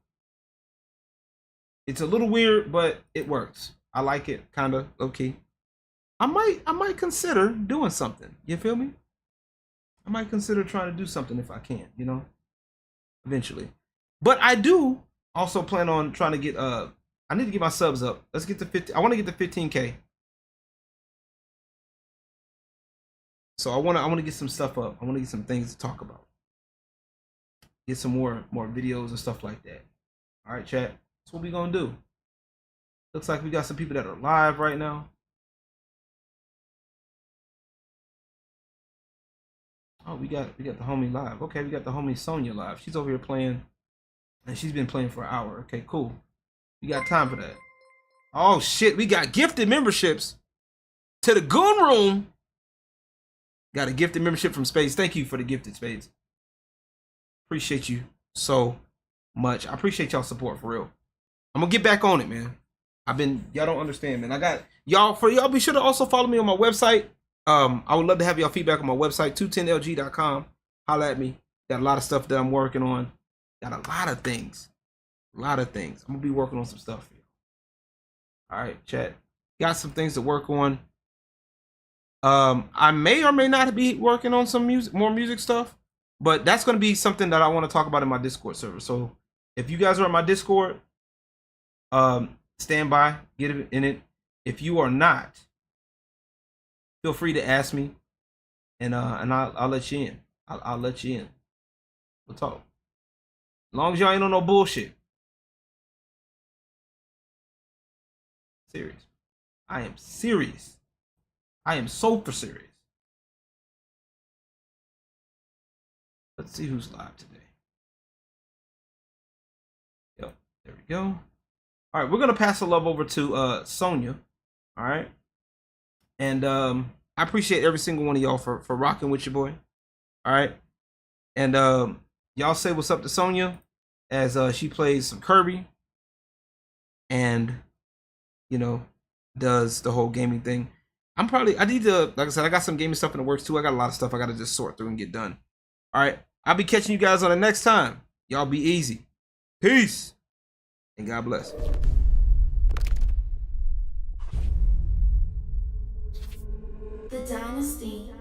It's a little weird, but it works. I like it, kind of low-key. I might consider doing something. You feel me? I might consider trying to do something if I can, you know, eventually. But I do also plan on trying to get I need to get my subs up. Let's get to 50. I want to get to 15K. So I want to get some stuff up. I want to get some things to talk about. Get some more videos and stuff like that. All right, chat. That's what we gonna do. Looks like we got some people that are live right now. Oh, we got the homie live. Okay, we got the homie Sonya live. She's over here playing, and she's been playing for an hour. Okay, cool. We got time for that. Oh shit, we got gifted memberships to the Goon Room. Got a gifted membership from Spades. Thank you for the gifted, Spades. Appreciate you so much. I appreciate y'all support for real. I'm gonna get back on it, man. Y'all don't understand, man. I got y'all, for y'all be sure to also follow me on my website. I would love to have y'all feedback on my website, 210lg.com. Holla at me. Got a lot of stuff that I'm working on. Got a lot of things. I'm gonna be working on some stuff for you. All right, chat. Got some things to work on. I may or may not be working on some more music stuff, but that's gonna be something that I want to talk about in my Discord server. So if you guys are in my Discord, stand by, get in it. If you are not, feel free to ask me, and I'll let you in. I'll let you in. We'll talk. As long as y'all ain't on no bullshit. Serious. I am serious. I am super serious. Let's see who's live today. Yep, there we go. All right, we're gonna pass the love over to Sonya. All right. And I appreciate every single one of y'all for rocking with your boy. All right. And y'all say what's up to Sonya as she plays some Kirby and, you know, does the whole gaming thing. I need to, like I said, I got some gaming stuff in the works too. I got a lot of stuff I got to just sort through and get done. All right. I'll be catching you guys on the next time. Y'all be easy. Peace. And God bless. The Dynasty